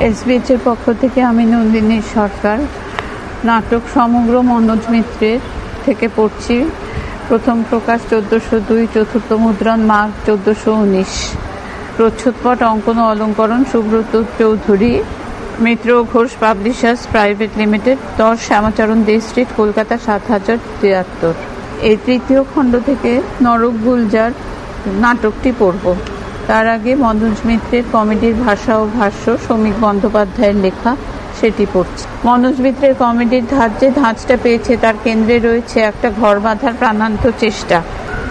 এসবিএচ এর পক্ষ থেকে আমি নন্দিনী সরকার নাটক সমগ্র মনোজ মিত্রের থেকে পড়ছি। প্রথম প্রকাশ 1402, চতুর্থ মুদ্রণ মাঘ 1419। প্রচ্ছদপট অঙ্কন ও অলঙ্করণ Subrata Chowdhury, Mitra Ghosh publishers private limited, 10 Shyamacharan De street, Kolkata 7073। এই তৃতীয় খণ্ড থেকে নরক গুলজার নাটকটি পড়ব। তার আগে মনোজ মিত্রের কমেডির ভাষা ও ভাষ্য শ্রমিক বন্দ্যোপাধ্যায়ের লেখা, সেটি পড়ছি। মনোজ মিত্রের কমেডির যে ধাঁচটা পেয়েছে তার কেন্দ্রে রয়েছে একটা ঘর বাঁধার প্রাণান্ত চেষ্টা।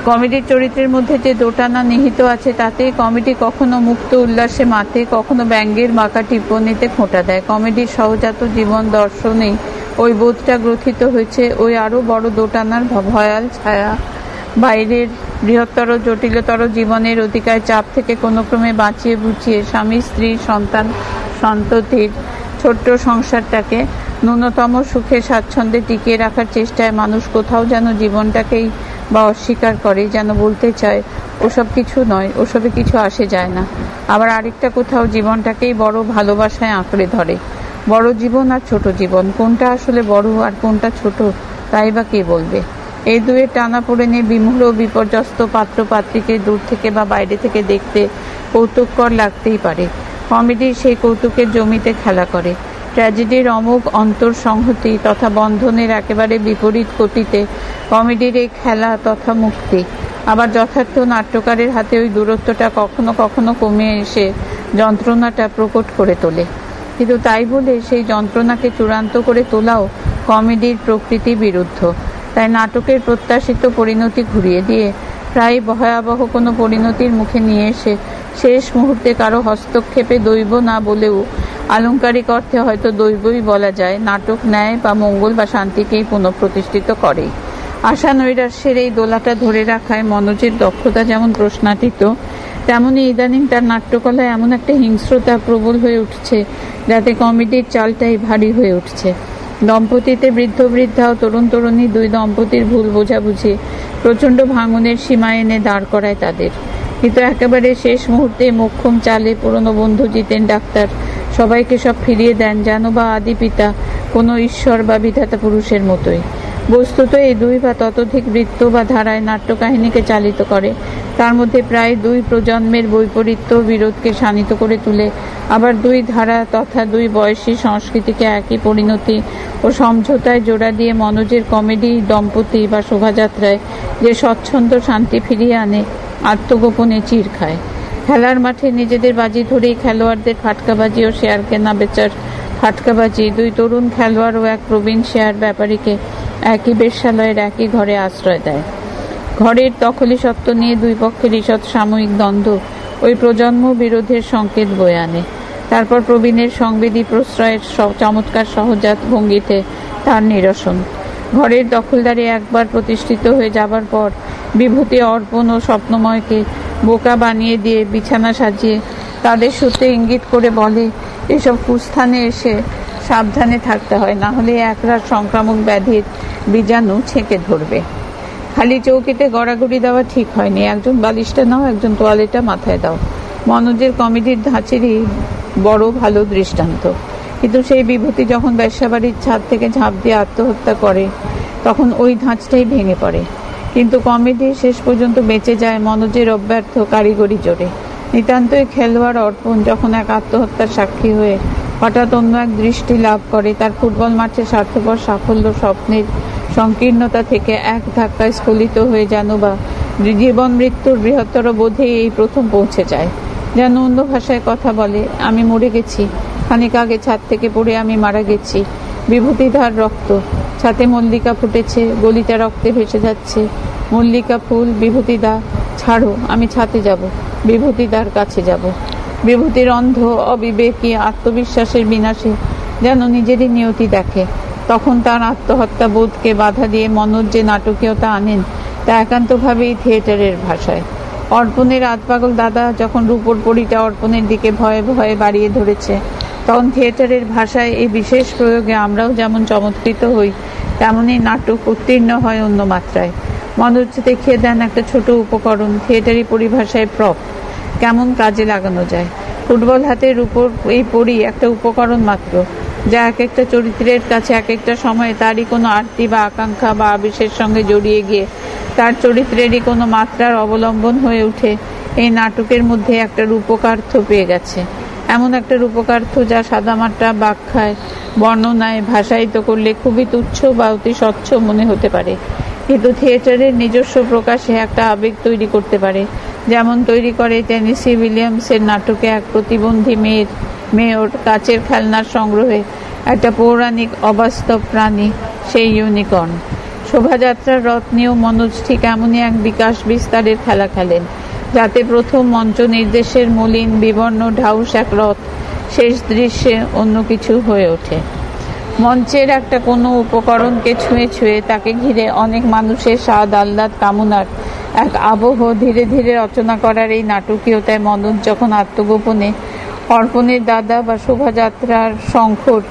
কমেডির চরিত্রের মধ্যে যে দোটানা নিহিত আছে তাতে কমেডি কখনো মুক্ত উল্লাসে মাতে, কখনো ব্যঙ্গের বাঁকা টিপ্পণীতে খোঁটা দেয়। কমেডির সহজাত জীবন দর্শনেই ওই বোধটা গ্রথিত হয়েছে। ওই আরও বড় দোটানার ভয়াল ছায়া বাইরের বৃহত্তর জটিলতর জীবনের অধিকার চাপ থেকে কোনো ক্রমে বাঁচিয়ে বুঝিয়ে স্বামী স্ত্রী সন্তান সন্ততির ছোট্ট সংসারটাকে ন্যূনতম সুখে স্বাচ্ছন্দ্যে টিকিয়ে রাখার চেষ্টায় মানুষ কোথাও যেন জীবনটাকেই বা অস্বীকার করে, যেন বলতে চায় ওসব কিছু নয়, ওসবে কিছু আসে যায় না। আবার আরেকটা কোথাও জীবনটাকেই বড় ভালোবাসায় আঁকড়ে ধরে। বড় জীবন আর ছোট জীবন, কোনটা আসলে বড় আর কোনটা ছোট তাই বা কে বলবে? এই দুয়ের টানাপোড়েনে বিমূঢ় বিপর্যস্ত পাত্র পাত্রীকে দূর থেকে বা বাইরে থেকে দেখতে কৌতুককর লাগতেই পারে। কমেডি সেই কৌতুকের জমিতে খেলা করে। ট্র্যাজেডির অমোঘ অন্তর্সংহতি তথা বন্ধনের একেবারে বিপরীত গতিতে কমেডির এই খেলা তথা মুক্তি। আবার যথার্থ নাট্যকারের হাতে ওই দূরত্বটা কখনো কখনো কমে এসে যন্ত্রণাটা প্রকট করে তোলে। কিন্তু তাই বলে সেই যন্ত্রণাকে চূড়ান্ত করে তোলাও কমেডির প্রকৃতি বিরুদ্ধ। তাই নাটকের প্রত্যাশিত পরিণতি ঘুরিয়ে দিয়ে প্রায় ভয়াবহ কোনো পরিণতির মুখে নিয়ে এসে শেষ মুহূর্তে কারো হস্তক্ষেপে দৈব না বলেও আলংকারিক অর্থে হয়তো দৈবই বলা যায়, নাটক ন্যায় বা মঙ্গল বা শান্তিকেই পুনঃপ্রতিষ্ঠিত করে। আশা নৈরাশ্যের এই দোলাটা ধরে রাখায় মনোজের দক্ষতা যেমন প্রশ্নাতীত, তেমনই ইদানিং তার নাট্যকলায় এমন একটা হিংস্রতা প্রবল হয়ে উঠছে যাতে কমেডির চালটাই ভারী হয়ে উঠছে। দম্পতিতে বৃদ্ধ বৃদ্ধা ও তরুণ তরুণী দুই দম্পতির ভুল বোঝাবুঝি প্রচণ্ড ভাঙনের সীমায় এনে দাঁড় করায় তাদের। কিন্তু একেবারে শেষ মুহূর্তে মোক্ষম চালে পুরনো বন্ধু জিতেন ডাক্তার সবাইকে সব ফিরিয়ে দেন যেন বা আদি পিতা কোনো ঈশ্বর বা বিধাতা পুরুষের মতোই। বস্তুত এই দুই বা ততোধিক বৃত্ত বা ধারায় নাট্যকাহিনীকে চালিত করে, তার মধ্যে প্রায় দুই প্রজন্মের বৈপরীত্য বিরোধকে শানিত করে তুলে, আবার দুই ধারা তথা দুই বয়সী সংস্কৃতিকে একই পরিণতি ও সমঝোতায় জোড়া দিয়ে মনোজের কমেডি দম্পতি বা শোভাযাত্রায় যে স্বচ্ছন্দ শান্তি ফিরিয়ে আনে, আত্মগোপনে চির খায়। খেলার মাঠে নিজেদের বাজি ধরেই খেলোয়াড়দের ফাটকাবাজি ও শেয়ার কেনা বেচার ফাটকাবাজি দুই তরুণ খেলোয়াড় ও এক প্রবীণ শেয়ার ব্যাপারীকে একই বেশ্যালয়ের একই ঘরে আশ্রয় দেয়। ঘরের দখলি সত্ত্ব নিয়ে দুই পক্ষের ঈষৎ সাময়িক দ্বন্দ্ব ওই প্রজন্ম বিরোধের সংকেত বয়ে আনে। তারপর প্রবীণের সংবেদী প্রশ্রয়ের চমৎকার সহজাত ভঙ্গিতে তার নিরসন। ঘরের দখলদারি একবার প্রতিষ্ঠিত হয়ে যাবার পর বিভূতি অর্পণ ও স্বপ্নময়কে বোকা বানিয়ে দিয়ে বিছানা সাজিয়ে তাদের সূত্রে ইঙ্গিত করে বলে, এসব কুস্থানে এসে সাবধানে থাকতে হয়, না হলে একরাশ সংক্রামক ব্যাধির বীজাণু ছেঁকে ধরবে। খালি চৌকিতে গড়াগড়ি দেওয়া ঠিক হয়নি, একজন বালিশটা নাও, একজন তোয়ালেটা মাথায় দাও। মনোজের কমেডির ধাঁচেরই বড় ভালো দৃষ্টান্ত। কিন্তু সেই বিভূতি যখন ব্যবসাবাড়ির ছাদ থেকে ঝাঁপ দিয়ে আত্মহত্যা করে তখন ওই ধাঁচটাই ভেঙে পড়ে। কিন্তু কমেডি শেষ পর্যন্ত বেঁচে যায় মনোজের অব্যর্থ কারিগরি জোরে। নিতান্তই খেলোয়াড় অর্পণ যখন এক আত্মহত্যার সাক্ষী হয়ে হঠাৎ অন্য এক দৃষ্টি লাভ করে, তার ফুটবল মাঠে স্বার্থপর সাফল্য স্বপ্নের সংকীর্ণতা থেকে এক ধাক্কায় স্খলিত হয়ে যেন বা জীবন মৃত্যুর বৃহত্তর বোধে এই প্রথম পৌঁছে যায়। যেন অন্য ভাষায় কথা বলে, আমি মরে গেছি, খানিক আগে ছাদ থেকে পড়ে আমি মারা গেছি। বিভূতিধার রক্ত, ছাতে মল্লিকা ফুটেছে, গলিটা রক্তে ভেসে যাচ্ছে। মল্লিকা ফুল, বিভূতিদা ছাড়ো, আমি ছাতে যাব, বিভূতিদার কাছে যাব। বিভূতির অন্ধ অবিবেকী আত্মবিশ্বাসের বিনাশে যেন নিজেরই নিয়তি দেখে। তখন তার আত্মহত্যা বোধকে বাধা দিয়ে মনোজ যে নাটকীয়তা আনেন তা একান্তভাবেই থিয়েটারের ভাষায়। অর্পণের আধপাগল দাদা যখন রূপোর পরিটা অর্পণের দিকে ভয়ে ভয়ে বাড়িয়ে ধরেছে, তখন থিয়েটারের ভাষায় এই বিশেষ প্রয়োগে আমরাও যেমন চমৎকৃত হই, তেমনই নাটক উত্তীর্ণ হয় অন্য মাত্রায়। মনোজ দেখিয়ে দেন একটা ছোট উপকরণ, থিয়েটারি পরিভাষায় প্রপ, কেমন কাজে লাগানো যায়। ফুটবল হাতের উপর এই পরি একটা উপকরণ মাত্র, যা এক একটা চরিত্রের কাছে এক একটা সময়ে তারই কোনো আরতি বা আকাঙ্ক্ষা বা আবেশের সঙ্গে জড়িয়ে গিয়ে তার চরিত্রেরই কোনো মাত্রার অবলম্বন হয়ে উঠে এই নাটকের মধ্যে একটা রূপকার্থ পেয়ে গেছে। এমন একটা রূপকার্থ যা সাদামাটা ব্যাখ্যায়, বর্ণনায় ভাষায়িত করলে খুবই তুচ্ছ বা অতি স্বচ্ছ মনে হতে পারে, কিন্তু থিয়েটারের নিজস্ব প্রকাশে একটা আবেগ তৈরি করতে পারে, যেমন তৈরি করে টেনেসি উইলিয়ামসের নাটকে এক প্রতিবন্ধী মেয়র কাচের খেলনার সংগ্রহে একটা পৌরাণিক অবাস্তব প্রাণী, সেই ইউনিকর্ন। শোভাযাত্রার রথ নিয়েও মনোজ ঠিক এমনই এক বিকাশ বিস্তারের খেলা খেলেন, যাতে প্রথম মঞ্চ নির্দেশের মলিন বিবর্ণ ঢাউস এক রথ শেষ দৃশ্যে অন্য কিছু হয়ে ওঠে। মঞ্চের একটা কোনো উপকরণকে ছুঁয়ে ছুঁয়ে তাকে ঘিরে অনেক মানুষের স্বাদ আহ্লাদ কামনার এক আবহ ধীরে ধীরে রচনা করার এই নাটকীয়তায় মনোজ যখন আত্মগোপনে অর্পণের দাদা বা শোভাযাত্রার শঙ্খর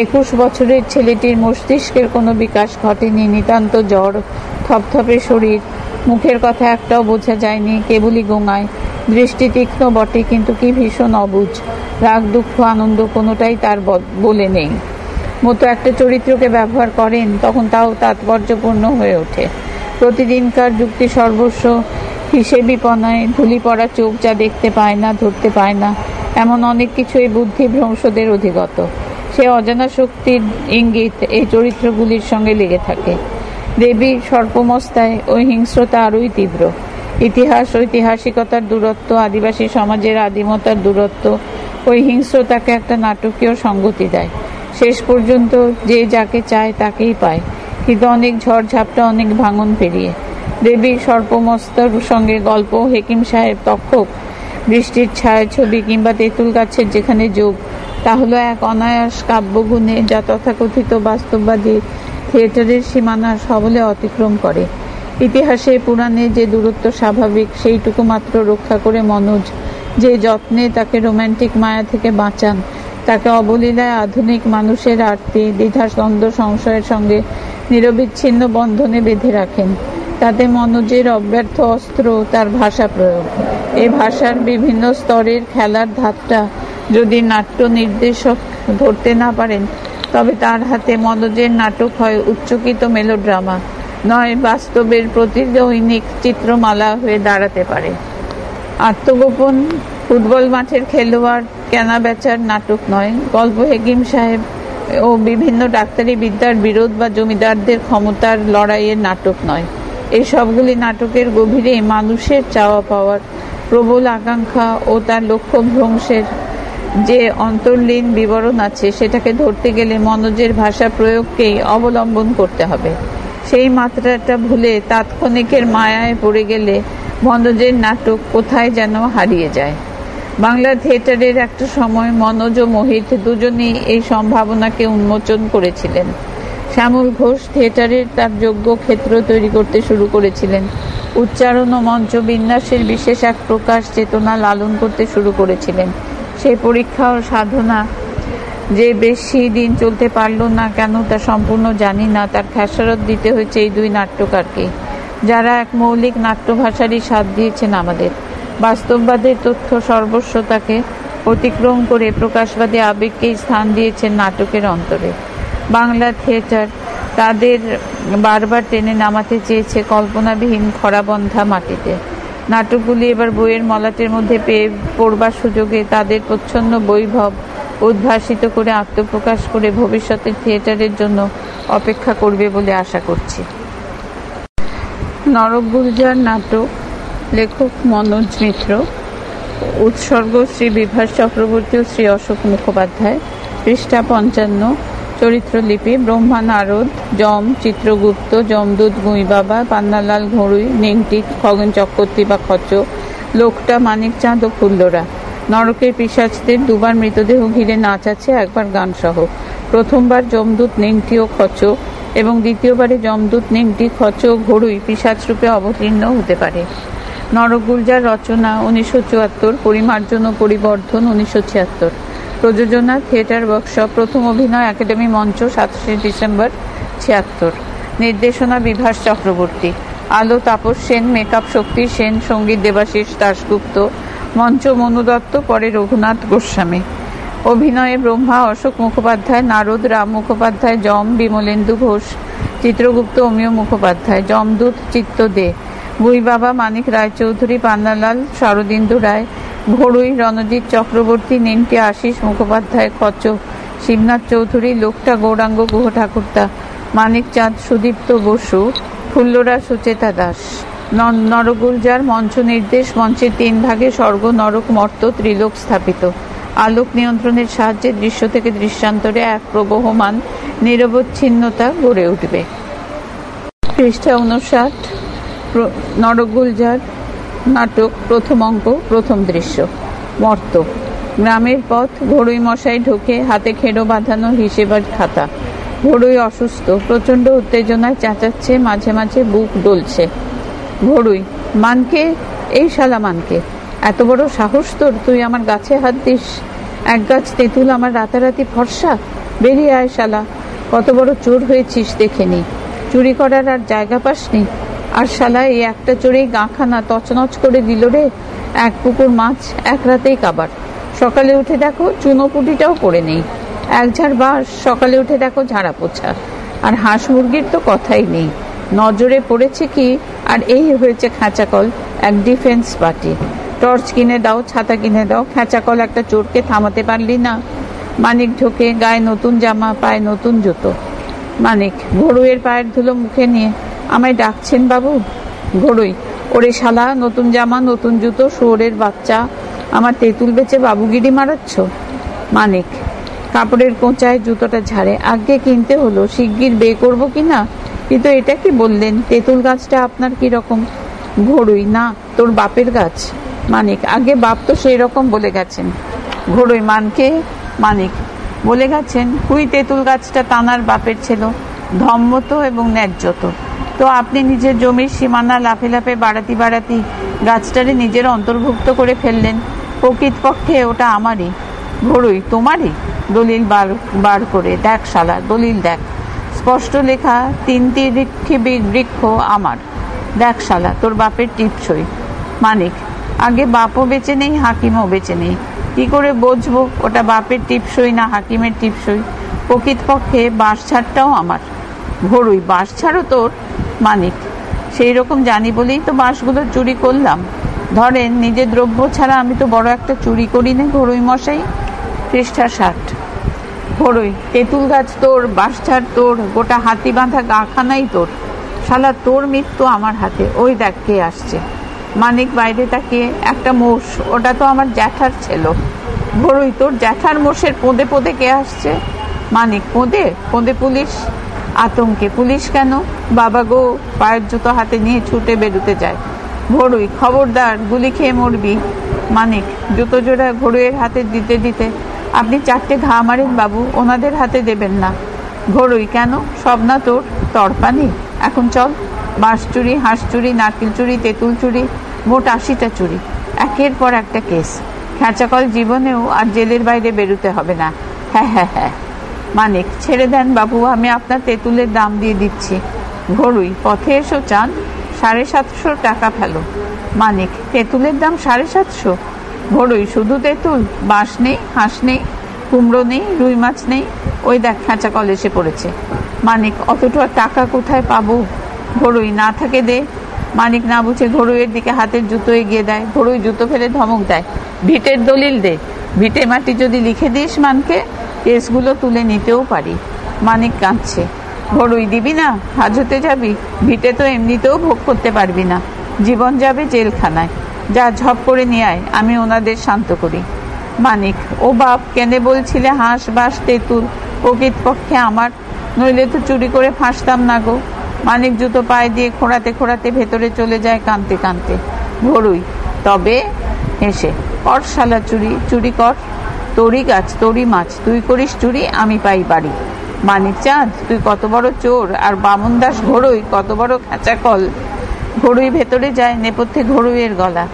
21 বছরের ছেলেটির মস্তিষ্কের কোনো বিকাশ ঘটেনি, নিতান্ত জ্বর, থপথপে শরীর, মুখের কথা একটাও বোঝা যায়নি, কেবলই গোঙায়, দৃষ্টি তীক্ষ্ণ বটে কিন্তু কি ভীষণ অবুঝ, রাগ দুঃখ আনন্দ কোনোটাই তার বলে নেই মতো একটা চরিত্রকে ব্যবহার করেন, তখন তাও তাৎপর্যপূর্ণ হয়ে ওঠে। প্রতিদিনকার যুক্তি সর্বস্ব হিসেবিপনায় ধুলি পড়া চোখ যা দেখতে পায় না, ধরতে পায় না, এমন অনেক কিছু এই বুদ্ধিভ্রংশদের অধিগত। সে অজানা শক্তির ইঙ্গিত এই চরিত্রগুলির সঙ্গে লেগে থাকে। দেবী সর্পমস্তায় ওই হিংস্রতা আরোই তীব্র। ইতিহাস ঐতিহাসিকতার দূরত্ব, আদিবাসী সমাজের আদিমতার দূরত্ব ওই হিংস্রতাকে একটা নাটকীয় সঙ্গতি দেয়। শেষ পর্যন্ত যে যাকে চায় তাকেই পায়, কিন্তু অনেক ঝড়ঝাপটা, অনেক ভাঙন পেরিয়ে। দেবী সর্পমস্তার সঙ্গে গল্প, হেকিম সাহেব, তক্ষক, বৃষ্টির ছায়াছবি কিংবা তেঁতুল গাছের যেখানে যোগ, তা হলো এক অনায়াস কাব্যগুণে যা তথাকথিত বাস্তববাদী থিয়েটারের সীমানা সবলে অতিক্রম করে। ইতিহাসে পুরাণে যে দূরত্ব স্বাভাবিক, সেইটুকু মাত্র রক্ষা করে মনোজ যে যত্নে তাকে রোম্যান্টিক মায়া থেকে বাঁচান, তাকে অবলীলায় আধুনিক মানুষের আরতি, দ্বিধা দ্বন্দ্ব সংশয়ের সঙ্গে নিরবিচ্ছিন্ন বন্ধনে বেঁধে রাখেন, তাতে মনোজের অব্যর্থ অস্ত্র তার ভাষা প্রয়োগ। এই ভাষার বিভিন্ন স্তরের খেলার ধাপটা যদি নাট্য নির্দেশক ধরতে না পারেন, তবে তার হাতে মনোজের নাটক হয় উচ্চকিত মেলোড্রামা, নয় বাস্তবের প্রতিদৈনিক চিত্রমালা হয়ে দাঁড়াতে পারে। আত্মগোপন ফুটবল মাঠের খেলোয়াড় কেনা বেচার নাটক নয়, গল্প হেকিম সাহেব ও বিভিন্ন ডাক্তারি বিদ্যার বিরোধ বা জমিদারদের ক্ষমতার লড়াইয়ের নাটক নয়। এই সবগুলি নাটকের গভীরে মানুষের চাওয়া পাওয়ার, প্রবল আকাঙ্ক্ষা ও তার লক্ষ্য ভ্রংশের যে অন্তর্লীন বিবরণ আছে, সেটাকে ধরতে গেলে মনোজের ভাষা প্রয়োগকেই অবলম্বন করতে হবে। সেই মাত্রাটা ভুলে তাৎক্ষণিকের মায়ায় পড়ে গেলে মনোজের নাটক কোথায় যেন হারিয়ে যায়। বাংলা থিয়েটারের একটা সময় মনোজ ও মোহিত দুজনেই এই সম্ভাবনাকে উন্মোচন করেছিলেন। শ্যামল ঘোষ থিয়েটারের তার যোগ্য ক্ষেত্র তৈরি করতে শুরু করেছিলেন। উচ্চারণ ও মঞ্চ বিন্যাসের বিশেষ এক প্রকাশ চেতনা লালন করতে শুরু করেছিলেন। সেই পরীক্ষা ও সাধনা যে বেশি দিন চলতে পারল না কেন তা সম্পূর্ণ জানি না, তার খেসারত দিতে হয়েছে এই দুই নাট্যকারকে, যারা এক মৌলিক নাট্যভাষারই স্বাদ দিয়েছেন আমাদের। বাস্তববাদের তথ্য সর্বস্বতাকে অতিক্রম করে প্রকাশবাদী আবেগকেই স্থান দিয়েছেন নাটকের অন্তরে। বাংলা থিয়েটার তাদের বারবার টেনে নামাতে চেয়েছে কল্পনাবিহীন খরাবন্ধা মাটিতে। নাটকগুলি এবার বইয়ের মলাটের মধ্যে পেয়ে পড়বার সুযোগে তাদের প্রচ্ছন্ন বৈভব উদ্ভাসিত করে আত্মপ্রকাশ করে ভবিষ্যতের থিয়েটারের জন্য অপেক্ষা করবে বলে আশা করছি। নরকগুলজার নাটক, লেখক মনোজ মিত্র, উৎসর্গ শ্রী বিভাস চক্রবর্তী ও শ্রী অশোক মুখোপাধ্যায়, পৃষ্ঠা 55, চরিত্রলিপি ব্রহ্মা নারদ, যম চিত্রগুপ্ত, যমদূত গুঁইবাবা, পান্নালাল ঘড়ুই, নেংটি খগেন চক্রবর্তী বা খচ, লোকটা মানিকচাঁদ ও খুল্লরা। নরকের পিশাচদের দুবার মৃতদেহ ঘিরে নাচ আছে, একবার গানসহ। প্রথমবার যমদূত নেংটি ও খচ এবং দ্বিতীয়বারে যমদূত নেংটি খচ ও ঘড়ুই পিশাচ রূপে অবতীর্ণ হতে পারে। নরকগুলজার রচনা 1974, পরিমার্জন ও পরিবর্ধন 1976, প্রযোজনা থিয়েটার ওয়ার্কশপ, প্রথম অভিনয় একাডেমি মঞ্চ 27 ডিসেম্বর 76, নির্দেশনা বিভাস চক্রবর্তী, আলো তাপস সেন, মেকআপ শক্তি সেন, সঙ্গীত দেবাশিস দাশগুপ্ত, মঞ্চ মনু দত্ত, পরে রঘুনাথ গোস্বামী। অভিনয়ে ব্রহ্মা অশোক মুখোপাধ্যায়, নারদ রাম মুখোপাধ্যায়, যম বিমলেন্দু ঘোষ, চিত্রগুপ্ত অমিয় মুখোপাধ্যায়, যমদূত চিত্ত দে, গুই বাবা মানিক রায়চৌধুরী, পান্নালাল শরদিন্দু রায়, ঘড়ুই রণজিৎ চক্রবর্তী, নেংটি আশিস মুখোপাধ্যায়, কচক শিবনাথ চৌধুরী, লোকটা গৌরাঙ্গ গুহ ঠাকুরতা, মানিক চাঁদ সুদীপ্ত বসু, ফুল্লরা সুচেতা দাস। নরগুলজার মঞ্চ নির্দেশ, মঞ্চের 3 ভাগে স্বর্গ নরক মর্ত ত্রিলোক স্থাপিত। আলোক নিয়ন্ত্রণের সাহায্যে দৃশ্য থেকে দৃশ্যান্তরে এক প্রবহমান নিরবচ্ছিন্নতা গড়ে উঠবে। পৃষ্ঠা 59। নরগুলজার নাটক, প্রথম অঙ্ক, প্রথম দৃশ্য। মর্ত। গ্রামের পথ, ঘড়ুই মশাই ঢোকে, হাতে খেড়ো বাঁধানো হিসেবের খাতা। ঘড়ুই অসুস্থ, প্রচন্ড উত্তেজনায় চেঁচাচ্ছে, মাঝে মাঝে বুক ডলছে। ঘড়ুই, মানকে, এই শালা মানকে, এত বড় সাহস তোর, তুই আমার গাছে হাত দিস? এক গাছ তেঁতুল আমার রাতারাতি ফর্সা? বেরিয়ে আয় শালা, কত বড় চোর হয়েছিস দেখে নি, চুরি করার আর জায়গা পাসনি? আর শালা এই একটা চোরেই গাঁখানা তছনছ করে দিল রে। এক পুকুর মাছ এক রাতেই কাবার। সকালে উঠে দেখো চুনোপুটিটাও পড়ে নেই। এক ঝাড় বাঁশ, সকালে উঠে দেখো ঝাড়া পোছা। আর হাঁস মুরগির তো কথাই নেই, নজরে পড়েছে কি, আর এই হয়েছে খাঁচাকল, এক ডিফেন্স পার্টি। টর্চ কিনে দাও, ছাতা কিনে দাও, খাঁচাকল একটা চোরকে থামাতে পারলি না? মানিক ঢোকে, গায়ে নতুন জামা, পায়ে নতুন জুতো। মানিক, ঘড়ুইয়ের পায়ের ধুলো মুখে নিয়ে, আমায় ডাকছেন বাবু? ঘড়ুই, ওরে শালা, নতুন জামা নতুন জুতো, শুয়োরের বাচ্চা, আমার তেঁতুল বেচে বাবুগিরি মারাচ্ছ? মানিক কাপড়ের কোঁচায় জুতোটা ঝাড়ে, আগে কিনতে হলো, শিগগির বে করবো কিনা, কিন্তু এটা কি বললেন, তেঁতুল গাছটা আপনার কি রকম? ঘড়ুই, না, তোর বাপের গাছ। মানিক, আগে বাপ তো সেই রকম বলে গেছেন। ঘড়ুই, মানকে? মানিক, বলে গেছেন হুই তেঁতুল গাছটা তানার বাপের ছিল, ধম্মত এবং ন্যায্যত। তো আপনি নিজের জমির সীমানা লাফে লাফে বাড়াতি বাড়াতি গাছটারে নিজের অন্তর্ভুক্ত করে ফেললেন। প্রকৃতপক্ষে ওটা আমারই। ঘড়ুই, তোমারই? দলিল বার করে দেখ শালা, দলিল দেখ, স্পষ্ট লেখা, 3টি বৃক্ষ আমার। দেখ শালা, তোর বাপের টিপসই। মানিক, আগে বাপও বেঁচে নেই, হাকিমও বেঁচে নেই, কি করে বুঝবো ওটা বাপের টিপসই না হাকিমের টিপসই? প্রকৃতপক্ষে বাঁশ ছাড়টাও আমার। ঘড়ুই, বাঁশ ছাড়ো তোর? মানিক, সেই রকম জানি বলেই তো বাঁশগুলো চুরি করলাম। ধরেন নিজের দ্রব্য ছাড়া আমি তো বড় একটা চুরি করি না ঘড়ুই মশাই। পৃষ্ঠা 60। ঘড়ুই, তেঁতুল গাছ তোর, বাঁশ ছাড় তোর, গোটা হাতি বাঁধা গাখানাই তোর। শালা, তোর মৃত্যু আমার হাতে, ওই দেখ কে আসছে। মানিক বাইরে তাকিয়ে, একটা মোষ, ওটা তো আমার জ্যাঠার ছিল। ঘড়ুই, তোর জ্যাঠার মোষের পোঁদে পোঁদে কে আসছে? মানিক, পোঁদে পোঁদে পুলিশ। আতঙ্কে, পুলিশ কেন? বাবা গো, পায়ের জুতো হাতে নিয়ে ছুটে বেরুতে যায়। ঘড়ুই, খবরদার, গুলি খেয়ে মরবি। মানিক জুতো জোড়া ঘড়ুইয়ের হাতে দিতে দিতে, আপনি 4টে ঘা মারেন বাবু, ওনাদের হাতে দেবেন না। ঘড়ুই, কেন? সব না তোর তরপানি? এখন চল, বাঁশ চুরি, হাঁস চুরি, নারকেল চুরি, তেঁতুল চুরি, মোট 80টা চুরি, একের পর একটা কেস। খাঁচাকল জীবনেও আর জেলের বাইরে বেরুতে হবে না। হ্যাঁ হ্যাঁ হ্যাঁ। মানিক, ছেড়ে দেন বাবু, আমি আপনার তেঁতুলের দাম দিয়ে দিচ্ছি। ঘড়ুই, পথে এসো চাঁদ, 750 টাকা ফেলো। মানিক, তেঁতুলের দাম 750? ঘড়ুই, শুধু তেঁতুল? বাঁশ নেই, হাঁস নেই, কুমড়ো নেই, রুই মাছ নেই? ওই দেখ খাঁচাকল এসে পড়েছে। মানিক, অতটা টাকা কোথায় পাবো? ঘড়ুই, না থাকে দে। মানিক না বুঝে ঘড়ুইয়ের দিকে হাতের জুতো এগিয়ে দেয়। ঘড়ুই জুতো ফেলে ধমক দেয়, ভিটের দলিল দে, ভিটে মাটি যদি লিখে দিস মানকে, কেসগুলো তুলে নিতেও পারি। মানিক কাঁদছে। ঘড়ুই, দিবি না? হাজতে যাবি? ভিটে তো এমনিতেও ভোগ করতে পারবি না, জীবন যাবে জেলখানায়। যা ঝপ করে নিয়ে আয়, আমি ওনাদের শান্ত করি। মানিক, ও বাপ, কেনে বলছিলে হাঁস বাঁশ তেঁতুল প্রকৃতপক্ষে আমার, নইলে তো চুরি করে ফাঁসতাম না গো। মানিক জুতো পায়ে দিয়ে খোঁড়াতে খোঁড়াতে ভেতরে চলে যায় কাঁদতে কাঁদতে। ঘড়ুই, তবে হেসে, কর শালা চুরি, চুরি কর, তোরই গাছ তোরই মাছ, তুই করিস চুরি, আমি পাই বাড়ি। মানিক চাঁদ, তুই কত বড় চোর, আর বামন দাস ঘড়ুই কত বড় খাঁচাকল। ঘড়ুই ভেতরে যায়, নেপথ্যে ঘড়ুইয়ের গলা,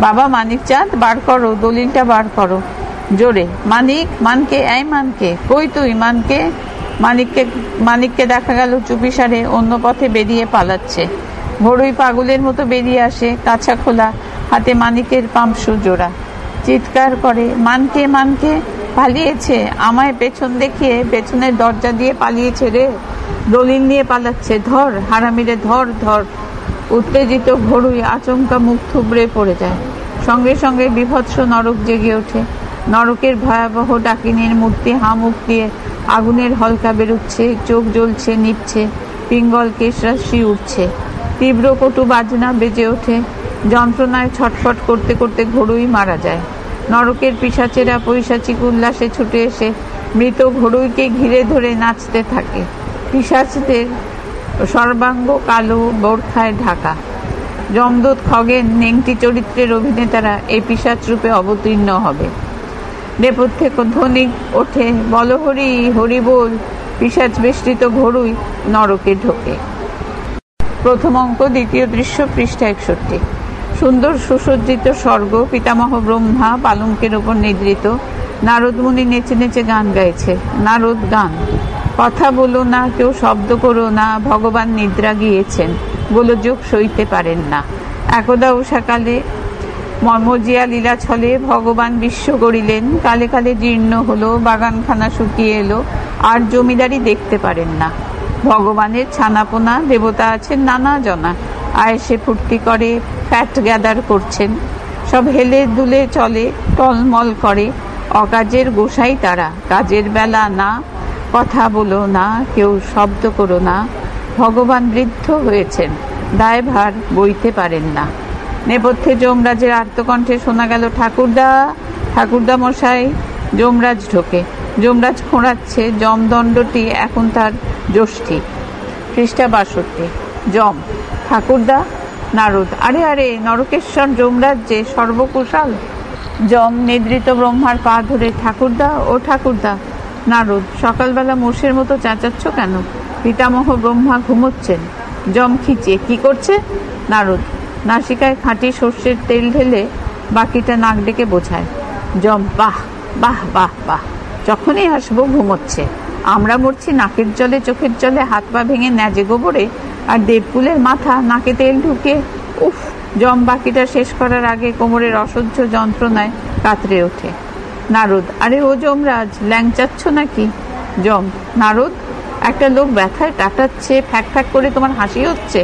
বাবা মানিক চাঁদ, বার করো, দলিলটা বার করো জোরে। মানিক, মানকে, এই মানকে, কই তুই মানকে? মানিককে দেখা গেল চুপিসারে অন্য পথে বেরিয়ে পালাচ্ছে। ঘড়ুই পাগলের মতো বেরিয়ে আসে, কাছা খোলা, হাতে মানিকের পাম্পশু জোড়া। চিৎকার করে, মানকে মানকে পালিয়েছে, আমায় পেছন দেখিয়ে পেছনের দরজা দিয়ে পালিয়েছে রে, দলিল নিয়ে পালাচ্ছে, ধর হারামিরে, ধর ধর। উত্তেজিত ঘড়ুই আচমকা মুখ থুবড়ে পড়ে যায়। সঙ্গে সঙ্গে বিভৎস নরক জেগে ওঠে। নরকের ভয়াবহ ডাকিনীর মূর্তি হামুখ দিয়ে আগুনের হলকা বেরুচ্ছে, চোখ জ্বলছে, নিচ্ছে, পিঙ্গল কেশরাশি উঠছে, তীব্র কটু বাজনা বেজে ওঠে। যন্ত্রণায় ছটফট করতে করতে ঘড়ুই মারা যায়। নরকের পিশাচেরা পৈশাচিক উল্লাসে ছুটে এসে মৃত ঘড়ুইকে ঘিরে ধরে নাচতে থাকে। পিশাচদের সর্বাঙ্গ কালো বোরখায় ঢাকা। যমদূত খগেন নেংটি চরিত্রের অভিনেতারা এই পিশাচ রূপে অবতীর্ণ হবে। নেপথ্যে ধ্বনি ওঠে, বল হরি হরি বল। পিশাচ বেষ্টিত ঘড়ুই নরকে ঢোকে। প্রথম অঙ্ক, দ্বিতীয় দৃশ্য, পৃষ্ঠা 61। সুন্দর সুসজ্জিত স্বর্গ, পিতামহ ব্রহ্মা পালঙ্কের ওপর নিদ্রিত। নারদ মুনি নেচে নেচে গান গাইছে। নারদ গান: কথা বলো না, কেউ শব্দ করো না, ভগবান নিদ্রা গিয়েছেন, গোলযোগ সইতে পারেন না। একদা উষাকালে মর্মজিয়া লীলা ছলে ভগবান বিশ্ব গড়িলেন, কালে কালে জীর্ণ হলো, বাগানখানা শুকিয়ে এলো, আর জমিদারি দেখতে পারেন না। ভগবানের ছানাপোনা দেবতা আছেন নানা জনা, আয়েসে ফুর্তি করে, ফ্যাট গ্যাদার করছেন, সব হেলে দুলে চলে, টলমল করে। অকাজের গোসাই তারা, কাজের বেলা না, কথা বলো না, কেউ শব্দ করো না, ভগবান বৃদ্ধ হয়েছেন, দায়ভার বইতে পারেন না। নেপথ্যে যমরাজের আর্তকণ্ঠে শোনা গেল, ঠাকুরদা ঠাকুরদা মশাই। যমরাজ ঢোকে। যমরাজ খোঁড়াচ্ছে, যমদণ্ডটি এখন তার জ্যৈষ্ঠী। পৃষ্ঠা 62। যম: ঠাকুরদা। নারদ: আরে আরে, নরকেশ্বর যমরাজ যে সর্বকুশাল। যম নিদ্রিত ব্রহ্মার পা ধরে, ঠাকুরদা ও ঠাকুরদা। নারদ: সকালবেলা মোষের মতো চেঁচাচ্ছ কেন? পিতামহ ব্রহ্মা ঘুমোচ্ছেন। যম খিচিয়ে, কি করছে? নারদ: নাসিকায় খাঁটি সর্ষের তেল ঢেলে বাকিটা নাক ডেকে বোঝায়। যম: বাহ বাহ বাহ বাহ, যখনই আসবো ঘুমোচ্ছে। আমরা মরছি নাকের জলে, চোখের জলে, হাত পা ভেঙে ন্যাজে গোবরে, আর দেবকুলের মাথা নাকে তেল ঢুকে। উফ! যম বাকিটা শেষ করার আগে কোমরের অসহ্য যন্ত্রণায় কাতরে ওঠে। নারদ: আরে ও যমরাজ, ল্যাংচাচ্ছ নাকি? যম: নারদ, একটা লোক ব্যথায় কাটাচ্ছে, ফ্যাক ফ্যাক করে তোমার হাসি হচ্ছে,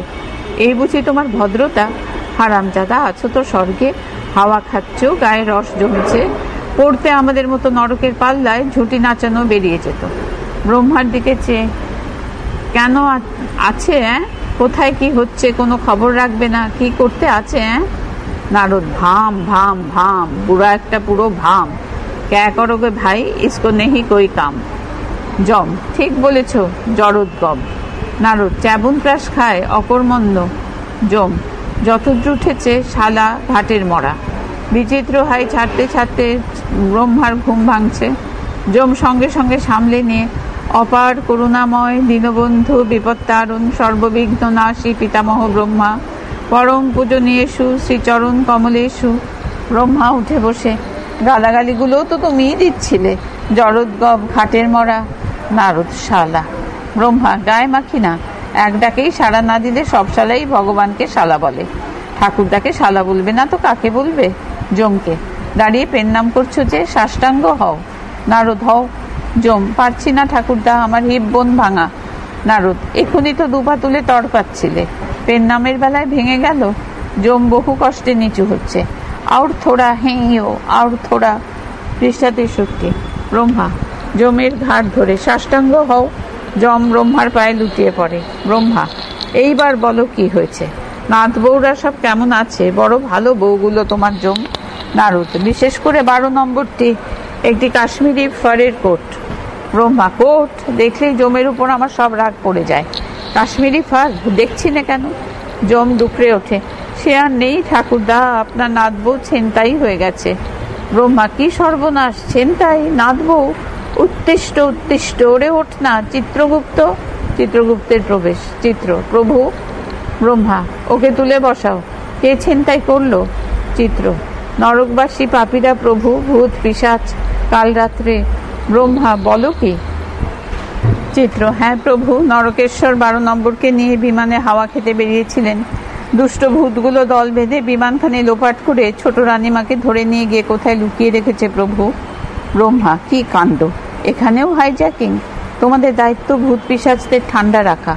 এই বুঝি তোমার ভদ্রতা? হারামজাদা, আছো তো স্বর্গে, হাওয়া খাচ্ছ, গায়ে রস জমছে, পড়তে আমাদের মতো নরকের পাল্লায় ঝুঁটি নাচানো বেরিয়ে যেত। ব্রহ্মার দিকে চেয়ে, কেন আছে? কোথায় কি হচ্ছে কোনো খবর রাখবে না? কি করতে আছে? নারদ: ভাম ভাম ভাম, বুড়া একটা পুরো ভাম, ক্যা করোগে ভাই, ইসকো নেহি কোই কাম। যম: ঠিক বলেছ জড়োদ্গম। নারদ: চ্যাবনপ্রাশ খায় অকর্মণ্য। যম: যতদূর উঠেছে শালা ঘাটের মরা। বিচিত্র হাই ছাড়তে ছাড়তে ব্রহ্মার ঘুম ভাঙছে। যম সঙ্গে সঙ্গে সামলে নিয়ে, অপার করুণাময় দীনবন্ধু বিপত্তারণ সর্ববিঘ্ন নাশী পিতামহ ব্রহ্মা, পরম পূজনীয়েষু শ্রীচরণ কমলেষু। ব্রহ্মা উঠে বসে, গালাগালিগুলোও তো তুমিই দিচ্ছিলে, জড়োদ্গম, ঘাটের মরা। নারদ: শালা। ব্রহ্মা: গায়ে মাখি না, এক ডাকেই সাড়া না দিলে সব শালাই ভগবানকে শালা বলে। ঠাকুরদাকে শালা বলবে না তো কাকে বলবে? যমকে: দাঁড়িয়ে পেন নাম করছো যে, সাষ্টাঙ্গ হও। নারদ: হও। যম: পারছি না ঠাকুরদা, আমার হিপ বোন ভাঙা। নারদ: এখনই তো দুপা তুলে তড় পাচ্ছিলে, পেন নামের বেলায় ভেঙে গেল। যম বহু কষ্টে নিচু হচ্ছে। আউর থোড়া, হেঁও আউর থোড়া। পৃষ্ঠা 63। ব্রহ্মা যমের ঘাড় ধরে, সাষ্টাঙ্গ হও। যম ব্রহ্মার পায়ে লুটিয়ে পড়ে। ব্রহ্মা: এইবার বলো কি হয়েছে? নাথ বউরা সব কেমন আছে? বড় ভালো বউগুলো তোমার যম। নারদ: বিশেষ করে 12 নম্বরটি, একটি কাশ্মীরি ফারের কোট। ব্রহ্মা: কোট দেখলেই যমের উপর আমার সব রাগ পড়ে যায়। কাশ্মীরি ফার দেখছি না কেন? যম দুকড়ে ওঠে, সে আর নেই ঠাকুরদা, আপনার নাথ বউ ছেনতাই হয়ে গেছে। ব্রহ্মা: কি সর্বনাশ, ছেনতাই? নাথ বউ? উত্তিষ্ট উত্তিষ্ট, ওরে ওঠ না। চিত্রগুপ্ত। চিত্রগুপ্তের প্রবেশ। চিত্র: প্রভু। ব্রহ্মা: ওকে তুলে বসাও। কে ছিনতাই করলো? চিত্র: নরকবাসী পাপীরা প্রভু, ভূত পিশাচ কাল রাত্রে। ব্রহ্মা: বলো কি? চিত্র: হ্যাঁ প্রভু, নরকেশ্বর 12 নম্বরকে নিয়ে বিমানে হাওয়া খেতে বেরিয়েছিলেন। দুষ্ট ভূতগুলো দল বেঁধে বিমানখানে লোপাট করে ছোট রানীমাকে ধরে নিয়ে গিয়ে কোথায় লুকিয়ে রেখেছে প্রভু। ব্রহ্মা, কি কাণ্ড! এখানেও হাইজ্যাকিং! তোমাদের দায়িত্ব ভূত পিশাচদের ঠান্ডা রাখা,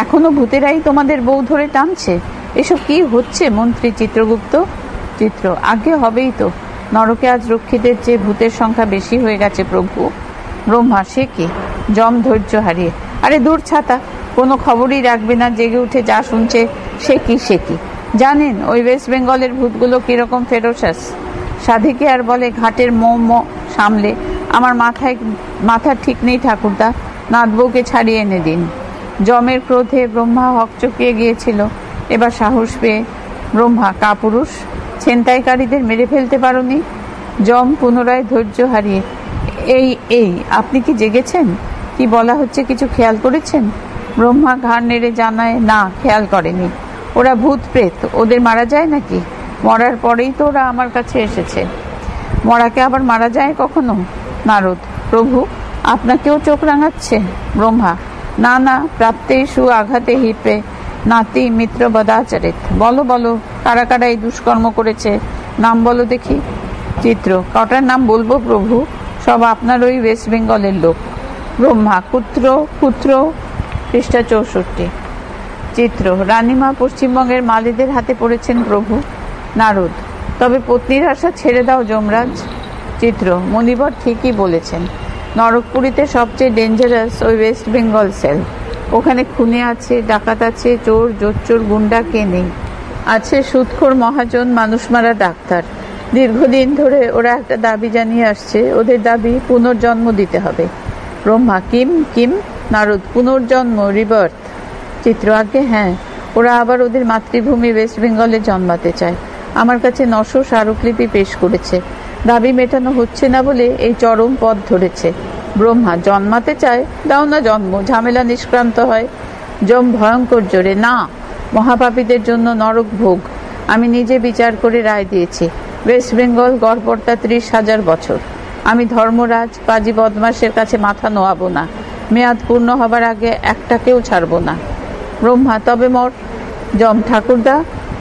এখনো ভূতেরাই তোমাদের বউ ধরে টানছে। এসব কি হচ্ছে মন্ত্রী চিত্রগুপ্ত? চিত্র, আগে হবেই তো। নরকে আজ রক্ষীদের চেয়ে ভূতের সংখ্যা বেশি হয়ে গেছে প্রভু। ব্রহ্মা, সে কি? যম ধৈর্য হারিয়ে, আরে দূর ছাতা, কোনো খবরই রাখবে না, জেগে উঠে যা শুনছে সে কি। জানেন ওই ওয়েস্ট বেঙ্গলের ভূতগুলো কিরকম ফেরোসাস? সাধিকে আর বলে ঘাটের সামলে আমার মাথা ঠিক নেই ঠাকুরদা, নাতবউকে ছাড়িয়ে এনে দিন। যমের ক্রোধে ব্রহ্মা হকচকিয়ে গিয়েছিল, এবার সাহস পেয়ে ব্রহ্মা, কাপুরুষ, ছিনতাইকারীদের মেরে ফেলতে পারোনি? যম পুনরায় ধৈর্য হারিয়ে, এই আপনি কি জেগেছেন? কি বলা হচ্ছে কিছু খেয়াল করেছেন? ব্রহ্মা ঘাড় নেড়ে জানায়, না, খেয়াল করেনি। ওরা ভূত প্রেত, ওদের মারা যায় নাকি? মরার পরেই তো ওরা আমার কাছে এসেছে। মরাকে আবার মারা যায় কখনো? নারদ, প্রভু আপনাকেও চোখ রাঙাচ্ছে? ব্রহ্মা, না, প্রাপ্তে সু আঘাতে হিপে নাতি মিত্র বদাচরিত। বলো কারা কারা এই দুষ্কর্ম করেছে, নাম বলো দেখি। চিত্র, কটার নাম বলবো প্রভু? সব আপনার ওই ওয়েস্ট বেঙ্গলের লোক। ব্রহ্মা, পুত্র পৃষ্ঠা 64। চিত্র, রানীমা পশ্চিমবঙ্গের মালিদের হাতে পড়েছেন প্রভু। নারদ, তবে পত্নীর আশা ছেড়ে দাও যমরাজ। চিত্র, মণিবর ঠিকই বলেছেন। নরকপুরীতে সবচেয়ে ডেঞ্জারাস ওই ওয়েস্ট বেঙ্গল সেল। ওখানে খুনে আছে, ডাকাত আছে, চোর জোচ্চোর গুন্ডা কে নেই? আছে সুদখোর মহাজন, মানুষ মারা ডাক্তার। দীর্ঘদিন ধরে ওরা একটা দাবি জানিয়ে আসছে, ওদের দাবি পুনর্জন্ম দিতে হবে। ব্রহ্মা, কিম? নারদ, পুনর্জন্ম, রিবার্থ। চিত্র, আগে হ্যাঁ, ওরা আবার ওদের মাতৃভূমি ওয়েস্ট বেঙ্গলে জন্মাতে চায়। আমার কাছে 900 স্মারকলিপি পেশ করেছে। দাবি মেটানো হচ্ছে না বলে এই চরম পথ ধরেছে। ব্রহ্মা, জন্মাতে চায়? দাও না জন্ম, ঝামেলা নিষ্ক্রান্ত হয়। যম ভয়ঙ্কর জোরে, না, মহাপাপীদের জন্য নরক ভোগ। আমি নিজে বিচার করে রায় দিয়েছি। ওয়েস্ট বেঙ্গল গড়পড়তা 30,000 বছর। আমি ধর্মরাজ পাজি বদমাসের কাছে মাথা নোয়াবো না। মেয়াদ পূর্ণ হবার আগে একটাকেও ছাড়বো না। ব্রহ্মা, তবে মর। যম, ঠাকুরদা।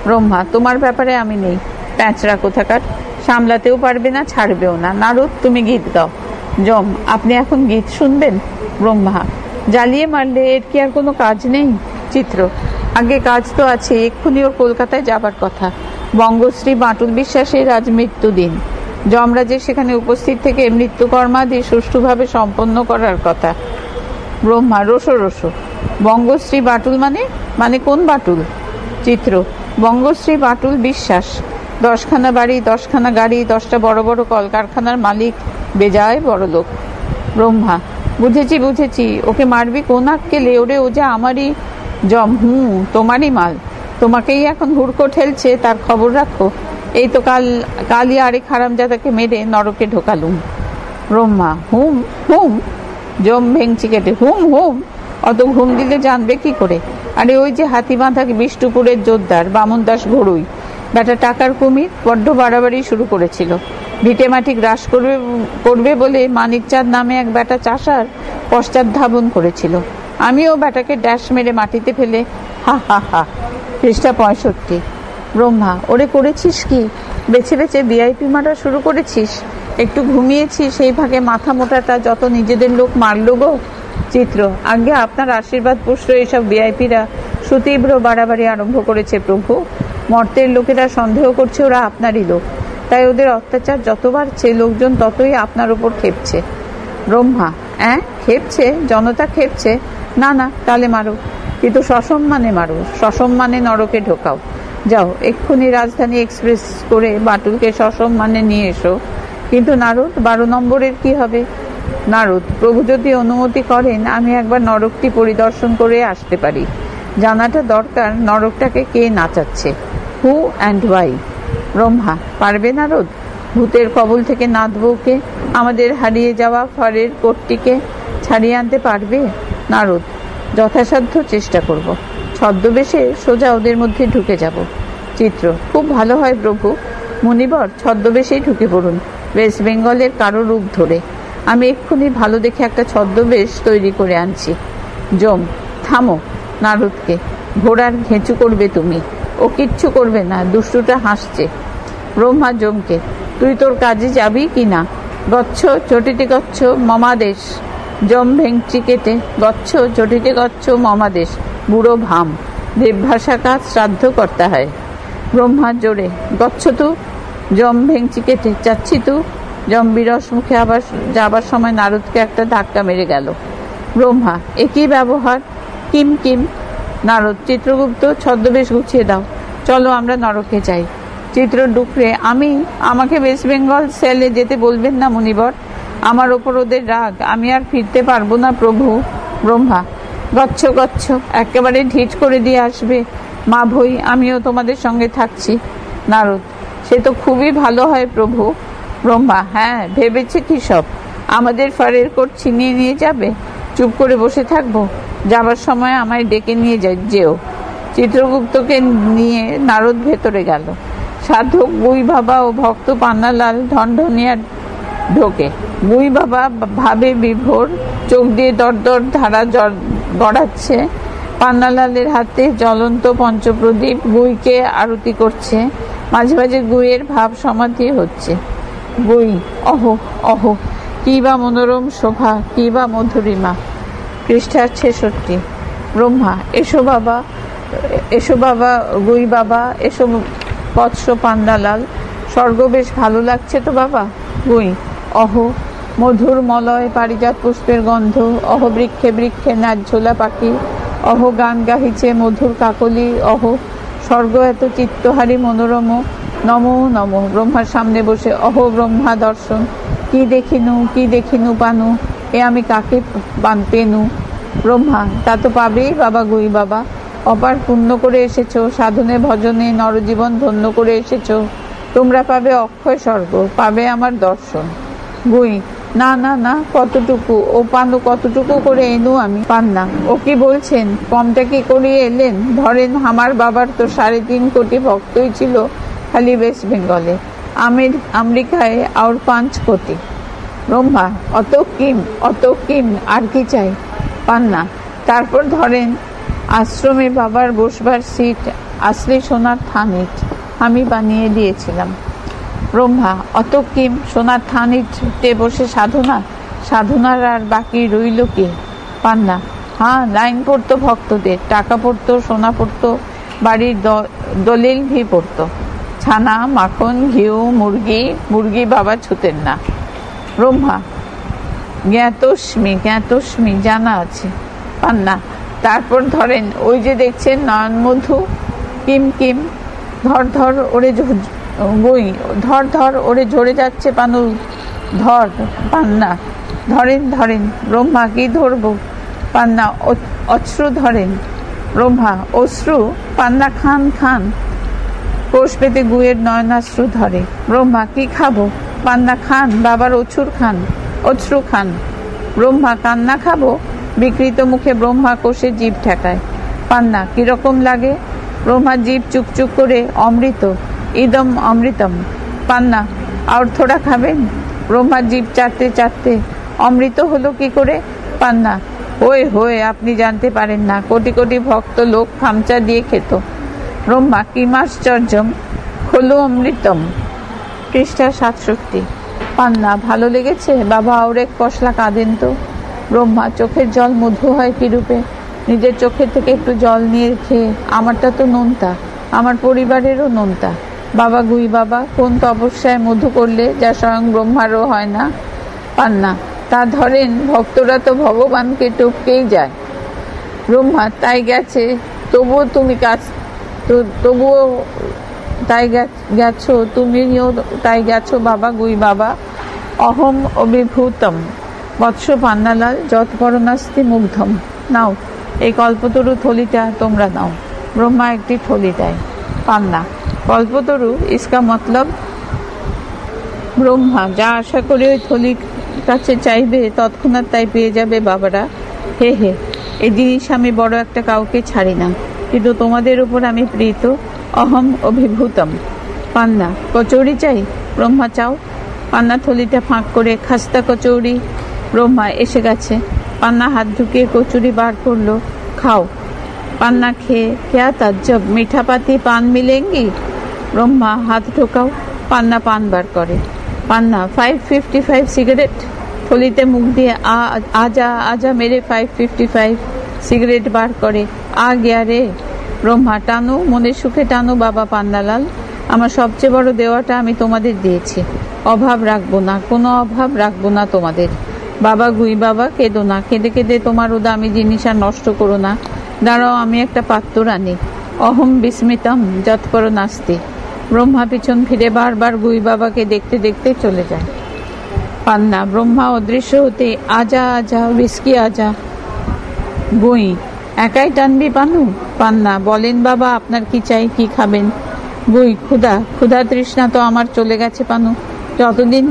ব্রহ্মা, তোমার ব্যাপারে আমি নেই। প্যাঁচড়া কোথাকার, সামলাতেও পারবে না, ছাড়বেও না। নারদ, তুমি গীত গাও। যম, আপনি এখন গীত শুনবেন? ব্রহ্মা, জ্বালিয়ে মারলে এর কি আর কোনো কাজ নেই? চিত্র, আগে কাজ তো আছে, এক্ষুনি ওর কলকাতায় যাবার কথা। বঙ্গশ্রী বাঁটুল বিশ্বাসের আজ মৃত্যুদিন। যমরাজের সেখানে উপস্থিত থেকে মৃত্যুকর্মাদি সুষ্ঠুভাবে সম্পন্ন করার কথা। ব্রহ্মা, রোসো। বঙ্গশ্রী বাঁটুল মানে কোন বাঁটুল? চিত্র, বঙ্গশ্রী বাঁটুল বিশ্বাস 10খানা বাড়ি, 10খানা গাড়ি, 10টা বড় বড় কলকারখানার মালিক, বেজায় বড় লোক। ব্রহ্মা, বুঝেছি, ওকে মারবি কোন আক্কেলে? ওরে, ও যা আমারই। যম, তোমারই মাল, তোমাকেই এখন হুড়কো ঠেলছে, তার খবর রাখো। এই তো কালই আরেক হারামজাদাকে মেরে নরকে ঢোকালুম। ব্রহ্মা, হুম। যম ভেঙচি কেটে, হুম, অত ঘুম দিলে জানবে কি করে? আরে ওই যে হাতি বাঁধা বিষ্ণুপুরের জোরদার বামন দাস ঘড়ুই, বেটা টাকার কুমির, বড্ড বাড়াবাড়ি শুরু করেছিল। ভিটে মাটি গ্রাস করবে বলে মানিকচাঁদ নামে এক বেটা চাষার পশ্চাৎ ধাবন করেছিল। আমিও বেটাকে ড্যাশ মেরে মাটিতে ফেলে হা। পৃষ্ঠা 65। ব্রহ্মা, ওরে করেছিস কি? বেছে ভিআইপি মারা শুরু করেছিস? একটু ঘুমিয়েছি, সেই ভাগে মাথা মোটাটা যত নিজেদের লোক মারল গো। চিত্র, আগে আপনার আশীর্বাদ পুষ্ট এইসব ভিআইপিরা সুতীব্র বাড়াবাড়ি আরম্ভ করেছে প্রভু। মর্তের লোকেরা সন্দেহ করছে ওরা আপনারই লোক, তাই ওদের অত্যাচার যত বাড়ছে লোকজন ততই আপনার উপর খেপছে। ব্রহ্মা, খেপছে? জনতা খেপছে? না, তাহলে মারো, কিন্তু সসম্মানে মারো, সসম্মানে নরকে ঢোকাও। যাও, এক্ষুনি রাজধানী এক্সপ্রেস করে বাটুলকে সসম্মানে নিয়ে এসো। কিন্তু নারদ, 12 নম্বরের কি হবে? নারদ, প্রভু যদি অনুমতি করেন আমি একবার নরকটি পরিদর্শন করে আসতে পারি। জানাটা দরকার নরকটাকে কে নাচাচ্ছে, হু অ্যান্ড ওয়াই। ব্রহ্মা, পারবে নারদ? ভূতের কবল থেকে নাতবউকে, আমাদের হারিয়ে যাওয়া ফরের কোটটিকে ছাড়িয়ে আনতে পারবে? নারদ, যথাসাধ্য চেষ্টা করব। ছদ্মবেশে সোজা ওদের মধ্যে ঢুকে যাব। চিত্র, খুব ভালো হয় প্রভু। মুনিবর, ছদ্মবেশেই ঢুকে পড়ুন, ওয়েস্ট বেঙ্গলের কারো রূপ ধরে। আমি এক্ষুনি ভালো দেখে একটা ছদ্মবেশ তৈরি করে আনছি। যম, থামো, নারদকে, ঘোড়ার ঘেঁচু করবে তুমি। ও কিচ্ছু করবে না, দুষ্টুটা হাসছে। ব্রহ্মা জমকে, তুই তোর কাজে যাবি কি না? গচ্ছ চটিতে গচ্ছ মমাদেশ। জম ভেঙচি কেটে গচ্ছ চটিতে গচ্ছ মমাদেশ। বুড়ো ভাম, দেবভাষা কাজ শ্রাদ্ধ করতে হয়। ব্রহ্মা জোরে, গচ্ছ তু। জম ভেঙচি কেটে, যাচ্ছি তু। জম বিরস মুখে আবার যাবার সময় নারদকে একটা ধাক্কা মেরে গেল। ব্রহ্মা, একই ব্যবহার। Kim Kim. নারদ, চিত্রগুপ্ত ছদ্মবেশ গুছিয়ে দাও, চলো আমরা নরকে যাই। চিত্রডুকরে, আমাকে ওয়েস্ট বেঙ্গল সেলে যেতে বলবেন না মুনিবর, আমার ওপর ওদের রাগ, আমি আর ফিরতে পারবো না প্রভু। ব্রহ্মা, গচ্ছ গচ্ছ, একেবারে ঢিট করে দিয়ে আসবে মা ভই, আমিও তোমাদের সঙ্গে থাকছি। নারদ, সে তো খুবই ভালো হয় প্রভু। ব্রহ্মা, হ্যাঁ, ভেবেছে কি সব আমাদের ফারের কোট ছিনিয়ে নিয়ে যাবে? চুপ করে বসে থাকবো? যাবার সময় আমায় ডেকে নিয়ে যেও। চিত্রগুপ্তকে নিয়ে নারদ ভেতরে গেল। সাধক গুই বাবা ও ভক্ত পান্নালাল ঢনঢনিয়া ঢোকে। গুই বাবা ভাবে বিভোর, চোখ দিয়ে দরদর ধারা গড়াচ্ছে। পান্নালালের হাতে জ্বলন্ত পঞ্চপ্রদীপ, গুইকে আরতি করছে। মাঝে মাঝে গুইয়ের ভাব সমাধি হচ্ছে। গুই, অহো অহো, কি বা মনোরম শোভা, কি বা মধুরিমা। পৃষ্ঠা 66। ব্রহ্মা, এসো বাবা, এসো বাবা গুই বাবা, এসো বৎস পান্নালাল, স্বর্গ বেশ ভালো লাগছে তো বাবা। গুই, অহো, মধুর মলয় পারিজাত পুষ্পের গন্ধ, অহ বৃক্ষে বৃক্ষে নাচঝোলা পাখি, অহ গান গাহিছে মধুর কাকলি, অহ স্বর্গ এত চিত্তহারী মনোরম, নমো নমো। ব্রহ্মার সামনে বসে, অহ ব্রহ্মা দর্শন, কি দেখিনু পানু, এ আমি কাকে পেনু। ব্রহ্মা, তা তো পাবেই বাবা গুই বাবা, অপার পুণ্য করে এসেছো, সাধনে ভজনে নরজীবন ধন্য করে এসেছো, তোমরা পাবে অক্ষয় স্বর্গ, পাবে আমার দর্শন। গুই, না না না, কতটুকু ও পানু, কতটুকু করে এনু আমি? পান্না, ও কি বলছেন, কমটা কি করিয়ে এলেন? ধরেন আমার বাবার তো 3.5 কোটি ভক্তই ছিল খালি ওয়েস্ট বেঙ্গলে, আমেরিকায় আর 5 কোটি। ব্রহ্মা, অত কিম, আর কি চাই? পান্না, তারপর ধরেন আশ্রমে বাবার বসবার সিট আসলে সোনার থানিট আমি বানিয়ে দিয়েছিলাম। ব্রহ্মা, অত কিম, সোনার থানিটে বসে সাধনার আর বাকি রইল কি? পান্না, হ্যাঁ, লাইন পড়তো ভক্তদের, টাকা পড়তো, সোনা পড়তো, বাড়ির দলিল ঘি পড়তো, ছানা মাখন ঘিউ মুরগি বাবা ছুতেন না। ব্রহ্মা, জ্ঞাতস্মি জানা আছে। পান্না, তারপর ধরেন ওই যে দেখছেন নয়নমধু, কিম, ধর ওরে বই, ধর ওরে ঝরে যাচ্ছে পানু, ধর। পান্না, ধরেন। ব্রহ্মা, কি ধরবো? পান্না, অশ্রু ধরেন। ব্রহ্মা, অশ্রু? পান্না, খান। কোষ পেতে গুয়ের নয়নাশ্রু ধরে। ব্রহ্মা, কি খাবো? পান্না, খান, বাবার অশ্রু খান। ব্রহ্মা, কান্না খাবো? বিকৃত মুখে ব্রহ্মা কোষে জিভ ঠেকায়। পান্না, কিরকম লাগে? ব্রহ্মা জিভ চুকচুক করে, অমৃত, ইদম অমৃতম। পান্না, আর থোড়া খাবেন? ব্রহ্মা জিভ চাটতে, অমৃত হলো কি করে? পান্না, হয়ে আপনি জানতে পারেন না, কোটি কোটি ভক্ত লোক খামচা দিয়ে খেত। ব্রহ্মা, কিমাশ্চর্যম খলু অমৃতম। পৃষ্ঠা 67। পান্না, ভালো লেগেছে বাবা, আর এক পশলা কাঁদেন তো। ব্রহ্মা, চোখের জল মধু হয় কি রূপে? নিজের চোখের থেকে একটু জল নিয়ে খেয়ে, আমারটা তো নোনতা, আমার পরিবারেরও নোনতা। বাবা গুই বাবা, কোন তপস্যায় মধু করলে যা স্বয়ং ব্রহ্মারও হয় না? পান্না, তা ধরেন ভক্তরা তো ভগবানকে টপকেই যায়। ব্রহ্মা, তাই গেছে, তবুও তাই গেছো, তুমিও তাই গেছো বাবা গুই বাবা। অহম অভিভূতম বৎস পান্নালাল, যৎপরনাস্তি মুগ্ধম। নাও, এই কল্পতরু থলিটা তোমরা নাও। ব্রহ্মা একটি থলি দেয়। পান্না, কল্পতরু, ইসকা মতলব? ব্রহ্মা, যা আশা করি ওই থলির কাছে চাইবে তৎক্ষণাৎ তাই পেয়ে যাবে বাবারা। হে, এই জিনিস আমি বড় একটা কাউকে ছাড়ি না, কিন্তু তোমাদের উপর আমি প্রীত। অহম অভিভূতম। পান্না, কচৌরি চাই? ব্রহ্মা, চাও। পান্না থলিটা ফাঁক করে, খাস্তা কচৌরি। ব্রহ্মা, এসে গেছে। পান্না হাত ঢুকিয়ে কচুরি বার করলো, খাও। পান্না খেয়ে क्या ताज्जुब मीठा पाती पान मिलेंगी। ब्रह्मा हाथ ঢোকাও। পান্না পান বার করে। পান্না 555 সিগারেট। থলিতে মুখ দিয়ে আজা আজা মেরে 555 সিগারেট বার করে। আ গিয়া রে। ব্রহ্মা টানো, মনের সুখে টানো বাবা পান্নালাল। আমার সবচেয়ে বড় দেওয়াটা আমি তোমাদের দিয়েছি, অভাব রাখবো না, কোনো অভাব রাখবো না তোমাদের। বাবা গুই বাবা কেঁদো না, কেঁদে কেঁদে তোমার ও দামি জিনিস আর নষ্ট করো না। দাঁড়াও আমি একটা পাত্র আনি। অহম বিস্মিতম যৎপর নাস্তি। ব্রহ্মা পিছন ফিরে বারবার গুই বাবাকে দেখতে দেখতে চলে যায়। পান্না ব্রহ্মা অদৃশ্য হতে আজা আজা বিস্কি আজা। গুই একাই টানবি পানু। পান্না বলেন বাবা আপনার কি চাই, কি খাবেন। গুই ক্ষুধা, ক্ষুধা তৃষ্ণা তো আমার চলে গেছে পানু, যতদিন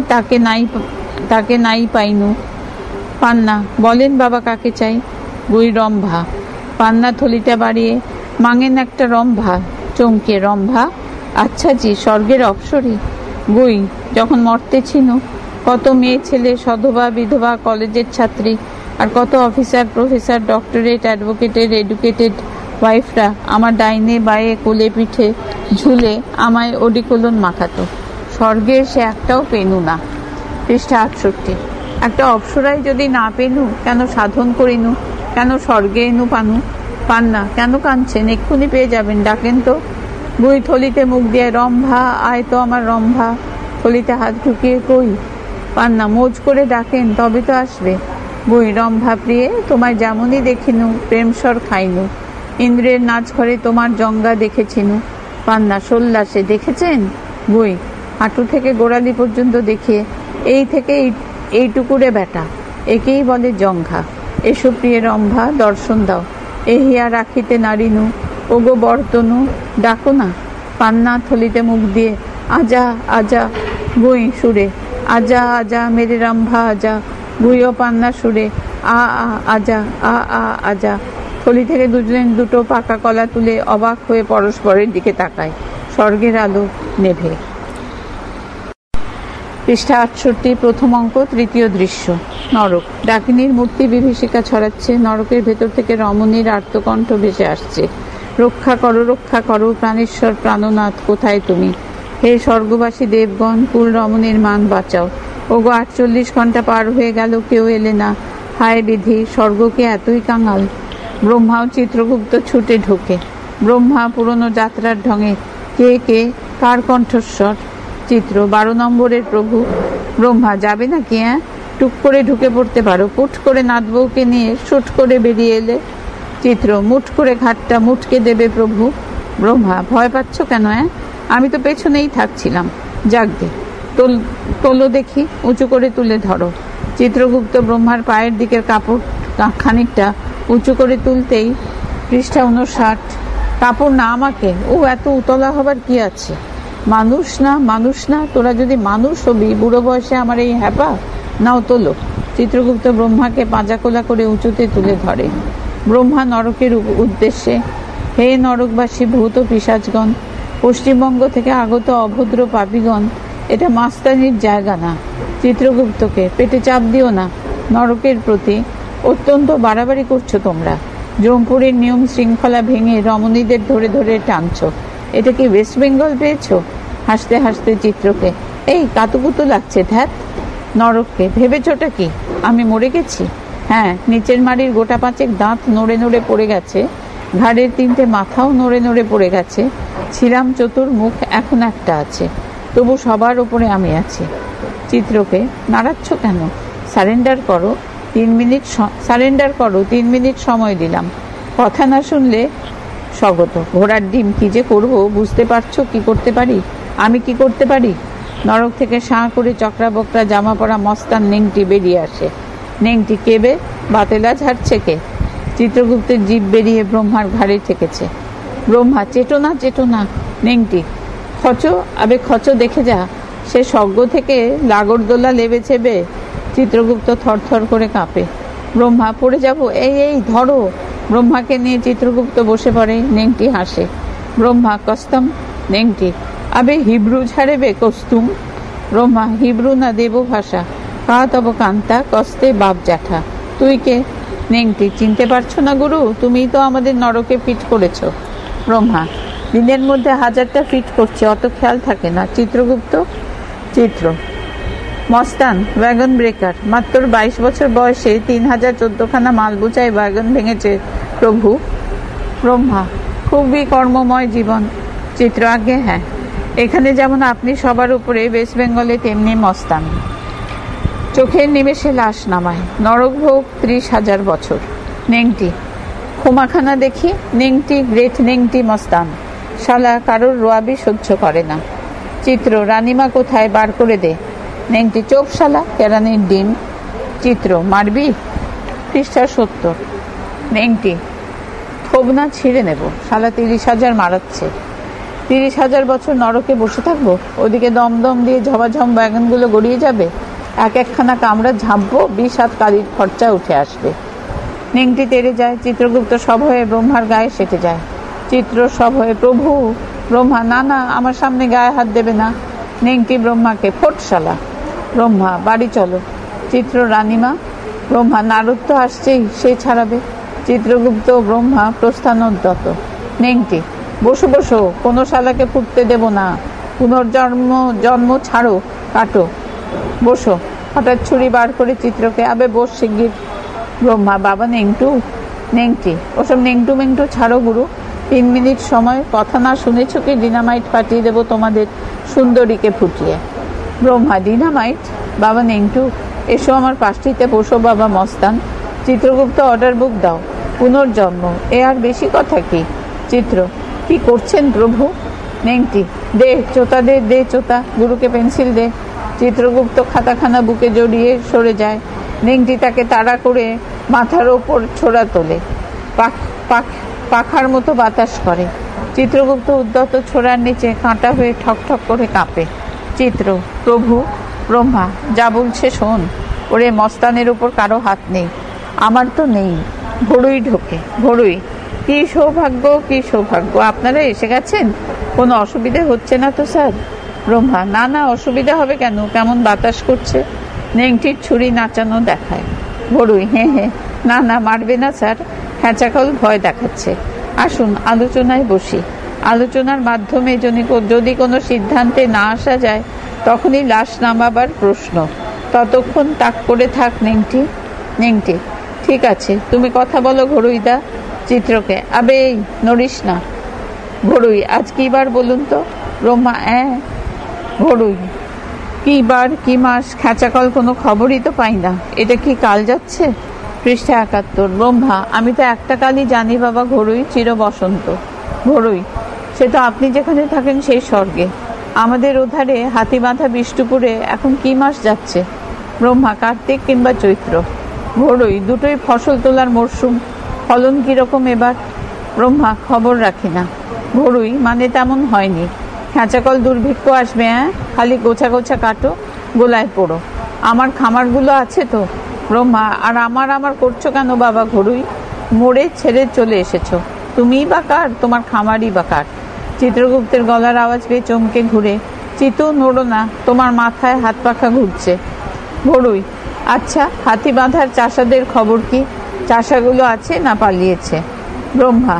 তাকে নাই পাইনু। পান্না বলেন বাবা কাকে চাই। গুই রম্ভা। পান্না থলিটা বাড়িয়ে মাঙেন একটা রম্ভা। চমকে রম্ভা, আচ্ছা জি স্বর্গের অপ্সরী। গুই যখন মরতে ছিল কত মেয়ে ছেলে সধবা বিধবা কলেজের ছাত্রী আর কত অফিসার প্রফেসর ডক্টরেট অ্যাডভোকেটের এডুকেটেড ওয়াইফরা আমার ডাইনে বায়ে কোলে পিঠে ঝুলে আমায় ওডিকোলন মাখাতো। স্বর্গে সে একটাও পেনু না। পৃষ্ঠা 68। একটা অপ্সরাই যদি না পেনু, কেন সাধন করিনু, কেন স্বর্গে এনু পানু। পান্না কেন কাঁদছেন, এক্ষুনি পেয়ে যাবেন, ডাকেন তো। গুই থলিতে মুখ দিয়ে রম্ভা আয় তো আমার রম্ভা। থলিতে হাত ঢুকিয়ে কই। পান্না মোজ করে ডাকেন তবে তো আসবে। গুই রম্ভা প্রিয়ে তোমায় যেমনই দেখিনু প্রেমস্বর খাইনু। ইন্দ্রের নাচ ঘরে তোমার জঙ্গা দেখেছিনু। পান্না সোল্লাসে দেখেছেন। গুই হাঁটু থেকে গোড়ালি পর্যন্ত দেখিয়ে এই থেকে এইটুকুরে বেটা, একেই বলে জঙ্ঘা। এসো প্রিয় রম্ভা দর্শন দাও। এহিয়া রাখিতে নারিনু ওগো বর্তনু ডাকো না। পান্না থলিতে মুখ দিয়ে আজা আজা। গুই সুরে আজা আজা মেরে রম্ভা আজা। গুই ও পান্না সুরে আ আ আজা আ আ আজা। থলি থেকে দুজনের দুটো পাকা কলা তুলে অবাক হয়ে পরস্পরের দিকে তাকায়। স্বর্গের আলো নেভে। পৃষ্ঠা 68। প্রথম অঙ্ক তৃতীয় দৃশ্য। নরক। ডাকিনীর মূর্তি বিভীষিকা ছড়াচ্ছে। নরকের ভেতর থেকে রমণীর আর্তকণ্ঠ ভেসে আসছে। রক্ষা করো প্রাণেশ্বর প্রাণনাথ কোথায় তুমি। হে স্বর্গবাসী দেবগণ, কুল রমণীর মান বাঁচাও। ওগো 48 ঘন্টা পার হয়ে গেল কেউ এলে না। হায় বিধি, স্বর্গকে এতই কাঙাল। ব্রহ্মা ও চিত্রগুপ্ত ছুটে ঢোকে। ব্রহ্মা পুরনো যাত্রার ঢঙে কে কে কার কণ্ঠস্বর। চিত্র 12 নম্বরের প্রভু। ব্রহ্মা যাবে নাকি, টুক করে ঢুকে পড়তে পারো, পুট করে নাতবউকে নিয়ে শুট করে বেরিয়ে এলে। চিত্র মুঠ করে ঘাটটা মুটকে দেবে প্রভু। ব্রহ্মা ভয় পাচ্ছ কেন, আমি তো পেছনেই থাকছিলাম। যাকগে তোলো দেখি, উঁচু করে তুলে ধরো। চিত্রগুপ্ত ব্রহ্মার পায়ের দিকের কাপড় খানিকটা উঁচু করে তুলতেই পৃষ্ঠা 59। কাপড় না আমাকে, ও এত উতলা হবার কি আছে। মানুষ না তোরা যদি মানুষ হবি বুড়ো বয়সে আমার এই হ্যাপা। নাও তোলো। চিত্রগুপ্ত ব্রহ্মাকে পাঁজাকোলা করে উঁচুতে তুলে ধরে। ব্রহ্মা নরকের উদ্দেশ্যে হে নরকবাসী ভূত পিশাচগণ, পশ্চিমবঙ্গ থেকে আগত অভদ্র পাপীগণ, এটা মাস্তানির জায়গা না। চিত্রগুপ্তকে পেটে চাপ দিও না। নরকের প্রতি অত্যন্ত বাড়াবাড়ি করছো তোমরা। জমপুরের নিয়ম শৃঙ্খলা ভেঙে রমণীদের ধরে ধরে টানছো। এটা কি ওয়েস্ট বেঙ্গল পেয়েছো। হাসতে হাসতে চিত্রকে এই কাতুকুতু লাগছে। ধ্যাত, নরককে ভেবেছোটা কি আমি মরে গেছি। হ্যাঁ, নিচের মাড়ির গোটা 5 দাঁত নড়ে নড়ে পড়ে গেছে, ঘাড়ের 3টে মাথাও নড়ে নড়ে পড়ে গেছে, ছিলাম চতুর মুখ এখন একটা আছে, তবু সবার ওপরে আমি আছি। চিত্রকে নাড়াচ্ছ কেন। সারেন্ডার করো 3 মিনিট। সারেন্ডার করো 3 মিনিট সময় দিলাম। কথা না শুনলে স্বগত। ঘোড়ার ডিম কি যে করবো বুঝতে পারছো কি করতে পারি। আমি কি করতে পারি। নরক থেকে সাঁ করে চকরা বকরা জামা পরা মস্তান নেংটি বেরিয়ে আসে। নেংটি কেবে, বাতেলা ঝাড়ছে কে। চিত্রগুপ্তের জিভ বেরিয়ে ব্রহ্মার ঘাড়ে ঠেকেছে। ব্রহ্মা চেটো না। নেংটি খচ দেখে যা, সে স্বর্গ থেকে লাগরদোলা লেবেছে বে। চিত্রগুপ্ত থরথর করে কাঁপে। ব্রহ্মা পড়ে যাব, এই ধরো। ব্রহ্মাকে নিয়ে চিত্রগুপ্ত বসে পড়ে। নেংটি হাসে। ব্রহ্মা কস্তম। নেংটি আবে হিব্রু ঝাড়ে বে কস্তুম। ব্রহ্মা হিব্রু না দেব ভাষা। কা তব কান্তা কস্তে বাপ জ্যাঠা। তুই কে। নেংটি, চিনতে পারছো না গুরু? তুমিই তো আমাদের নরকে ফিট করেছ। ব্রহ্মা, দিনের মধ্যে 1000টা ফিট করছে, অত খেয়াল থাকে না। চিত্রগুপ্ত, চিত্র, মস্তান ওয়াগন ব্রেকার, মাত্র 22 বছর বয়সে 3014খানা মাল বোঝাই ওয়াগন ভেঙেছে প্রভু। ব্রহ্মা, খুবই কর্মময় জীবন। চিত্র, আগে হ্যাঁ, এখানে যেমন আপনি সবার উপরে, ওয়েস্ট বেঙ্গলে তেমনি মস্তান। চোখের নিমেষে লাশ নামায়, নরকভোগ 30,000 বছর। নেংটি, ক্ষমাখানা দেখি। নেংটি, গ্রেট নেংটি মস্তান, শালা কারোর রোয়াবি সহ্য করে না। চিত্র, রানীমা কোথায়, বার করে দে। নেংটি, চোপ শালা, কেরানির ডিম। চিত্র, মারবি? পৃষ্ঠা 70। নেংটি, থোব না, ছিঁড়ে নেব, শালা 30,000 মারাচ্ছে। 30,000 বছর নরকে বসে থাকবো? ওদিকে দমদম দিয়ে ঝবাঝম ব্যাগনগুলো গড়িয়ে যাবে, এক একখানা কামড়া ঝাঁপবো, 20 হাত কালির খরচা উঠে আসবে। নেংটি তেড়ে যায়। চিত্রগুপ্ত সভয়ে ব্রহ্মার গায়ে সেটে যায়। চিত্র, সভয়ে প্রভু। ব্রহ্মা, না না, আমার সামনে গায়ে হাত দেবে না। নেংটি ব্রহ্মাকে, ফোট শালা। ব্রহ্মা, বাড়ি চলো। চিত্র, রানীমা। ব্রহ্মা, নারদ তো আসছেই, সে ছাড়াবে। চিত্রগুপ্ত ও ব্রহ্মা প্রস্থানোদ্যত। নেংটি, বসো বসো, কোনো শালাকে ফুটতে দেব না। জন্ম ছাড়ো, কাটো, বসো। হঠাৎ ছুরি বার করে চিত্রকে, আবে বস শিগগির। ব্রহ্মা, বাবা নেংটু। নেংটি, ওসব নেংটু মেংটু ছাড়ো গুরু, 3 মিনিট সময়, কথা না শুনেছ কি ডিনামাইট পাঠিয়ে দেবো তোমাদের সুন্দরীকে ফুটিয়ে। ব্রহ্মা, ডিনামাইট? বাবা নেংটু, এসো আমার পাশটিতে বসো বাবা মস্তান। চিত্রগুপ্ত, অর্ডার বুক দাও। পুনর্জন্ম, এ আর বেশি কথা কি? চিত্র, কি করছেন প্রভু? নেংটি, দে চোতা, দে চোতা, গুরুকে পেন্সিল দে। চিত্রগুপ্ত খাতাখানা বুকে জড়িয়ে সরে যায়। নেংটি তাকে তাড়া করে মাথার ওপর ছোড়া তোলে, পাখার মতো বাতাস করে। চিত্রগুপ্ত উদ্যত ছোড়ার নিচে কাঁটা হয়ে ঠক ঠক করে কাঁপে। চিত্র, প্রভু। ব্রহ্মা, যা বলছে শোন, ওরে মস্তানের উপর কারো হাত নেই। আমার তো নেই। ঘড়ুই ঢোকে। ঘড়ুই, কি সৌভাগ্য, কি সৌভাগ্য, আপনারা এসে গেছেন। কোনো অসুবিধে হচ্ছে না তো স্যার? ব্রহ্মা, না না, অসুবিধা হবে কেন, কেমন বাতাস করছে। নেংটির ছুরি নাচানো দেখায়। ঘড়ুই, হ্যাঁ হ্যাঁ, না না, মারবে না স্যার, হ্যাঁচাকল ভয় দেখাচ্ছে। আসুন আলোচনায় বসি। আলোচনার মাধ্যমে যদি কোনো সিদ্ধান্তে না আসা যায়, তখনই লাশ নামাবার প্রশ্ন। ততক্ষণ তাক করে থাক নেংটি। নেংটি, ঠিক আছে, তুমি কথা বলো ঘড়ুইদা। চিত্রকে, আবে এই নড়িস না। ঘড়ুই, আজ কি বার বলুন তো? ব্রহ্মা, ঘড়ুই, কি বার, কি মাস, খেঁচাকল কোনো খবরই তো পাই না। এটা কি কাল যাচ্ছে? পৃষ্ঠা 71। ব্রহ্মা, আমি তো একটা কালই জানি বাবা ঘড়ুই, চির বসন্ত। ঘড়ুই, সে তো আপনি যেখানে থাকেন সেই স্বর্গে। আমাদের ওধারে হাতিবাঁধা বিষ্ণুপুরে এখন কি মাস যাচ্ছে? ব্রহ্মা, কার্তিক কিংবা চৈত্র। ঘড়ুই, দুটোই ফসল তোলার মরশুম। ফলন কিরকম এবার? ব্রহ্মা, খবর রাখি না। ঘড়ুই, মানে তেমন হয়নি। খেঁচাকল দুর্ভিক্ষ আসবে, খালি গোছা গোছা কাটো, গোলায় পড়ো। আমার খামারগুলো আছে তো। ব্রহ্মা, আর আমার করছো কেন বাবা ঘড়ুই? মোড়ে ছেড়ে চলে এসেছো, তুমিই বা কার, তোমার খামারই বা কার? চিত্রগুপ্তের গলার আওয়াজ পেয়ে চমকে ঘুরে। চিতু, নড়ো না, তোমার মাথায় হাত পাখা ঘুরছে। ঘড়ুই, আচ্ছা, হাতি বাঁধার চাষাদের খবর কি? চাষাগুলো আছে না পালিয়েছে? ব্রহ্মা,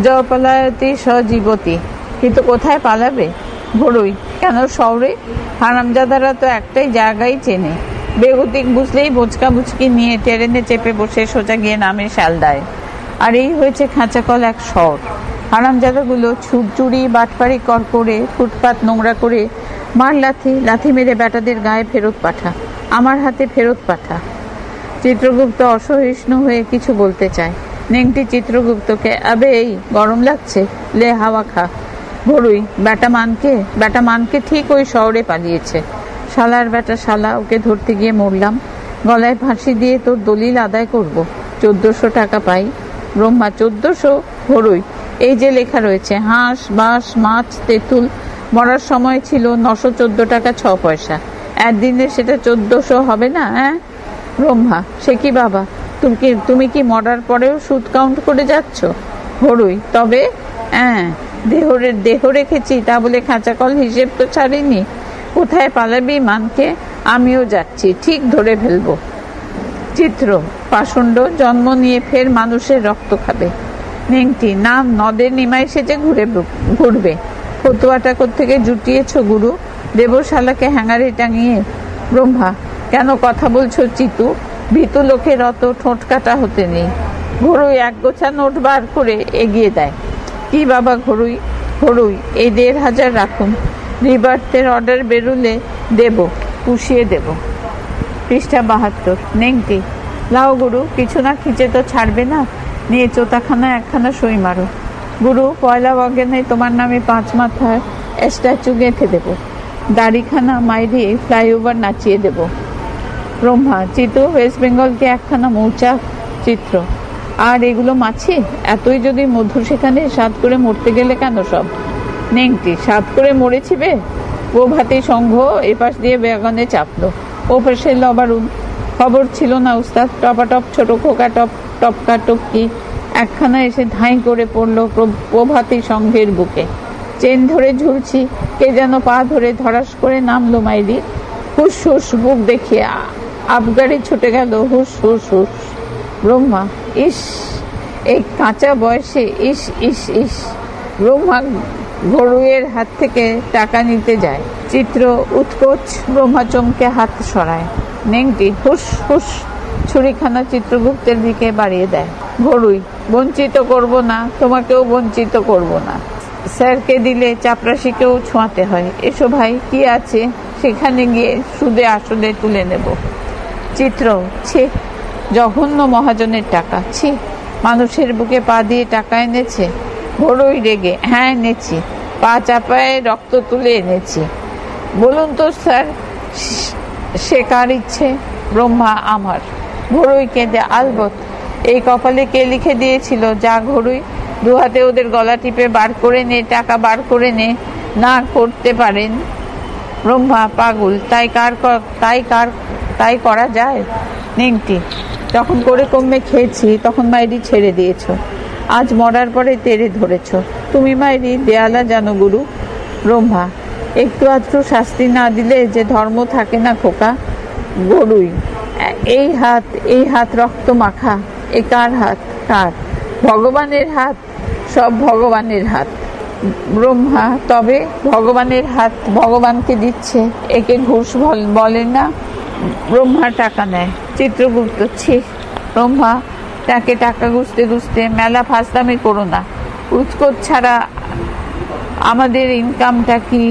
জপলায়তী সজীবতী, কিন্তু কোথায় পালাবে? ঘড়ুই, কেন শহরে? হারামজাদারা তো একটাই জায়গায় চেনে, বেগতিক বুঝলেই বোচকা বুচকি নিয়ে ট্রেনে চেপে বসে সোজা গিয়ে নামে শ্যালদায়। আর এই হয়েছে খাঁচাকল এক শহর। হারামজাদাগুলো ছুটচুরি বাটপাড়ি করে, ফুটপাত নোংরা করে, মার লাথি মেরে বেটাদের গায়ে ফেরত পাঠা, আমার হাতে ফেরত পাঠা। চিত্রগুপ্ত অসহিষ্ণু হয়ে কিছু বলতে চায়। নেংটি চিত্রগুপ্তকে, আবে এই গরম লাগছে, লে হাওয়া খা। ঘড়ুই, বেটা মানকে ঠিক ওই শহরে পালিয়েছে। শালার বেটা শালা, ওকে ধরতে গিয়ে মরলাম। গলায় ফাঁসি দিয়ে তোর দলিল আদায় করব, 1400 টাকা পাই। ব্রহ্মা, 1400? ঘড়ুই, এই যে লেখা রয়েছে, হাঁস, বাঁশ, মাছ, তেঁতুল মরার সময় ছিল 914 টাকা 6 পয়সা। একদিনে সেটা 1400 হবে না? ব্রহ্মা, সে কি বাবা, তুমি কি মরার পরেও সুদ কাউন্ট করে যাচ্ছ? ঘড়ুই, তবে দেহ রেখেছি, তা বলে খাঁচাকল হিসেব তো ছাড়িনি। কোথায় পালাবি মানকে? আমিও যাচ্ছি, ঠিক ধরে ফেলবো। চিত্র, পাষণ্ড জন্ম নিয়ে ফের মানুষের রক্ত খাবে। নেংটি, নাম নদের নিমাই সেজে ঘুরবে। ফতুয়াটা থেকে জুটিয়েছ গুরু, দেবশালাকে হ্যাঙ্গারে টাঙিয়ে। ব্রহ্মা, কেন কথা বলছো চিতু? ভীতু লোকের অত ঠোঁট কাটা হতে নেই। ঘড়ুই এক গোছা নোট বার করে এগিয়ে দেয়। কি বাবা ঘড়ুই? ঘড়ুই, এই ১,৫০০ রাখুন, রিবার্থের অর্ডার বেরুলে দেব, পুষিয়ে দেব। পৃষ্ঠা ৭২। নেংটি, লাও গুরু, কিছু না খিচে তো ছাড়বে না, নিয়ে চোতাখানা একখানা সই মারো। গুরু, পয়লা অজ্ঞানে তোমার নামে ৫ মাথার স্ট্যাচু গেঁথে দেব, দাড়িখানা মাইরিয়ে ফ্লাইওভার নাচিয়ে দেব। ব্রহ্মা, চিতু, ওয়েস্ট বেঙ্গলকে একখানা মৌচাক। চিত্র, আর এগুলো মাছি? এতই যদি মধুর, সেখানে স্বাদ করে মরতে গেলে কেন সব? নেংটি, স্বাদ করে মরেছিবে? ও ভাতি সংঘ এপাশ দিয়ে বেগানে চাপলো, ও পাশে লবারুদ। খবর ছিল না উস্তাদ? টপাটপ ছোট খোকা টপকা টপকি একখানা এসে ধাই করে পড়লো প্রভাতী সংঘের বুকে। চেন ধরে ঝুলছি, কে যেন পা ধরে ধরাস করে নামলো মাইরি। হুস হুস বুক দেখিয়ে আবগারি ছুটে গেল, হুস হুস হুস। ব্রহ্মা, ইস, এই কাঁচা বয়সে, ইস ইস ইস। ব্রহ্মা ঘড়ুইয়ের হাত থেকে টাকা নিতে যায়। চিত্র, উৎকোচ। ব্রহ্মা চমকে হাত সরায়। নেংটি হুস হুস ছুরিখানা চিত্রগুপ্তের দিকে বাড়িয়ে দেয়। ঘড়ুই, বঞ্চিত করব না, তোমাকেও বঞ্চিত করব না। স্যারকে দিলে চাপরাশিকেও ছোঁয়াতে হয়। এসো ভাই, কি আছে সেখানে গিয়ে সুদে আসলে তুলে নেব। চিত্র, ছি, জঘন্য মহাজনের টাকা, ছি, মানুষের বুকে পা দিয়ে টাকা এনেছে। ঘড়ুই রেগে, হ্যাঁ এনেছি, পা চাপায় রক্ত তুলে এনেছি। বলুন তো স্যার, সে কার ইচ্ছে? ব্রহ্মা, আমার। ঘড়ুই কেঁদে, আলবত, এই কপালে কে লিখে দিয়েছিল? যা ঘড়ুই, দু হাতে ওদের গলা টিপে বার করে নে, টাকা বার করে নে। না করতে পারেন? ব্রহ্মা, পাগল, তাই করা যায়? নেংটি, তখন করে কমে খেয়েছি, তখন মাইরি ছেড়ে দিয়েছ, আজ মরার পরে তেরে ধরেছ। তুমি মাইরি দেয়ালা জানো গুরু? ব্রহ্মা, একটু আধটু শাস্তি না দিলে যে ধর্ম থাকে না খোকা। ঘড়ুই, এই হাত রক্ত মাখা, এ কার হাত? কার? ভগবানের হাত, সব ভগবানের হাত। ব্রহ্মা, তবে ভগবানের হাত ভগবানকে দিচ্ছে, একে ঘুষ বলে না? ব্রহ্মা টাকা নেয়। চিত্রগুপ্ত, ছি। ব্রহ্মা, তাকে টাকা গুছতে মেলা ফাজলামি করো না। উৎকোচ ছাড়া আমাদের ইনকামটা কি?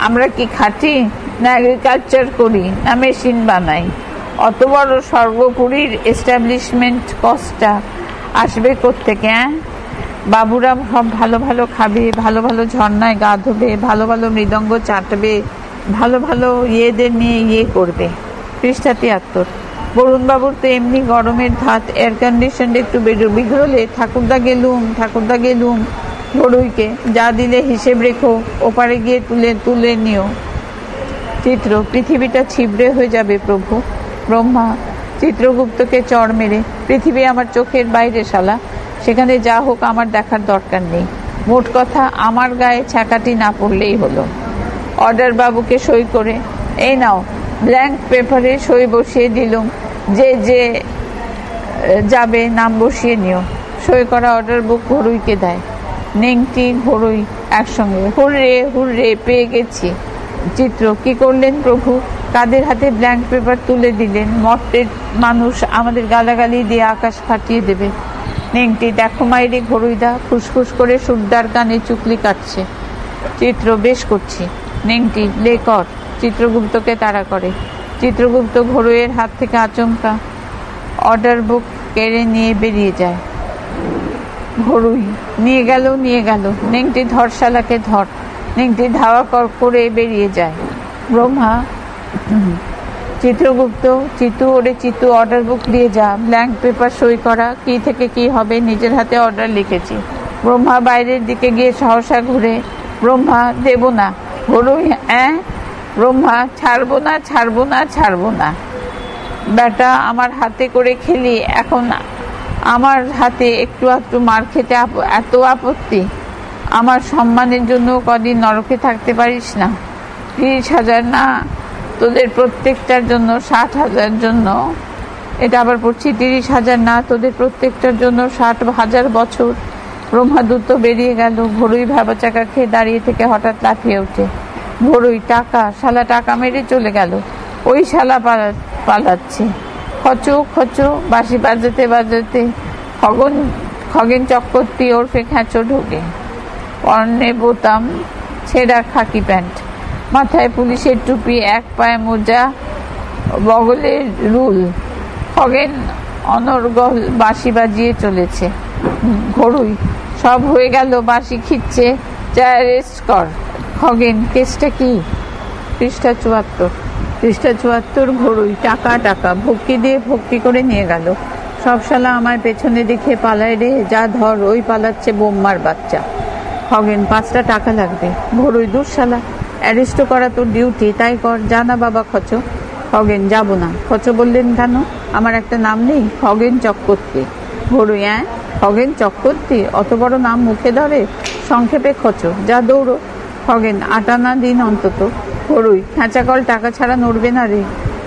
আমরা কি খাটি, না এগ্রিকালচার করি, না মেশিন বানাই? অত বড় সর্বোপরির এস্টাবলিশমেন্ট কস্টটা আসবে কোত্থেকে? বাবুরা সব ভালো ভালো খাবে, ভালো ভালো ঝর্ণায় গা ধোবে, ভালো ভালো মৃদঙ্গ চাটবে, ভালো ভালো ইয়েদের নিয়ে করবে। পৃষ্ঠা ৭৩। বরুণবাবুর তো এমনি গরমের ধাত, এয়ার কন্ডিশন একটু বিগড়লে ঠাকুরদা গেলুম। ঘড়ুইকে, যা দিলে হিসেব রেখো, ওপারে গিয়ে তুলে নিও। চিত্র, পৃথিবীটা ছিবড়ে হয়ে যাবে প্রভু। ব্রহ্মা চিত্রগুপ্তকে চড় মেরে, পৃথিবী আমার চোখের বাইরে শালা, সেখানে যা হোক আমার দেখার দরকার নেই। মোট কথা আমার গায়ে ছ্যাঁকাটি না পড়লেই হলো। অর্ডার বাবুকে সই করে, এই নাও, ব্ল্যাঙ্ক পেপারে সই বসিয়ে দিলুম, যে যাবে নাম বসিয়ে নিও। সই করা অর্ডার বুক ঘড়ুইকে দেয়। নেংটি ঘড়ুই একসঙ্গে, হুররে হুররে, পেয়ে গেছি। চিত্র, কি করলেন প্রভু? কাদের হাতে ব্ল্যাঙ্ক পেপার তুলে দিলেন? মর্তের মানুষ আমাদের গালাগালি দিয়ে আকাশ ফাটিয়ে দেবে। নেংটি, দেখো মাইরে ঘড়ুইদা, ফুসফুস করে সুরদার কানে চুকলি কাটছে। চিত্র, বেশ করছি। নেংটি, লে কর। চিত্রগুপ্তকে তাড়া করে। চিত্রগুপ্ত ঘড়ুইয়ের হাত থেকে আচমকা অর্ডার বুক কেড়ে নিয়ে বেরিয়ে যায়। ঘড়ুই, নিয়ে গেল। নেংটি, ধর শালাকে ধর। নেংটি ধাওয়া করে বেরিয়ে যায়। ব্রহ্মা, চিত্রগুপ্ত, চিতু অর্ডার বুক দিয়ে যা, ব্ল্যাঙ্ক পেপার সই করা, কি থেকে কি হবে, নিজের হাতে অর্ডার লিখেছি। ব্রহ্মা বাইরের দিকে গিয়ে সহসা ঘুরে, ব্রহ্মা, দেব না। ঘড়ুই, ব্রহ্মা, ছাড়বো না। বেটা, আমার হাতে করে খেলি, এখন আমার হাতে একটু আধটু মার খেতে এত আপত্তি? আমার সম্মানের জন্য কদিন নরকে থাকতে পারিস না? ৩০,০০০ না, তোদের প্রত্যেকটার জন্য ৬০,০০০ জন্য এটা আবার পড়ছি, 30,000 না, তোদের প্রত্যেকটার জন্য 60,000 বছর। ব্রহ্মাদূত বেরিয়ে গেল। ঘড়ুই ভ্যাবাচাকা খেয়ে দাঁড়িয়ে থেকে হঠাৎ লাফিয়ে ওঠে। ঘড়ুই, টাকা! শালা টাকা মেরে চলে গেল। ওই শালা পালাচ্ছে। খচো খচো বাঁশি বাজাতে বাজাতে খগেন চক্রবর্তী ওরফে খেঁচো ঢোকে। পরনে বোতাম, ছেঁড়া খাকি প্যান্ট, মাথায় পুলিশের টুপি, এক পায়ে মোজা, বগলে রুল। খগেন অনর্গল বাঁশি বাজিয়ে চলেছে। ঘড়ুই, সব হয়ে গেল, বাঁশি খিচ্ছে, যা অ্যারেস্ট কর। খগেন, কেসটা কি? পৃষ্ঠা 74। ঘড়ুই, টাকা টাকা, ভক্তি দিয়ে ভক্তি করে নিয়ে গেল। সব শালা আমার পেছনে দেখে পালায় রে, যা ধর, ওই পালাচ্ছে বোম্মার বাচ্চা। খগেন, 5টা টাকা লাগবে। ঘড়ুই, দূর শালা, অ্যারেস্ট করা তোর ডিউটি, তাই কর, জানা বাবা খচো। খগেন, যাব না। খচো বললেন কেন? আমার একটা নাম নেই? খগেন চক্রবর্তী। ঘড়ুই, খগেন চক্রবর্তী, অত বড় নাম মুখে ধরে? সংক্ষেপে খচো, যা দৌড়ো। খগেন, 8 আনা দিন অন্তত। ঘড়ুই, খেঁচাকল টাকা ছাড়া নড়বে না রে।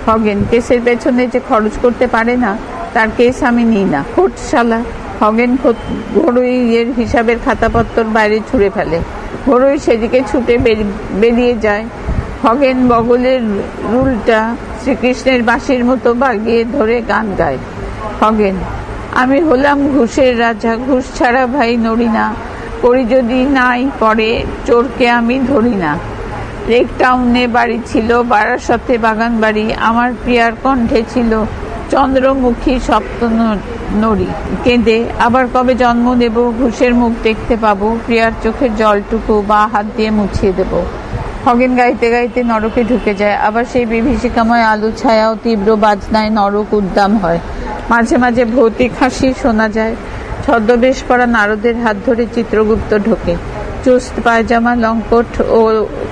খগেন, কেসের পেছনে যে খরচ করতে পারে না তার কেস আমি নিই না। খোট শালা। খগেন ঘড়ুই এর হিসাবের খাতাপত্র বাইরে ছুঁড়ে ফেলে। ঘড়ুই সেদিকে ছুটে বেরিয়ে যায়। খগেন বগলের রুলটা শ্রীকৃষ্ণের বাঁশির মতো বাগিয়ে ধরে গান গায়। খগেন, আমি হলাম ঘুষের রাজা, ঘুষ ছাড়া ভাই নড়ি না, করি যদি নাই পরে চোরকে আমি ধরি না। লেক টাউনে বাড়ি ছিল, বারাসতে বাগান বাড়ি, আমার প্রিয়ার কণ্ঠে ছিল চন্দ্রমুখী সপ্ত নড়ি। কেঁদে আবার কবে জন্ম নেব, ঘুষের মুখ দেখতে পাবো, প্রিয়ার চোখের জলটুকু বা হাত দিয়ে মুছিয়ে দেব। খগেন গাইতে গাইতে নরকে ঢুকে যায়। আবার সেই বিভীষিকাময় আলু ছায়া ও তীব্র বাজনায় নরক উদ্দাম হয়। মাঝে মাঝে ভৌতিক হাসি শোনা যায়। ছদ্মবেশ পরা নারদের হাত ধরে চিত্রগুপ্ত ঢোকে। চুস্ত পায়জামা, লংকোট ও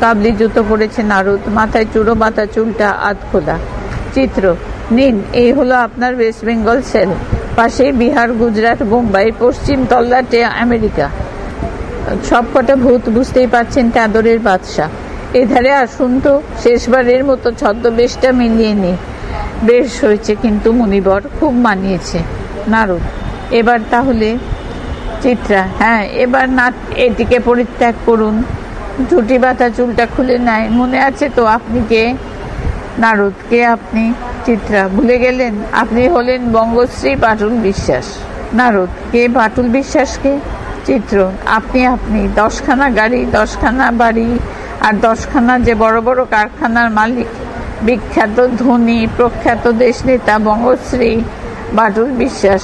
কাবলি জুতো পরেছে নারদ, মাথায় চূড়ো বাঁধা, চুলটা আধ খোলা। চিত্র, নিন, এই হলো আপনার ওয়েস্ট বেঙ্গল সেল। পাশে বিহার, গুজরাট, বোম্বাই, পশ্চিম তল্লাটে আমেরিকা। সবকটা ভূত, বুঝতেই পারছেন, চাদরের বাদশা। এধারে আসুন তো, শেষবারের মতো ছদ্মবেশটা মিলিয়ে নি। বেশ হয়েছে কিন্তু মুনিবর, খুব মানিয়েছে। নারদ, এবার তাহলে? চিত্রা, এবার না, এটিকে পরিত্যাগ করুন। ঝুটি বাঁধা চুলটা খুলে নেয়। মনে আছে তো আপনি কে? নারদ, কে আপনি? চিত্রা, ভুলে গেলেন? আপনি হলেন বঙ্গশ্রী বাটুল বিশ্বাস। নারদ, কে বাটুল বিশ্বাসকে? চিত্র, আপনি 10খানা গাড়ি, 10খানা বাড়ি আর 10খানা যে বড় বড় কারখানার মালিক, বিখ্যাত ধনী প্রখ্যাত দেশ নেতা বঙ্গশ্রী বাটুল বিশ্বাস।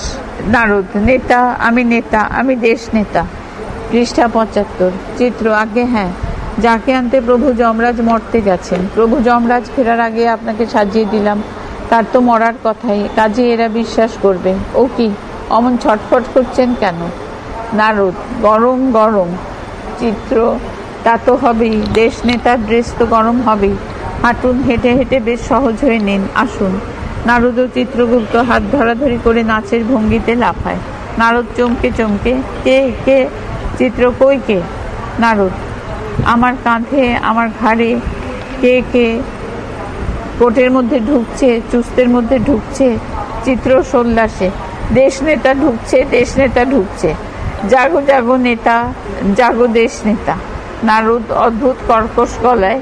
নারদ, নেতা? আমি নেতা, আমি দেশ নেতা। পৃষ্ঠা 75। চিত্র, আগে যাকে আনতে প্রভু যমরাজ মরতে গেছেন। প্রভু যমরাজ ফেরার আগে আপনাকে সাজিয়ে দিলাম, তার তো মরার কথাই, কাজে এরা বিশ্বাস করবে। ও কি, অমন ছটফট করছেন কেন? নারদ, গরম গরম। চিত্র, তা তো হবেই, দেশ নেতার ড্রেস তো গরম হবেই। হাঁটুন, হেঁটে হেঁটে বেশ সহজ হয়ে নিন, আসুন। নারদ ও চিত্রগুপ্ত হাত ধরাধরি করে নাচের ভঙ্গিতে লাফায়। নারদ চমকে চমকে, কে কে? চিত্র, কই কে? নারদ, আমার কাঁধে, আমার ঘাড়ে। কে কে? কোটের মধ্যে ঢুকছে, চুস্তের মধ্যে ঢুকছে। চিত্র সোল্লাসে, দেশ নেতা ঢুকছে, দেশ নেতা ঢুকছে। জাগো জাগো নেতা, জাগো দেশ নেতা। নারদ অদ্ভুত কর্কশ গলায়,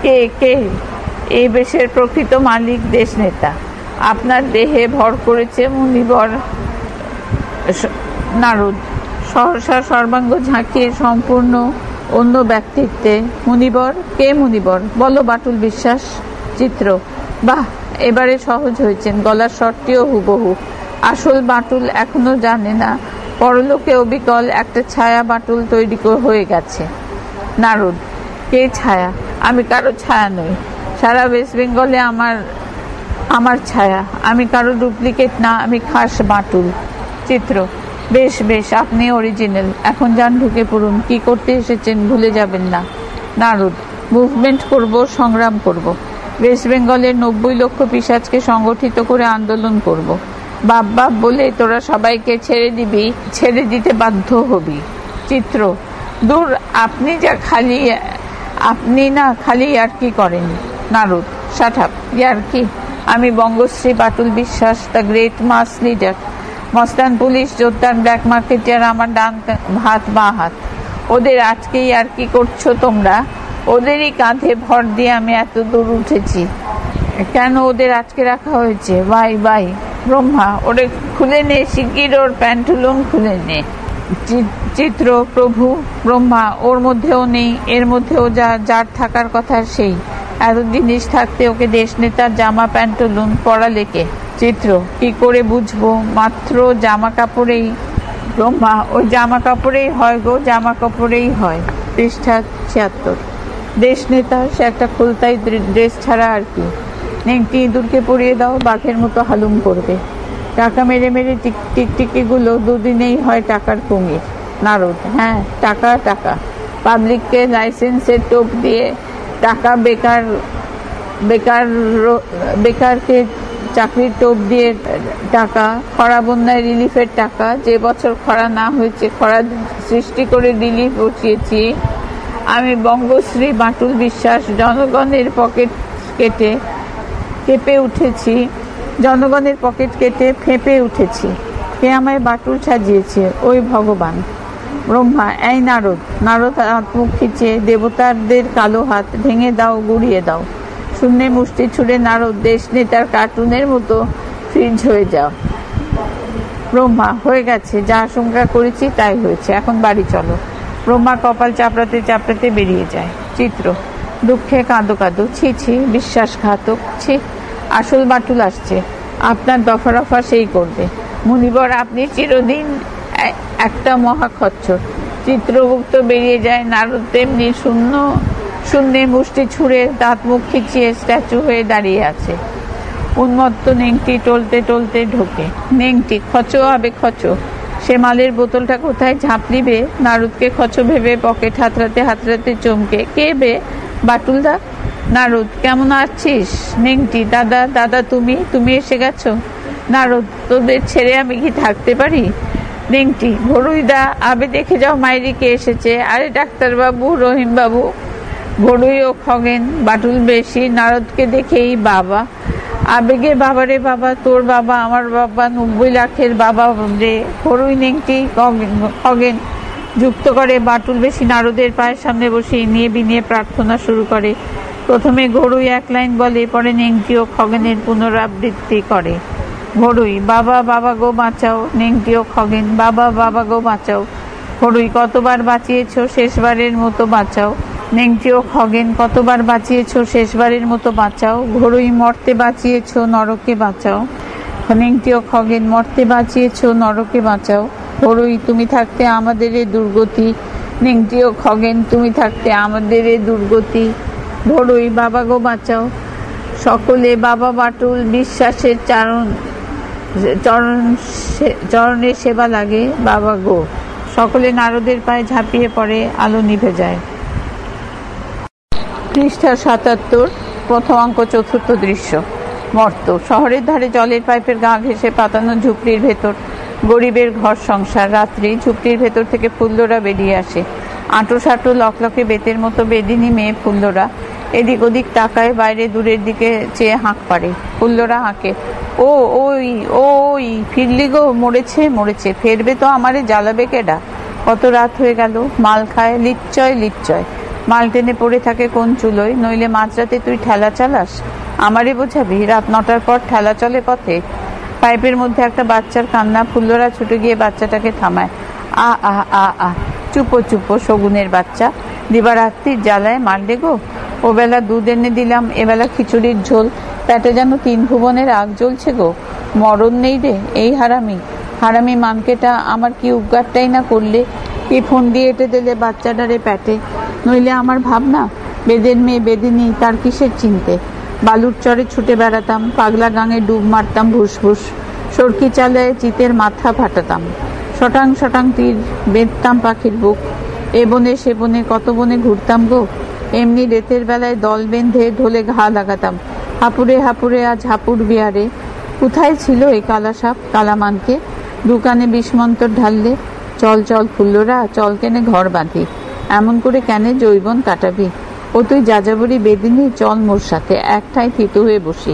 কে কে? এই বেশের প্রকৃত মালিক দেশ নেতা। আপনার দেহে ভর করেছে মুনিবর। নারদ সহসা সর্বাঙ্গ ঝাঁকিয়ে সম্পূর্ণ অন্য ব্যক্তিত্বে, মুনিবর? কে মুনিবর? বলো বাটুল বিশ্বাস। চিত্র, বাহ, এবারে সহজ হয়েছেন, গলার স্বরটিও হুবহু। আসল বাটুল এখনো জানে না পরলোকে অবিকল একটা ছায়া বাটুল তৈরি হয়ে গেছে। নারদ, কে ছায়া? আমি কারো ছায়া নই, সারা ওয়েস্ট বেঙ্গলে আমার ছায়া। আমি কারো ডুপ্লিকেট না, আমি খাস বাটুল। চিত্র, বেশ বেশ, আপনি অরিজিনাল। এখন যান, ঢুকে পড়ুন। কি করতে এসেছেন ভুলে যাবেন না। নারদ, মুভমেন্ট করব, সংগ্রাম করব। ওয়েস্ট বেঙ্গলের 90 লক্ষ পিশাচকে সংগঠিত করে আন্দোলন করব। বাপ বাপ বলে তোরা সবাইকে ছেড়ে দিতে বাধ্য হবি। চিত্র, দূর, আপনি না খালি আর কি করেন। নারদ, শাট আপ, ইয়ার কি? আমি বঙ্গশ্রী বাটুল বিশ্বাস, the great mass leader, Mastan police যোদ্ধার ব্ল্যাক মার্কেটিয়ার, আমার ডান হাত বাঁ হাত। ওদের আজকেই আর কি করছো তোমরা? ওদেরই কাঁধে ভর দিয়ে আমি এত দূর উঠেছি। কেন ওদের আজকে রাখা হয়েছে? ভাই ভাই ব্রহ্মা, ওরে খুলে নে, শিগগির ওর প্যান্টুলুন খুলে নে। চিত্র, প্রভু ব্রহ্মা, ওর মধ্যেও নেই, এর মধ্যেও যার থাকার কথা সেই। এত জিনিস থাকতে ওকে দেশ নেতার জামা প্যান্টুলুন পরালে কে? চিত্র, কি করে বুঝবো? মাত্র জামা কাপড়েই। ব্রহ্মা, ওই জামা কাপড়েই হয় গো, জামা কাপড়েই হয়। পৃষ্ঠা ৭৬। দেশ নেতা সে একটা খুলতাই ড্রেস ছাড়া আর কি। নেংটি ইঁদুরকে পরিয়ে দাও, বাঘের মতো হালুম করবে। টাকা মেরে মেরে টিকটিকিগুলো দুদিনেই হয় টাকার কুমির। নারদ, হ্যাঁ টাকা টাকা। পাবলিককে লাইসেন্সের টোপ দিয়ে টাকা, বেকারকে চাকরির টোপ দিয়ে টাকা, খরা বন্যায় রিলিফের টাকা। যে বছর খরা না হয়েছে, খরা সৃষ্টি করে রিলিফ বসিয়েছি। আমি বঙ্গশ্রী বাটুল বিশ্বাস, জনগণের পকেট কেটে ফেঁপে উঠেছি। কে আমায় বাটুল সাজিয়েছে? ওই ভগবান। ব্রহ্মা, এই নারদ হাত মুখ খিচে, দেবতাদের কালো হাত ভেঙে দাও, গুড়িয়ে দাও। শূন্যে মুষ্টি ছুড়ে নারদ দেশ নেতার কার্টুনের মতো ফ্রিজ হয়ে যাও। ব্রহ্মা, হয়ে গেছে, যা আশঙ্কা করেছি তাই হয়েছে, এখন বাড়ি চলো। ব্রহ্মা কপাল চাপড়াতে চাপড়াতে বেরিয়ে যায়। চিত্র, দুঃখে কাঁদো কাঁদো, ছি ছি, বিশ্বাসঘাতক, ছি। আসল বাটুল আসছে, আপনার দফা রফা সেই করবে। মুনিবর, আপনি চিরদিন একটা মহাখচ্চর। চিত্রগুপ্ত বেরিয়ে যায়। নারদ তেমনি শূন্যে মুষ্টি ছুঁড়ে দাঁত মুখ খিচিয়ে স্ট্যাচু হয়ে দাঁড়িয়ে আছে। উন্মত্ত নেংটি টলতে টলতে ঢোকে। নেংটি, খচো হবে খচো। সে মালের বোতলটা কোথায় ঝাঁপলিবে? নারদকে খচো ভেবে পকেট হাতড়াতে হাতড়াতে চমকে, কে বে? বাটুলদা। নারদ, কেমন আছিস? নেংটি, দাদা তুমি এসে গেছো? নারদ, তোদের ছেড়ে আমি কি থাকতে পারি? নেংটি, ঘড়ুইদা, আবে দেখে যাও মাইরি কে এসেছে। আরে ডাক্তারবাবু, রহিমবাবু। ঘড়ুই ও খগেন। বাটুল বেশি, নারদকে দেখেই বাবা। আবেগে, বাবারে বাবা, তোর বাবা আমার বাবা, ৯০ লাখের বাবা রে। ঘড়ুই, নেংটি, খগেন যুক্ত করে। বাটুল বেশি নারদের পায়ের সামনে বসে ইনিয়ে বিনিয়ে প্রার্থনা শুরু করে। প্রথমে ঘড়ুই এক লাইন বলে, পরে নেংটি ও খগেনের পুনরাবৃত্তি করে। ঘড়ুই, বাবা গো বাঁচাও। নেংটি ও খগেন, বাবা গো বাঁচাও। ঘড়ুই, কতবার বাঁচিয়েছ, শেষবারের মতো বাঁচাও। নেংটি ও খগেন, কতবার বাঁচিয়েছ, শেষবারের মতো বাঁচাও। ঘড়ুই, মরতে বাঁচিয়েছ, নরকে বাঁচাও। নেংটি ও খগেন, মরতে বাঁচিয়েছ, নরকে বাঁচাও। ঘড়ুই, তুমি থাকতে আমাদের এ দুর্গতি। নেংটি ও খগেন, তুমি থাকতে আমাদের এ দুর্গতি। ঘড়ুই, বাবা গো বাঁচাও। সকলে বাবা বাটুল বিশ্বাসের চরণে সেবা লাগে, বাবা গো। সকলে নারদের পায়ে ঝাঁপিয়ে পড়ে, আলো নিভে যায়। পৃষ্ঠা ৭৭, প্রথম অঙ্ক, চতুর্থ দৃশ্য। মর্ত। শহরের ধারে জলের পাইপের গা ঘেঁষে পাতানো ঝুপড়ির ভেতর গরিবের ঘর সংসার। রাত্রি। ঝুপড়ির ভেতর থেকে ফুল্লরা বেরিয়ে আসে। আঁটো সাঁটো লকলকে বেতের মতো বেদিনী মেয়ে ফুল্লরা। এদিক ওদিক তাকায়, বাইরে দূরের দিকে চেয়ে হাঁক পারে। ফুল্লরা হাঁকে, ওই ফিরলি গো? মরেছে। ফেরবে তো আমারে জ্বালাবে কেডা? কত রাত হয়ে গেল। মাল খায়, লিচ্চয়। মাল টেনে পড়ে থাকে কোন চুলোয়? নইলে মাঝরাতে তুই ঠেলা চালাস? আমারে বোঝাবি? রাত ৯টার পর ঠেলা চলে পথে? পাইপের মধ্যে একটা বাচ্চার কান্না। ফুল্লরা ছুটে গিয়ে বাচ্চাটাকে থামায়। আ চুপো শগুনের বাচ্চা, দিবারাত্রির জ্বালায় মারলে গো। ওবেলা দুধ এনে দিলাম, এবেলা খিচুড়ির ঝোল। পেটে যেন ৩ ভুবনের আগ জ্বলছে গো। মরণ নেই রে। এই হারামি মানকেটা আমার কি উপকারটাই না করলে। কি ফোন দিয়ে এঁটে দিলে বাচ্চাটারে পেটে। নইলে আমার ভাবনা, বেদের মেয়ে বেদিনী, তার কিসের চিনতে। বালুর চরে ছুটে বেড়াতাম, পাগলা গাঙে ডুব মারতাম ভুস। সরকি চালায় চিতের মাথা ফাটাতাম। শটাং তীর বেঁধতাম পাখির বুক। এ বনে সে বনে, কত বনে ঘুরতাম গো। এমনি রেতের বেলায় দল বেঁধে ঢোলে ঘা লাগাতাম। হাপুড়ে আজ হাপুর বিয়ারে। কোথায় ছিল এই কালাসাপ কালামানকে? দোকানে বিষমন্তর ঢাললে। চল ফুল্লরা, চল কেনে ঘর বাঁধি। এমন করে কেনে যৌবন কাটাবি? ও তুই যাযাবরী বেদিনী, চল মোর সাথে, একটাই থিতু হয়ে বসি।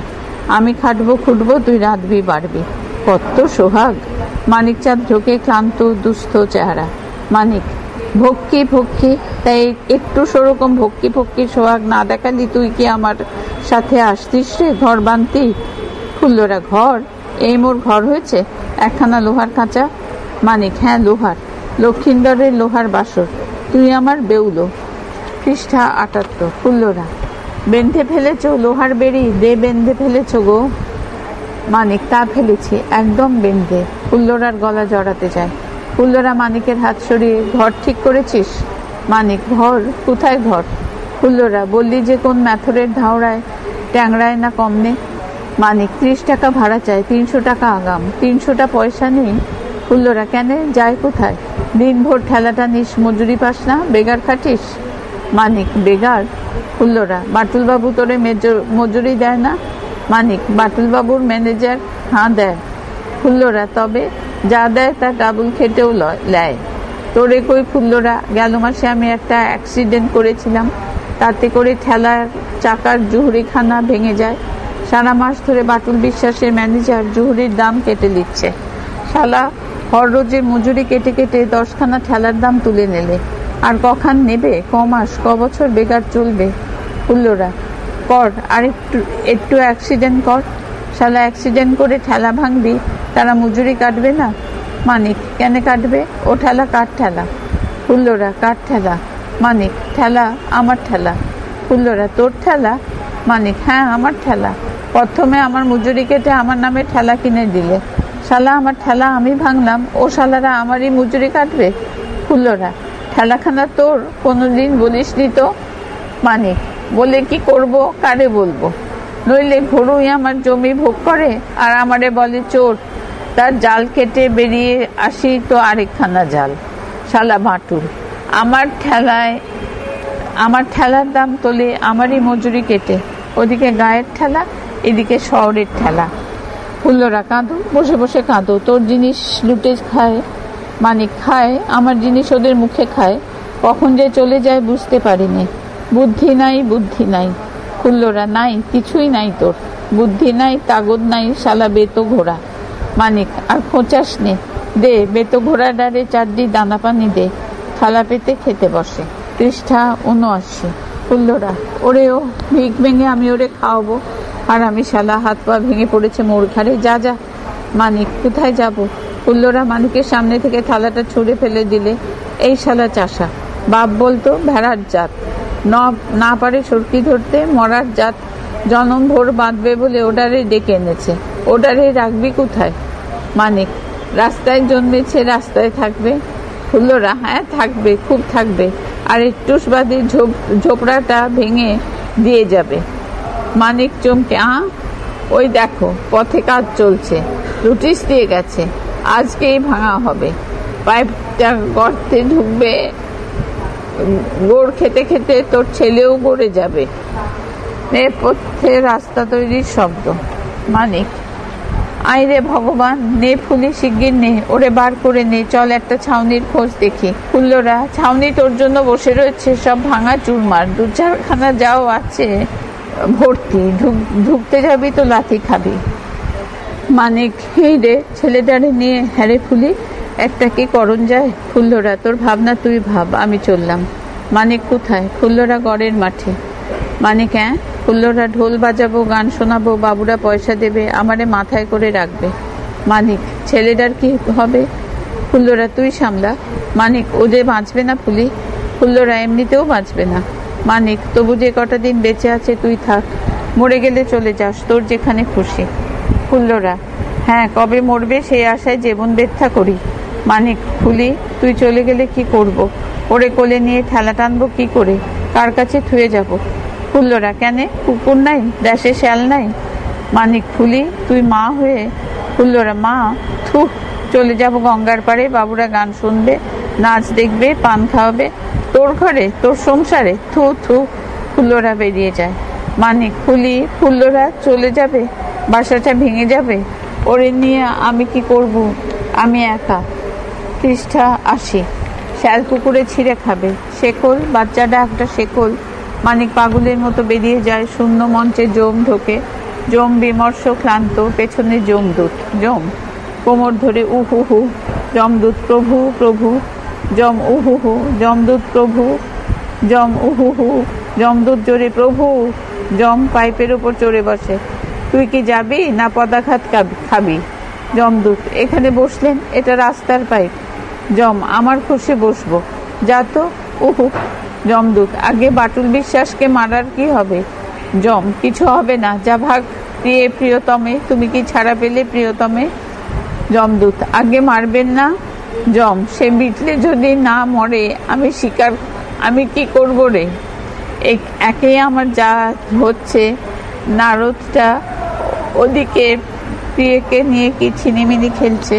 আমি খাটবো খুটবো, তুই রাঁধবি বাড়বি। কত সোহাগ। মানিকচাঁদ ঢোকে, ক্লান্ত দুস্থ চেহারা। মানিক, ভক্কি ভক্কি, তাই একটু সেরকম ভক্কি ভক্কি সোহাগ না দেখালি তুই কি আমার সাথে আসতিস রে ঘর বানতি? ফুল্লরা, ঘর? এই মোর ঘর হয়েছে? একখানা লোহার খাঁচা। মানিক, হ্যাঁ লোহার, লক্ষিন্দরের লোহার বাসর। তুই আমার বেউলো। পৃষ্ঠা ৭৮। ফুল্লরা, বেঁধে ফেলেছ লোহার বেড়ি? দে, বেঁধে ফেলেছ গো। মানিক, তা ফেলেছি, একদম বেঁধে। ফুল্লরার গলা জড়াতে যায়। ফুল্লরা মানিকের হাত সরিয়ে, ঘর ঠিক করেছিস? মানিক, ঘর? কোথায় ঘর? ফুল্লরা, বললি যে কোন ম্যাথরের ধাওড়ায় ট্যাংরায় না কমনে। মানিক, ৩০ টাকা ভাড়া চাই, ৩০০ টাকা আগাম। ৩০০টা পয়সা নেই। ফুল্লরা, কেন, যায় কোথায়? দিনভর ঠেলাটা নিস, মজুরি পাস না, বেগার খাটিস। মানিক, বেগার? ফুল্লরা, বাটুলবাবু তোরে মজুরি দেয় না? মানিক, বাটুলবাবুর ম্যানেজার? হ্যাঁ দেয়। ফুল্লরা, তবে যা দেয় তা ডাবল খেটেও নেয়। তোরে কই ফুল্লরা, গেল মাসে আমি একটা অ্যাক্সিডেন্ট করেছিলাম, তাতে করে ঠেলার চাকার জুহরিখানা ভেঙে যায়। সারা মাস ধরে বাটুল বিশ্বাসের ম্যানেজার জুহরির দাম কেটে নিচ্ছে। শালা হর রোজের মজুরি কেটে কেটে 10খানা ঠেলার দাম তুলে নিলে। আর কখান নেবে? কমাস, বছর বেকার চলবে। ফুল্লরা, কর, আর একটু অ্যাক্সিডেন্ট কর। শালা অ্যাক্সিডেন্ট করে ঠেলা ভাঙবি, তারা মজুরি কাটবে না? মানিক, কেন কাটবে? ও ঠেলা কার ঠেলা? ফুল্লরা, কার ঠেলা? মানিক, ঠেলা আমার ঠেলা। ফুল্লরা, তোর ঠেলা? মানিক, হ্যাঁ আমার ঠেলা। প্রথমে আমার মজুরি কেটে আমার নামে ঠেলা কিনে দিলে। শালা আমার ঠেলা আমি ভাঙলাম, ও শালারা আমারই মজুরি কাটবে? ফুল্লরা, ঠেলাখানা তোর? কোনোদিন বলিসনি তো। মানিক, বলে কি করব, কারে বলবো? নইলে ঘরুই আমার জমি ভোগ করে আর আমারে বলে চোর। তার জাল কেটে বেরিয়ে আসি তো আরেকখানা জাল। শালা বাটুল, আমার ঠেলার দাম তোলে আমারই মজুরি কেটে। ওদিকে গায়ের ঠেলা, এদিকে শহরের ঠেলা। ফুল্লরা, কাঁদো, বসে বসে কাঁদো। তোর জিনিস লুটে খায়। মানিক, খায়, আমার জিনিস ওদের মুখে খায়। কখন যে চলে যায় বুঝতে পারিনি। বুদ্ধি নাই, বুদ্ধি নাই। ফুল্লরা, নাই, কিছুই নাই তোর। বুদ্ধি নাই, তাগদ নাই, শালা বেতো ঘোড়া। মানিক, আর খোঁচাস নে, দে বেতো ঘোড়া ডারে 4 দানা পানি দে, থালা পেতে খেতে বসে। পৃষ্ঠা ৭৯। ফুল্লরা, ওরে ও ভিক ভেঙে আমি ওরে খাওয়াবো, আর আমি শালা হাত পা ভেঙে পড়েছে মোর ঘাড়ে, যা যা। মানিক, কোথায় যাব? ফুল্লরা মানিকের সামনে থেকে থালাটা ছুঁড়ে ফেলে দিলে। এই শালা চাষা, বাপ বলতো ভেড়ার জাত, না পারে সরকি ধরতে, মরার জাত, জনম ভোর বাঁধবে বলে ওটারে ডেকে এনেছে। ওটারে রাখবি কোথায়? মানিক, রাস্তায় জন্মেছে, রাস্তায় থাকবে। ফুল্লরা, হ্যাঁ থাকবে, খুব থাকবে, আর একটু বাদে ঝোপড়াটা ভেঙে দিয়ে যাবে। মানিক চমকে, ওই দেখো পথে কাজ চলছে, নোটিশ দিয়ে গেছে, আজকেই ভাঙা হবে। পাইপটা গর্তে ঢুকবে, গোড় খেতে খেতে তোর ছেলেও গড়ে যাবে। পথে রাস্তা তৈরির শব্দ। মানিক, আইরে ভগবান, নে ফুলি, শিগগির নে, ওরে বার করে নে, চল একটা ছাউনির খোঁজ দেখি। ফুল্লরা, ছাউনি তোর জন্য বসে রয়েছে, সব ভাঙা চুরমার, 2-4খানা যাও আছে ভর্তি, ঢুকতে যাবি তো লাথি খাবি। মানিক, এই রে ছেলেটারে নিয়ে, হ্যারে ফুলি, একটা কি করণ যায়? ফুল্লরা, তোর ভাবনা তুই ভাব, আমি চললাম। মানিক, কোথায়? ফুল্লরা, গড়ের মাঠে। মানিক, হ্যাঁ? ফুল্লরা, ঢোল বাজাবো, গান শোনাবো, বাবুরা পয়সা দেবে, আমারে মাথায় করে রাখবে। মানিক, ছেলেটার কি হবে? ফুল্লরা, তুই সামলা। মানিক, ও যে বাঁচবে না ফুলি। ফুল্লরা, এমনিতেও বাঁচবে না। মানিক, তবু যে কটা দিন বেঁচে আছে তুই থাক, মরে গেলে চলে যাস, তোর যেখানে খুশি। ফুল্লরা, হ্যাঁ, কবে মরবে সেই আশায় জীবন ব্যর্থা করি। মানিক, ফুলি, তুই চলে গেলে কি করব? ওরে কোলে নিয়ে ঠেলা টানবো কি করে? কার কাছে থুয়ে যাব? ফুল্লরা, কেন, কুকুর নাই, দেশে শ্যাল নাই? মানিক, ফুলি, তুই মা হয়ে। ফুল্লরা, মা? থু, চলে যাব গঙ্গার পাড়ে, বাবুরা গান শুনবে, নাচ দেখবে, পান খাওয়াবে, তোর ঘরে, তোর সংসারে, থু থু। ফুল্লরা বেরিয়ে যায়। মানিক, ফুলি, ফুল্লরা চলে যাবে, বাসাটা ভেঙে যাবে, ওরে নিয়ে আমি কি করব? আমি একা। পৃষ্ঠা ৮০। শ্যাল কুকুরে ছিঁড়ে খাবে, শেকল, বাচ্চাটা একটা শেকল। মানিক পাগলের মতো বেরিয়ে যায়, শূন্য মঞ্চে জম ঢোকে, যম বিমর্ষ ক্লান্ত, পেছনে যমদূত। যম কোমর ধরে উহু হু, যমদূত প্রভু প্রভু, যম উহু হু, যমদূত প্রভু, যম উহু হু, যমদূত জোরে প্রভু। যম পাইপের উপর চড়ে বসে, তুই কি যাবি না পদাঘাত খাবি? যমদূত এখানে বসলেন, এটা রাস্তার পাইপ। যম আমার খুশি বসবো, যা তো। উহু। যমদূত আগে বাটুল বিশ্বাসকে মারার কি হবে? যম কিছু হবে না, যা ভাগ। প্রিয়তমে, তুমি কি ছাড়া পেলে প্রিয়তমে? যমদূত আগে মারবেন না। যম সে বিটলে যদি না মরে আমি কি করব রে? একে আমার যা হচ্ছে, নারদটা ওদিকে প্রিয়কে নিয়ে কি ছিনিমিনি খেলছে,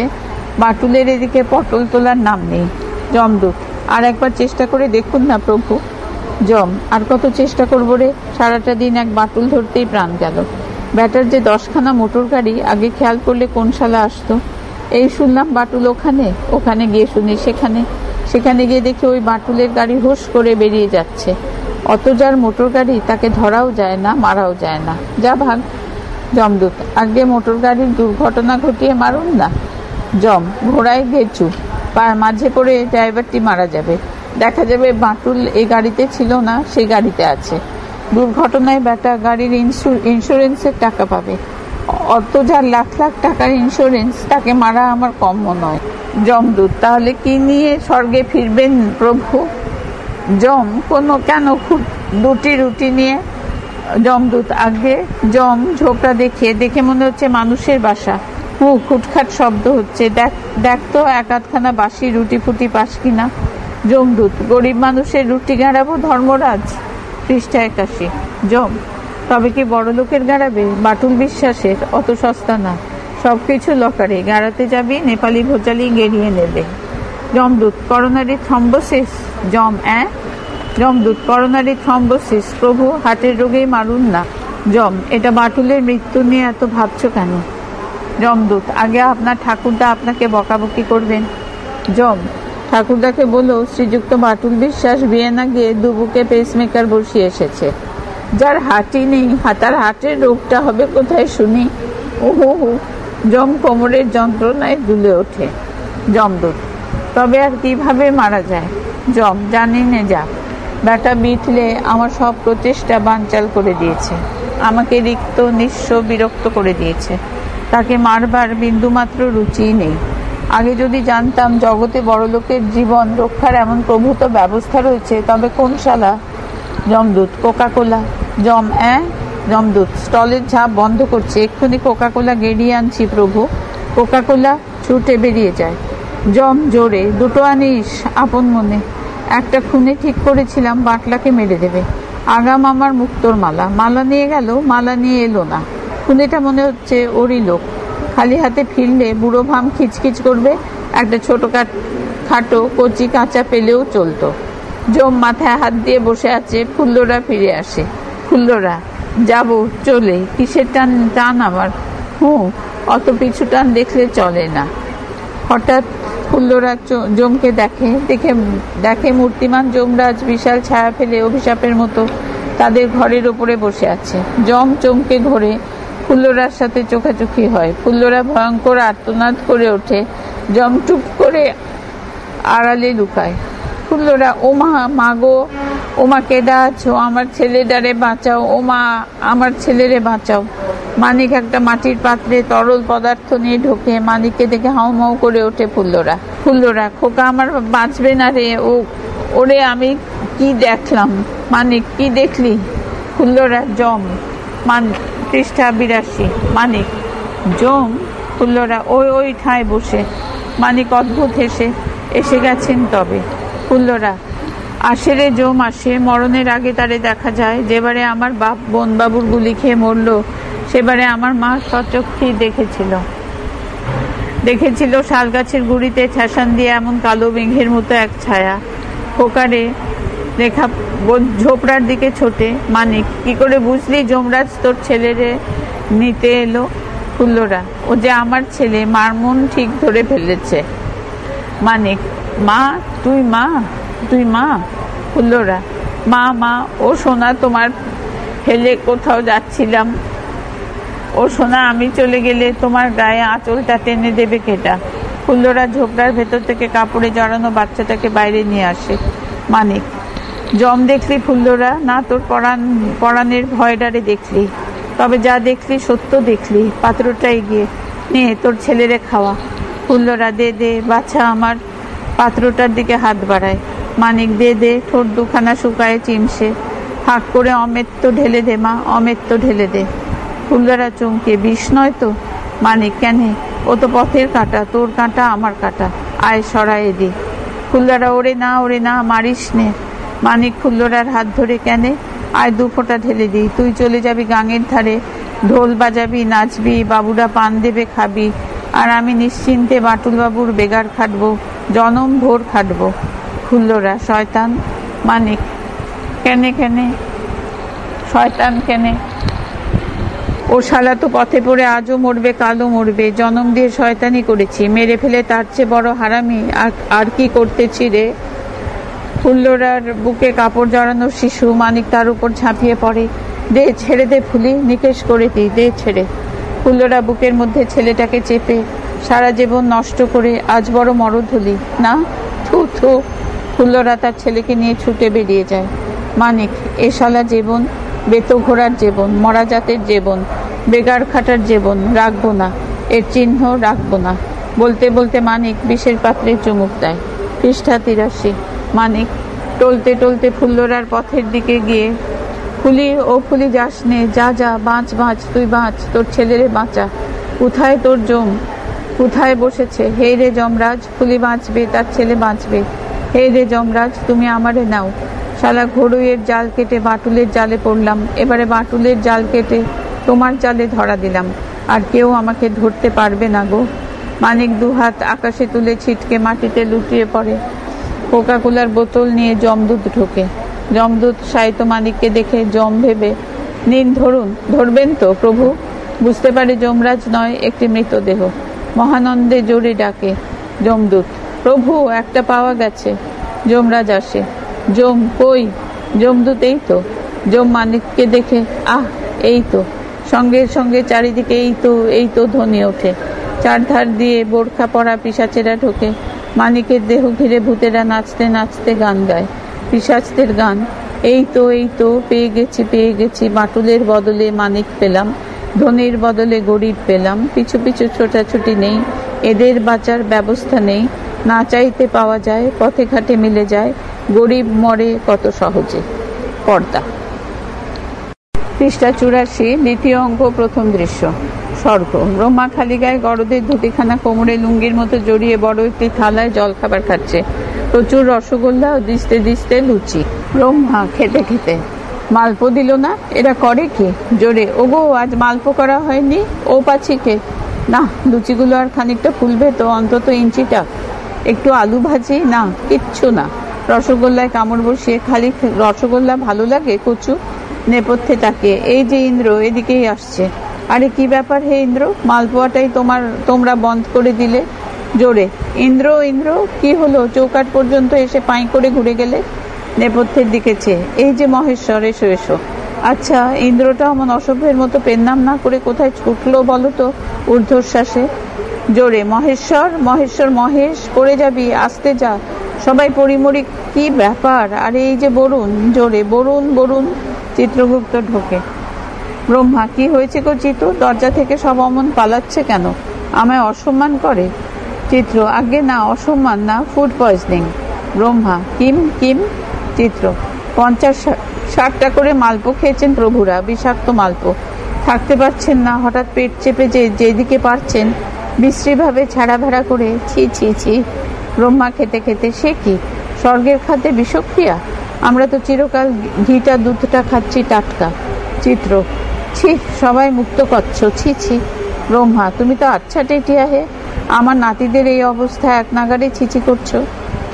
বাটুলের এদিকে পটল তোলার নাম নেই। যমদূত আর একবার চেষ্টা করে দেখুন না প্রভু। যম আর কত চেষ্টা করবো রে? সারাটা দিন এক বাটুল ধরতেই প্রাণ গেল। ব্যাটার যে 10খানা মোটর গাড়ি, আগে খেয়াল করলে কোন শালা আসতো? এই শুনলাম বাটুল ওখানে গিয়ে শুনি সেখানে গিয়ে দেখি ওই বাটুলের গাড়ি হুশ করে বেরিয়ে যাচ্ছে। অত যার মোটর গাড়ি, তাকে ধরাও যায় না, মারাও যায় না, যা ভাগ। যমদূত আগে মোটর গাড়ির দুর্ঘটনা ঘটিয়ে মারুন না। যম ঘোড়ায় গেছু, মাঝে পড়ে ড্রাইভারটি মারা যাবে, দেখা যাবে বাটুল এই গাড়িতে ছিল না, সেই গাড়িতে আছে। দুর্ঘটনায় বেটা গাড়ির ইন্স্যুরেন্সের টাকা পাবে। অত যার লাখ লাখ টাকার ইন্স্যুরেন্স, তাকে মারা আমার কম নয়। যমদূত তাহলে কি নিয়ে স্বর্গে ফিরবেন প্রভু? যম কেন খুব দুটি রুটি নিয়ে? যমদূত আগে। যম ঝোপটা দেখে মনে হচ্ছে মানুষের বাসা। খুটখাট শব্দ হচ্ছে, দেখ তো এক আধখানা বাসি রুটি ফুটি পাস কিনা। যমদূত গরিব মানুষের রুটি গাড়াবো ধর্মরাজ? পৃষ্ঠা 81। যম তবে কি বড় লোকের গাড়াবে? বাটুল বিশ্বাসের অত সস্তা না, সবকিছু লকারে। গাড়াতে যাবি, নেপালি ভোজালি গেড়িয়ে নেবে। যমদূত করোনারি থ্রম্বোসিস। যমদূত করোনারি থ্রম্বোসিস প্রভু, হার্টের রোগেই মারুন না। যম এটা বাটুলের মৃত্যু নিয়ে এত ভাবছো কেন? যমদূত আগে আপনার ঠাকুরদা আপনাকে বকাবকি করবেন। যম ঠাকুরদাকে বলো শ্রীযুক্ত বাটুল বিশ্বাস ভিয়েনা গিয়ে দুবুকে পেসমেকার বসিয়ে এসেছে। যার হাঁটি নেই, তার হার্টের রোগটা হবে কোথায় শুনি? ওহো হু। যম কোমরের যন্ত্রণায় দুলে ওঠে। যমদূত তবে আর কিভাবে মারা যায়? যম জানি নে যা। ব্যাটা বিটলে আমার সব প্রচেষ্টা বানচাল করে দিয়েছে, আমাকে রিক্ত নিঃস্ব বিরক্ত করে দিয়েছে। তাকে মারবার বিন্দুমাত্র রুচিই নেই। আগে যদি জানতাম জগতে বড়লোকের জীবন রক্ষার এমন প্রভূত ব্যবস্থা রয়েছে, তবে কোন শালা? যমদূত কোকাকোলা। যমদূত স্টলের ঝাঁপ বন্ধ করছে, এক্ষুনি কোকাকোলা গেড়িয়ে আনছি প্রভু। কোকাকোলা ছুটে বেরিয়ে যায়। যম জোরে, দুটো আনিস আপন মনে। একটা খুনে ঠিক করেছিলাম, বাটলাকে মেরে দেবে। আগাম আমার মুক্তোর মালা নিয়ে গেল, মালা নিয়ে এলো না। খুনেটা মনে হচ্ছে ওরই লোক। খালি হাতে ফিরলে বুড়ো ভাম খিচখিচ করবে, একটা ছোট খাটো কচি কাঁচা পেলেও চলতো। যম মাথায় হাত দিয়ে বসে আছে, ফুল্লরা ফিরে আসে। ফুল্লরা যাব চলে, কিসের টান আমার? অত পিছু টান দেখলে চলে না। হঠাৎ ফুল্লরা যমকে দেখে মূর্তিমান যমরাজ বিশাল ছায়া ফেলে অভিশাপের মতো তাদের ঘরের ওপরে বসে আছে। যম চমকে ঘোরে, ফুল্লরার সাথে চোখাচোখি হয়। ফুল্লরা ভয়ঙ্কর আর্তনাদ করে ওঠে। যম টুপ করে আড়ালে লুকায়। ফুল্লরা মা গো, ওমা কেডা আছো? আমার ছেলেটারে বাঁচাও, ওমা আমার ছেলেরে বাঁচাও। মানিক একটা মাটির পাত্রে তরল পদার্থ নিয়ে ঢোকে। মানিককে দেখে হাউমাউ করে ওঠে ফুল্লরা খোকা আমার বাঁচবে না রে। ওরে আমি কি দেখলাম? মানিক কি দেখলি? ফুল্লরা যম। পৃষ্ঠা 82। মানিক যম। ফুল্লরা ওই ঠায় বসে। মানিক অদ্ভুত এসে গেছেন তবে। ফুল্লরা আসে রে যম আসে, মরণের আগে তারে দেখা যায়। যেবারে আমার বোন বাবুর গুলি খেয়ে মরলো, সেবারে আমার মা সচক্ষেই দেখেছিল শাল গাছের গুড়িতে ছেসান দিয়ে এমন কালো মেঘের মতো এক ছায়া। খোকারে রেখা ঝোপড়ার দিকে ছোটে। মানিক কি করে বুঝলি যমরাজ তোর ছেলেরে নিতে এলো? ফুল্লরা ও যে আমার ছেলে, মার মন ঠিক ধরে ফেলেছে। মানিক মা তুই মা? ফুল্লরা মা ও সোনা, তোমার ফেলে কোথাও যাচ্ছিলাম। ও সোনা, আমি চলে গেলে তোমার গায়ে আঁচলটা টেনে দেবে কেটা? ফুল্লরা ঝোপড়ার ভেতর থেকে কাপড়ে জড়ানো বাচ্চাটাকে বাইরে নিয়ে আসে। মানিক, জম দেখলি ফুল্লরা? না, তোর পরাণের ভয়ডারে দেখলি। তবে যা দেখলি সত্য দেখলি। পাত্রটা এগিয়ে নে, তোর ছেলেরে খাওয়া। ফুল্লরা, দে দে বাছা আমার। পাত্রটার দিকে হাত বাড়ায়। মানিক, দে দে। ঠোঁট দুখানা শুকায় চিমসে। হাঁক করে অমেত্য ঢেলে দে মা, অমেত্য ঢেলে দে। ফুল্লরা চমকে, বিষ নয় তো? মানিক, কেন? ও তো পথের কাঁটা, তোর কাঁটা আমার কাঁটা। আয় সরায় দি। ফুল্লরা, ওরে না, ওরে না, মারিস নে। মানিক ফুল্লরার হাত ধরে, কেন? আয় 2 ফোঁটা ঢেলে দি। তুই চলে যাবি গাঙের ধারে, ঢোল বাজাবি, নাচবি, বাবুরা পান দেবে, খাবি। আর আমি নিশ্চিন্তে বাটুল বাবুর বেগার খাটবো, জনম ভোর খাটবো। ফুল্লরা, শয়তান। মানিক, কেনে কেনে? শয়তান কেনে? ও শালা তো পথে পড়ে আজও মরবে, কালও মরবে। জনম দিয়ে শয়তানি করেছি, মেরে ফেলে তার চেয়ে বড় হারামি আর কি করতেছি রে? ফুল্লরার বুকে কাপড় জড়ানো শিশু। মানিক তার উপর ঝাঁপিয়ে পড়ে। দে, ছেড়ে দে ফুলি, নিকেশ করে দি, দে ছেড়ে। ফুল্লরা বুকের মধ্যে ছেলেটাকে চেপে, সারা জীবন নষ্ট করে আজ বড় মরদ হলি না? থু থু। ফুল্লরা তার ছেলেকে নিয়ে ছুটে বেরিয়ে যায়। মানিক, এ শালা জীবন, বেতো ঘোড়ার জীবন, মরা জাতের জীবন, বেগার খাটার জীবন রাখবো না, এর চিহ্ন রাখবো না। বলতে বলতে মানিক বিষের পাত্রে চুমুক দেয়। পৃষ্ঠা 83। মানিক টলতে টলতে ফুল্লরার পথের দিকে গিয়ে, ফুলি, ও ফুলি, যাস নে, যা যা, বাঁচ বাঁচ, তুই বাঁচ, তোর ছেলেরে বাঁচা। কোথায় তোর জম? কোথায় বসেছে? হে রে যমরাজ, ফুলি বাঁচবে, তার ছেলে বাঁচবে। হে রে যমরাজ, তুমি আমারে নাও। শালা ঘড়ুইয়ের জাল কেটে বাটুলের জালে পড়লাম, এবারে বাটুলের জাল কেটে তোমার জালে ধরা দিলাম। আর কেউ আমাকে ধরতে পারবে না গো। মানিক 2 হাত আকাশে তুলে ছিটকে মাটিতে লুটিয়ে পড়ে। কোকাকোলার বোতল নিয়ে যমদূত ঢোকে। যমদূত সাহিত্য মানিককে দেখে জম ভেবে, নিন ধরুন। ধরবেন তো প্রভু? বুঝতে পারে যমরাজ নয়, একটি মৃতদেহ। মহানন্দে জোরে ডাকে যমদূত, প্রভু, একটা পাওয়া গেছে। যমরাজ আসে। যম কই? যমদূত, এই তো। যম মানিককে দেখে, আহ, এই তো। সঙ্গে সঙ্গে চারিদিকে এই তো, এই তো ধ্বনি ওঠে। চারধার দিয়ে বোরখা পরা পিশাচেরা ঢোকে। মানিকের দেহ ঘিরে ভূতেরা নাচতে নাচতে গান গায়, পিশাচদের গান। এই তো, এই তো, পেয়ে গেছি, পেয়ে গেছি। বাটুলের বদলে মানিক পেলাম, ধনির বদলে গরিব পেলাম। পিছু পিছু ছোটাছুটি নেই, এদের বাঁচার ব্যবস্থা নেই। না চাইতে পাওয়া যায়, পথে ঘাটে মিলে যায়, গরিব মরে কত সহজে। পর্দা। পৃষ্ঠা 84, দ্বিতীয় অঙ্ক, প্রথম দৃশ্য। স্বর্গ। ব্রহ্মা খালি গায়ে গরদের ধুতিখানা কোমরে লুঙ্গির মতো জড়িয়ে বড় একটি থালায় জল খাবার খাচ্ছে। প্রচুর রসগোল্লা ও দিস্তে দিস্তে লুচি। ব্রহ্মা খেতে খেতে, মালপো দিল না? এরা করে কি? জোরে, ওগো, আজ মালপো করা হয়নি? ও পাছিকে না, লুচিগুলো আর খানিকটা ফুলবে তো, অন্তত ইঞ্চিটা। একটু আলু ভাজি? না, কিচ্ছু না। রসগোল্লায় কামড় বসিয়ে, খালি রসগোল্লা ভালো লাগে কচু? নেপথ্যে তাকিয়ে, এই যে ইন্দ্র এদিকেই আসছে। আরে কি ব্যাপার হে ইন্দ্র? মালপোয়াটাই তোমরা বন্ধ করে দিলে। জোরে, ইন্দ্র, ইন্দ্র, কি হলো? চৌকাঠ পর্যন্ত এসে পাই করে ঘুরে গেলে। নেপথ্যের দিকে চেয়ে, এই যে মহেশ্বর, এসো এসো। আচ্ছা, ইন্দ্রটা এমন অসভ্যের মতো পেন্নাম না করে কোথায় ছুটলো বলো তো ঊর্ধ্বশ্বাসে? জোরে, মহেশ্বর, মহেশ্বর, মহেশ, পড়ে যাবি, আসতে যা। সবাই পরিমরি, কি ব্যাপার? আরে এই যে বরুণ। জোরে, বরুণ, বরুণ। চিত্রগুপ্ত ঢোকে। ব্রহ্মা, কি হয়েছে গো চিতু? দরজা থেকে সব অমন পালাচ্ছে কেন? আমায় অসম্মান করে? চিত্র, আগে না, অসম্মান না, food poisoning. Brahma, Kim Kim? চিত্র, 50-60টা করে মালপো খেয়েছেন প্রভুরা, বিষাক্ত মালপো। থাকতে পারছেন না, হঠাৎ পেট চেপে যেদিকে পারছেন বিশ্রীভাবে ছাড়া ভাড়া করে, ছি ছি ছি। ব্রহ্মা খেতে খেতে, সে কি স্বর্গের খাদ্যে বিষক্রিয়া? আমরা তো চিরকাল ঘিটা দুধটা খাচ্ছি টাটকা। চিত্র, ছি, সবাই মুক্ত করছ, ছি ছি। ব্রহ্মা, তুমি তো আচ্ছা টেটিয়া হে, আমার নাতিদের এই অবস্থা এক নাগারে ছিছি করছো।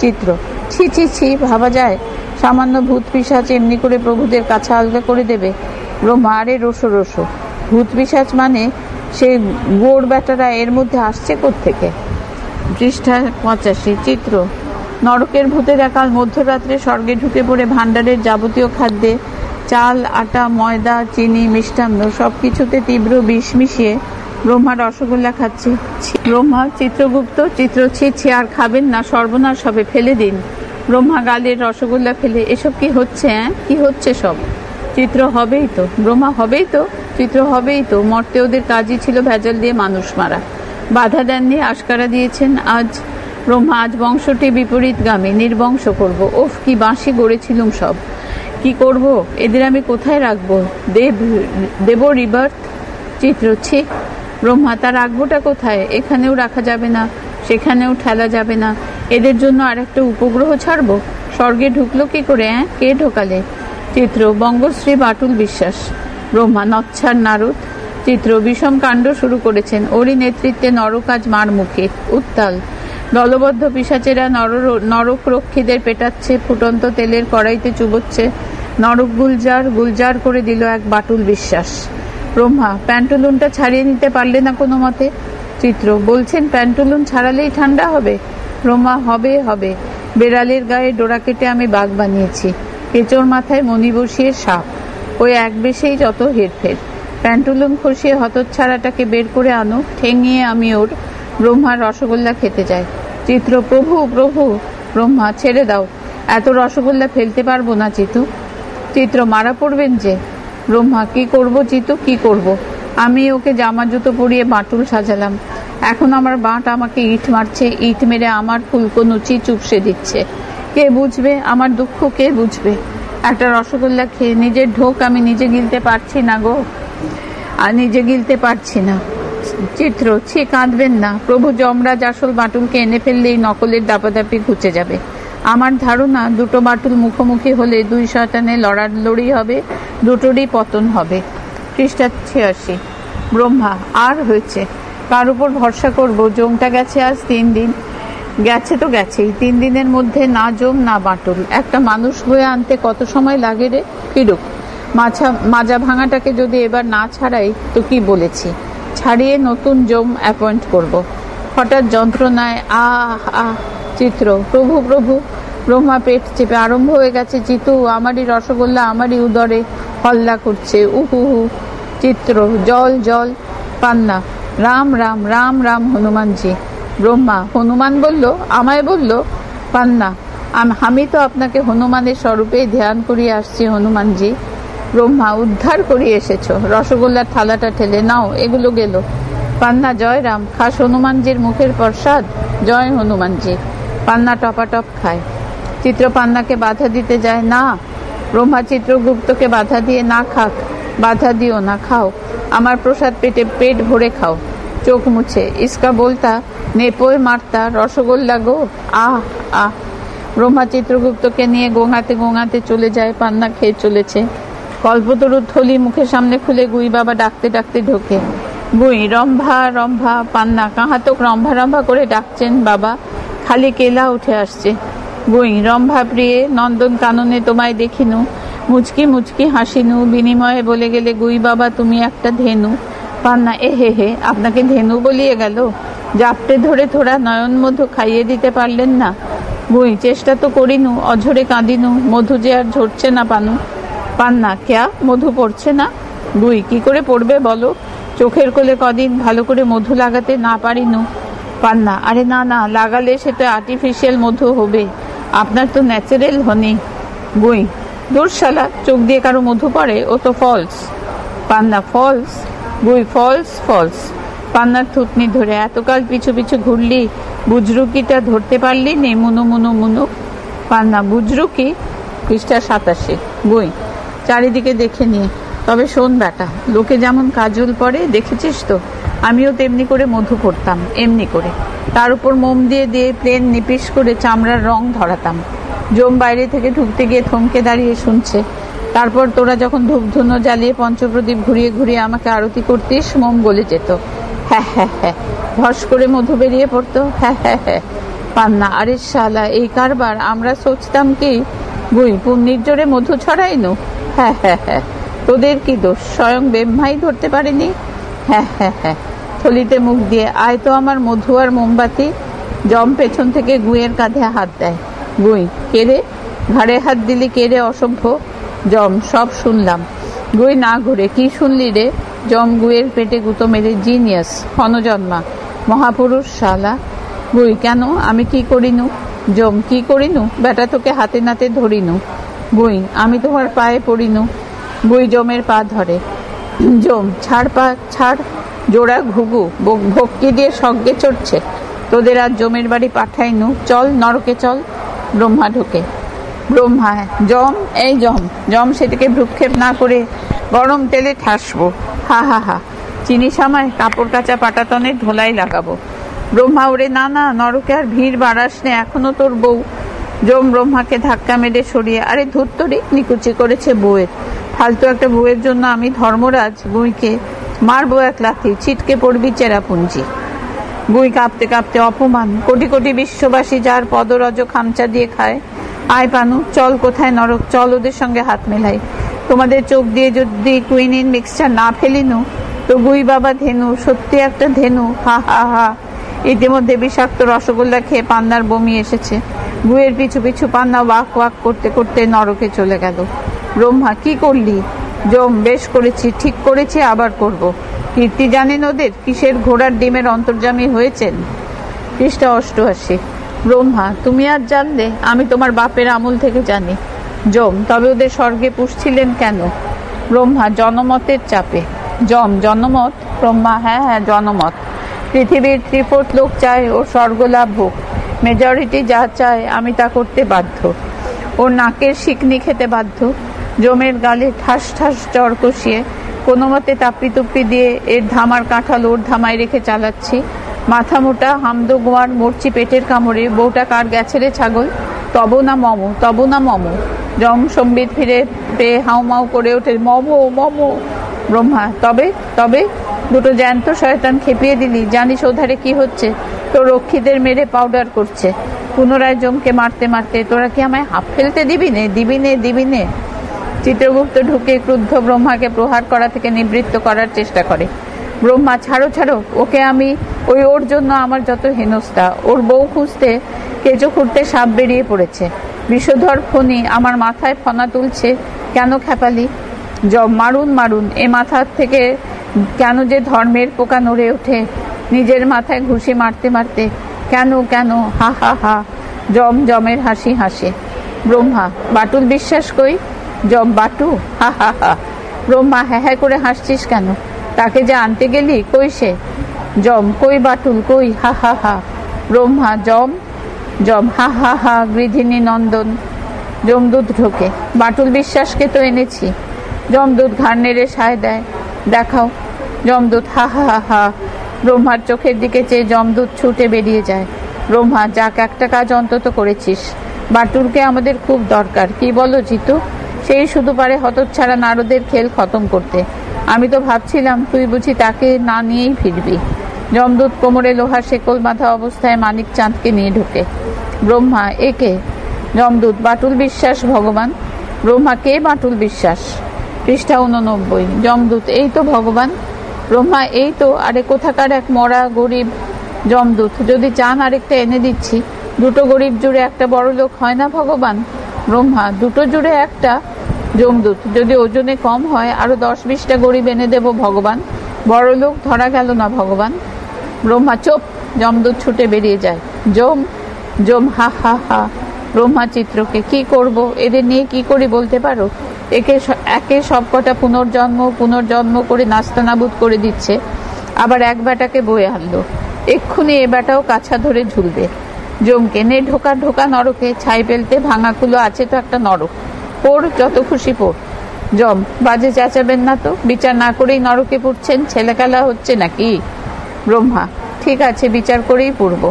চিত্র, ছি ছি ছি, ভাবা যায়? সামান্য ভূত পিশাচ এমনি করে প্রভুদের কাছা আলগা করে দেবে? ব্রহ্মা, আরে রোসো রোসো, ভূত পিশাচ মানে সে গোড় ব্যাটারা এর মধ্যে আসছে কোত্থেকে? পৃষ্ঠা 85। চিত্র, নরকের ভূতেরা কাল মধ্যরাত্রে স্বর্গে ঢুকে পড়ে ভাণ্ডারের যাবতীয় খাদ্যে চাল, আটা, ময়দা, চিনি, মিষ্টান্ন সবকিছুতে তীব্র বিষ মিশিয়ে ব্রহ্মা রসগোল্লা খাচ্ছে। ব্রহ্মা, চিত্রগুপ্ত, চিত্র, ছি ছি, আর খাবেন না, সর্বনাশ হবে, ফেলে দিন। ব্রহ্মা গালের রসগোল্লা ফেলে, এসব কি হচ্ছে? কি হচ্ছে সব? চিত্র, হবেই তো। ব্রহ্মা, হবেই তো। চিত্র, হবেই তো। মর্তে ওদের কাজই ছিল ভেজাল দিয়ে মানুষ মারা। বাধা দেননি, আশকারা দিয়েছেন। ব্রহ্মা, আজ বংশটি বিপরীতগামী, নির্বংশ করব। ওফ, কি বাঁশি গড়েছিলুম সব, কি করব এদের, আমি কোথায় রাখবো? দেব রিবার্থ? চিত্র, ছি। ব্রহ্মা, তা রাখবোটা কোথায়? এখানেও রাখা যাবে না, সেখানেও ঠেলা যাবে না। এদের জন্য আর একটা উপগ্রহ ছাড়বো? স্বর্গে ঢুকলো কি করে? কে ঢোকালে? চিত্র, বঙ্গশ্রী বাটুল বিশ্বাস। ব্রহ্মা, নচ্ছার নারদ। চিত্র, বিষম কাণ্ড শুরু করেছেন, ওরই নেতৃত্বে নরক আজ মার মুখে উত্তাল। দলবদ্ধ পিশাচেরা নরক রক্ষীদের পেটাচ্ছে, ফুটন্ত তেলের কড়াইতে চুবোচ্ছে। নরক গুলজার করে দিল এক বাটুল বিশ্বাস। ব্রহ্মা, প্যান্টুলুনটা ছাড়িয়ে নিতে পারলে না কোনো মতে? চিত্র, বলছেন প্যান্টুলুন ছাড়ালেই ঠান্ডা হবে? ব্রহ্মা, হবে। বেড়ালের গায়ে ডোরা কেটে আমি বাঘ বানিয়েছি, কেঁচোর মাথায় মণি বসিয়ে সাপ। ওই এক বেশেই যত হেরফের। প্যান্টুলুন খসিয়ে হতচ্ছাড়াটাকে বের করে আনো, ঠেঙিয়ে আমি ওর ব্রহ্মার রসগোল্লা খেতে যাই। চিত্র, প্রভু। ব্রহ্মা, ছেড়ে দাও, এত রসগোল্লা ফেলতে পারবো না চিতু। চিত্র, মারা পড়বেন যে। ব্রহ্মা, কি করব চিতু, কি করব? আমি ওকে জামা জুতো পরিয়ে বাটুল সাজালাম, এখন আমার বাঁট আমাকে ইট মারছে, ইট মেরে আমার ফুলকো নুচি চুপসে দিচ্ছে। কে বুঝবে আমার দুঃখ, কে বুঝবে? একটা রসগোল্লা খেয়ে নিজের ঢোক আমি নিজে গিলতে পারছি না গো, আর নিজে গিলতে পারছি না। চিত্র, ছি, কাঁদবেন না। প্রভু যমরাজ আসল বাটুলকে এনে ফেললেই নকলের দাপাদাপি ঘুচে যাবে। আমার ধারণা দুটো বাটুল মুখোমুখি হলে দুই শয়তানে লড়ালড়ি হবে, দুটোরই পতন হবে। পৃষ্ঠা 86। ব্রহ্মা, আর হয়েছে, কার উপর ভরসা করব? জমটা গেছে আজ 3 দিন। গেছে তো গেছেই, 3 দিনের মধ্যে না জম না বাটুল। একটা মানুষ বয়ে আনতে কত সময় লাগে রে? কিরূপ? মাজা ভাঙাটাকে যদি এবার না ছাড়াই তো কি বলেছি, ছাড়িয়ে নতুন জম অ্যাপয়েন্ট করব। হঠাৎ যন্ত্রণায় আহ। চিত্র, প্রভু। ব্রহ্মা, পেট চেপে আরম্ভ হয়ে গেছে চিতু, আমারই রসগোল্লা আমারই উদরে হল্লা করছে, উহু। চিত্র, জল। পান্না, রাম হনুমানজি। ব্রহ্মা, হনুমান বলল? আমায় বলল? পান্না, আমি তো আপনাকে হনুমানের স্বরূপেই ধ্যান করিয়ে আসছি হনুমানজি। ব্রহ্মা, উদ্ধার করিয়ে এসেছো। রসগোল্লার থালাটা ঠেলে নাও, এগুলো গেল। পান্না, জয় রাম, খাস হনুমানজির মুখের প্রসাদ, জয় হনুমানজি। পান্না টপাটপ খায়। চিত্র পান্নাকে বাধা দিতে যায়, না। ব্রহ্মা, চিত্রগুপ্তকে বাধা দিয়ে, না খাক, বাধা দিও না, খাও আমার প্রসাদ, পেট ভরে খাও। চোখ মুছে, ইসকা বলতা নেপোয় মারতা রসগোল্লা গো, আহ। ব্রহ্মা চিত্রগুপ্তকে নিয়ে গোঙাতে চলে যায়। পান্না খেয়ে চলেছে। কল্পতরুর থলি মুখের সামনে খুলে গুই বাবা ডাকতে ঢোকে। গুই, রম্ভা। পান্না, কাহাতক রম্ভা করে ডাকছেন বাবা, খালি কেলা উঠে আসছে। গুই, রম্ভা প্রিয়ে নন্দন কাননে তোমায় দেখিনু, মুচকি হাসিনু, বিনিময়ে বলে গেলে গুই বাবা তুমি একটা ধেনু। পান্না, হে, আপনাকে ধেনু বলিয়ে গেল? জাপটে ধরে থোড়া নয়ন মধু খাইয়ে দিতে পারলেন না? গুই, চেষ্টা তো করিনু, অঝরে কাঁদিনু, মধু যে আর ঝরছে না পানু। পান্না, ক্যা মধু পড়ছে না? গুই, কি করে পড়বে বলো, চোখের কোলে কদিন ভালো করে মধু লাগাতে না পারিনু। পান্না, আরে না, লাগালে সেটা আর্টিফিশিয়াল মধু হবে, আপনার তো ন্যাচারাল হনি। গুই, দূর শালা, চোখ দিয়ে কারো মধু পড়ে, ও তো ফলস। পান্না, ফলস? গুই, ফলস। পান্নার থুতনি ধরে, এতকাল পিছু ঘুরলি, বুজরুকিটা ধরতে পারলি নে? মুনু। পান্না, বুজরুকি? পৃষ্ঠা 87। গুই, চারিদিকে দেখে নিয়ে, তবে শোন বেটা, লোকে যেমন কাজল পরে দেখেছিস তো, আমিও তেমনি করে মধু পড়তাম, এমনি করে, তার উপর মোম দিয়ে প্লেন নিপিস করে চামড়ার রং ধরাতাম। জম বাইরে থেকে ঢুকতে গিয়ে থমকে দাঁড়িয়ে শুনছে। তারপর তোরা যখন ধূপধুনো জ্বালিয়ে পঞ্চপ্রদীপ ঘুরিয়ে আমাকে আরতি করতিস, মোম গলে যেত। হ্যাঁ, ধস করে মধু বেরিয়ে পড়তো। হ্যাঁ। পান্না, আরে শালা, এই কারবার আমরা সোচতাম কি? গুই, পুণ্যির জোরে মধু ছড়াইনু? হ্যাঁ। তোদের কি দোষ, স্বয়ং ব্রহ্মাই ধরতে পারেনি? হ্যাঁ। থলিতে মুখ দিয়ে, আয় তো আমার মধু আর মোমবাতি। জম পেছন থেকে গুইয়ের কাঁধে হাত দেয়। গুই, কে রে? ঘাড়ে হাত দিলি কে রে অসভ্য? যম, সব শুনলাম। গুই না ঘুরে, কি শুনলি রে? যম গুয়ের পেটে গুঁতো মেরে, জিনিয়াস, ক্ষণজন্মা, মহাপুরুষ শালা। গুই, কেন, আমি কি করিনু? যম, কি করিনু? বেটা তোকে হাতে নাতে ধরিনু। গুই, আমি তোমার পায়ে পড়িনু। গুই যমের পা ধরে। যম, ছাড় পা, ছাড়। জোড়া ঘুঘু ভক্তি দিয়ে স্বর্গে চড়ছে, তোদের আর যমের বাড়ি পাঠাইনু, চল নরকে চল। ব্রহ্মা ঢোকে। ব্রহ্মা, যম, এই যম। যম সেটিকে ভ্রুক্ষেপ না করে গরম তেলে ঠাসবো, হা হা হা। চিনি সামায় কাপড় কাচা পাটাতনের ধোলাই লাগাবো। ব্রহ্মা, ওরে না না, নরকে আর ভিড় বাড়াস নে, এখনো তোর বউ। যম ব্রহ্মাকে ধাক্কা মেরে সরিয়ে, আরে ধুত্তরি, নিকুচি করেছে বউয়ের। ফালতু একটা বউয়ের জন্য আমি ধর্মরাজ গুইকে মারবো এক লাথি, ছিটকে পড়বি চেরাপুঞ্জি। গুই কাঁপতে কাঁপতে, অপমান, কোটি কোটি বিশ্ববাসী যার পদরজ খামচা দিয়ে খায়। আয় পানু, চল, কোথায় নরক, চল ওদের সঙ্গে হাত মেলাই। তোমাদের চোখ দিয়ে যদি কুইনিন মিক্সচার না ফেলিনু তো গুই বাবা ধেনু, সত্যি একটা ধেনু, হা হা হা। ইতিমধ্যে বিষাক্ত রসগোল্লা খেয়ে পান্নার বমি এসেছে। গুয়ের পিছু পিছু পান্না ওয়াক ওয়াক করতে করতে নরকে চলে গেল। ব্রহ্মা, কি করলি? যম, বেশ করেছি, ঠিক করেছি, আবার করব। কীর্তি জানেন ওদের, কিসের ঘোড়ার ডিমের অন্তর্যামী হয়েছেন। পৃষ্ঠা 88। ব্রহ্মা, তুমি আর জানলে? আমি তোমার বাপের আমল থেকে জানি। যম, তবে ওদের স্বর্গে পুষছিলেন কেন? ব্রহ্মা, জনমতের চাপে। যম, জনমত? ব্রহ্মা, হ্যাঁ হ্যাঁ, জনমত। পৃথিবীর 3/4 লোক চায় ও স্বর্গলাভ হোক। মেজরিটি যা চায় আমি তা করতে বাধ্য। ওর নাকের শিকনি খেতে বাধ্য। যমের গালে ঠাস ঠাস চর কষিয়ে কোনো মতে তাপ্পি তুপ্পি দিয়ে এর ধামার কাঁঠাল ওর ধামায় রেখে চালাচ্ছি। মাথা মোটা হামদো গোয়ার মরচি পেটের কামড়ে, বউটা কার গেছে রে ছাগল, তব না মম, তব না মম। যম সম্বিত ফিরে পেয়ে হাউমাউ করে ওঠে, মম মম। ব্রহ্মা, তবে তবে? দুটো জ্যান্ত শয়তান খেপিয়ে দিলি, জানিস ওধারে কি হচ্ছে? তোর রক্ষীদের মেরে পাউডার করছে। পুনরায় যমকে মারতে মারতে, তোরা কি আমায় হাফ ফেলতে দিবি নে, দিবি নে, দিবি নে। চিত্রগুপ্ত ঢুকে ক্রুদ্ধ ব্রহ্মাকে প্রহার করা থেকে নিবৃত্ত করার চেষ্টা করে। ব্রহ্মা, ছাড়ো ছাড়ো ওকে, আমি ওর জন্য আমার যত হেনস্থা। ওর বউ খুঁজতে কেঁচো খুঁড়তে সাপ বেরিয়ে পড়েছে। বিষধর ফণি আমার মাথায় ফনা তুলছে, কেন খেপালি? যম, মারুন মারুন, এ মাথার থেকে কেন যে ধর্মের পোকা নড়ে ওঠে, নিজের মাথায় ঘুষি মারতে মারতে। কেন কেন, হা হা হা। যম যমের হাসি হাসে। ব্রহ্মা, বাটুল বিশ্বাস কই? যম, বাটু, হা হা হা। ব্রহ্মা, হ্যাঁ হ্যাঁ করে হাসছিস কেন? তাকে যে আনতে গেলি, কই সে? যম, কই বাটুল, কই, হা হা হা। ব্রহ্মা, যম? যম, হা হা হা, গৃধিনী নন্দন। যমদূত ঢোকে। বাটুল বিশ্বাসকে তো এনেছি। যমদূত ঘাড় নেড়ে সায় দেয়, দেখাও। যমদূত, হা হা হা। ব্রহ্মার চোখের দিকে চেয়ে যমদূত ছুটে বেরিয়ে যায়। ব্রহ্মা, যাক, একটা কাজ অন্তত করেছিস। বাটুলকে আমাদের খুব দরকার, কি বলো জিতু? সেই শুধু পারে হতচ্ছাড়া নারদের খেল খতম করতে। আমি তো ভাবছিলাম তুই বুঝি তাকে না নিয়েই ফিরবি। যমদূত কোমরে লোহার শেকল বাঁধা অবস্থায় মানিক চাঁদকে নিয়ে ঢোকে। ব্রহ্মা, একে? যমদূত, বাটুল বিশ্বাস ভগবান। ব্রহ্মা, কে বাটুল বিশ্বাস? পৃষ্ঠা 89। যমদূত, এই তো ভগবান। ব্রহ্মা, এই তো, আরে কোথাকার এক মরা গরিব। যমদূত, যদি চান আরেকটা এনে দিচ্ছি। দুটো গরিব জুড়ে একটা বড় লোক হয় না ভগবান? ব্রহ্মা, দুটো জুড়ে একটা? যমদূত, যদি ওজনে কম হয় আরো 10-20টা গরিব এনে দেব ভগবান, বড় লোক ধরা গেল না ভগবান। ব্রহ্মা, চুপ। যমদূত ছুটে বেরিয়ে যায়। যম? যম, হা হা হা। ব্রহ্মা চিত্রকে, কি করব, এদের নিয়ে কি করি বলতে পারো? একে সবকটা পুনর্জন্ম করে নাস্তানাবুদ করে দিচ্ছে, আবার এক বেটাকে বয়ে আনলো। এক্ষুনি এ বেটাও কাছা ধরে ঝুলবে। যমকে, নে ঢোকা ঢোকা নরকে, ছাই ফেলতে ভাঙাকুলো আছে তো একটা নরক, পড়, যত খুশি পড়। যম, বাজে চেঁচাবেন না তো, বিচার না করেই নরকে পুড়ছেন, ছেলেখেলা হচ্ছে নাকি? ব্রহ্মা, ঠিক আছে, বিচার করেই পুড়ব।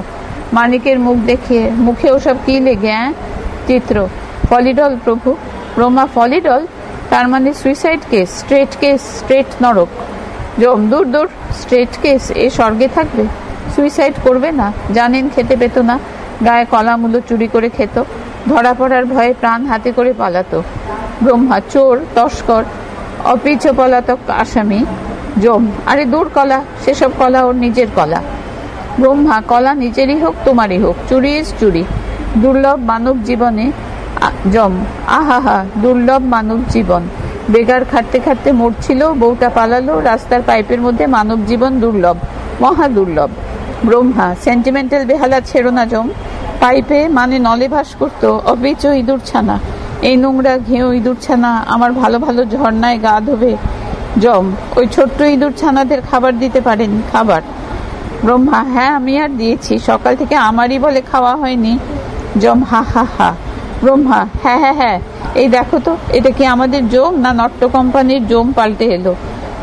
মানিকের মুখ দেখিয়ে, মুখে ওসব কি লেগে? চিত্র, ফলিডল প্রভু। ব্রহ্মা, ফলিডল? তার মানে সুইসাইড কেস, স্ট্রেট নরক। যম, দূর দূর, স্ট্রেট কেস এ স্বর্গে থাকবে? সুইসাইড করবে না, জানেন খেতে পেত না, গায়ে কলামূলো চুরি করে খেত, ধরা পড়ার ভয়ে প্রাণ হাতে করে পালাতো। ব্রহ্মা, চোর, তস্কর, অপিচ পলাতক আসামি। যম, আরে দূর কলা, সেসব কলা ওর নিজের কলা। ব্রহ্মা, কলা নিজেরই হোক তোমারই হোক, চুরি ইজ চুরি। দুর্লভ মানব জীবনে যম, আহা দুর্লভ মানব জীবন। বেকার খাটতে খাটতে মরছিল, বউটা পালালো, রাস্তার পাইপের মধ্যে মানব জীবন দুর্লভ, মহা দুর্লভ। ব্রহ্মা, সেন্টিমেন্টাল বেহালা ছেড়ো না যম। পাইপে মানে নলে ভাস করতো অবিচ ইঁদুর ছানা। এই নোংরা ঘেউ ইঁদুর ছানা আমার ভালো ভালো ঝর্ণায় গা ধোবে। যম, ওই ছোট্ট ইঁদুর ছানাদের খাবার দিতে পারেন? খাবার? ব্রহ্মা, হ্যাঁ আমি আর দিয়েছি, সকাল থেকে আমারই বলে খাওয়া হয়নি। যম, হা হা হা। ব্রহ্মা, হ্যাঁ হ্যাঁ হ্যাঁ, এই দেখো তো, এটা কি আমাদের জম না নট্য কোম্পানির জম পাল্টে এলো?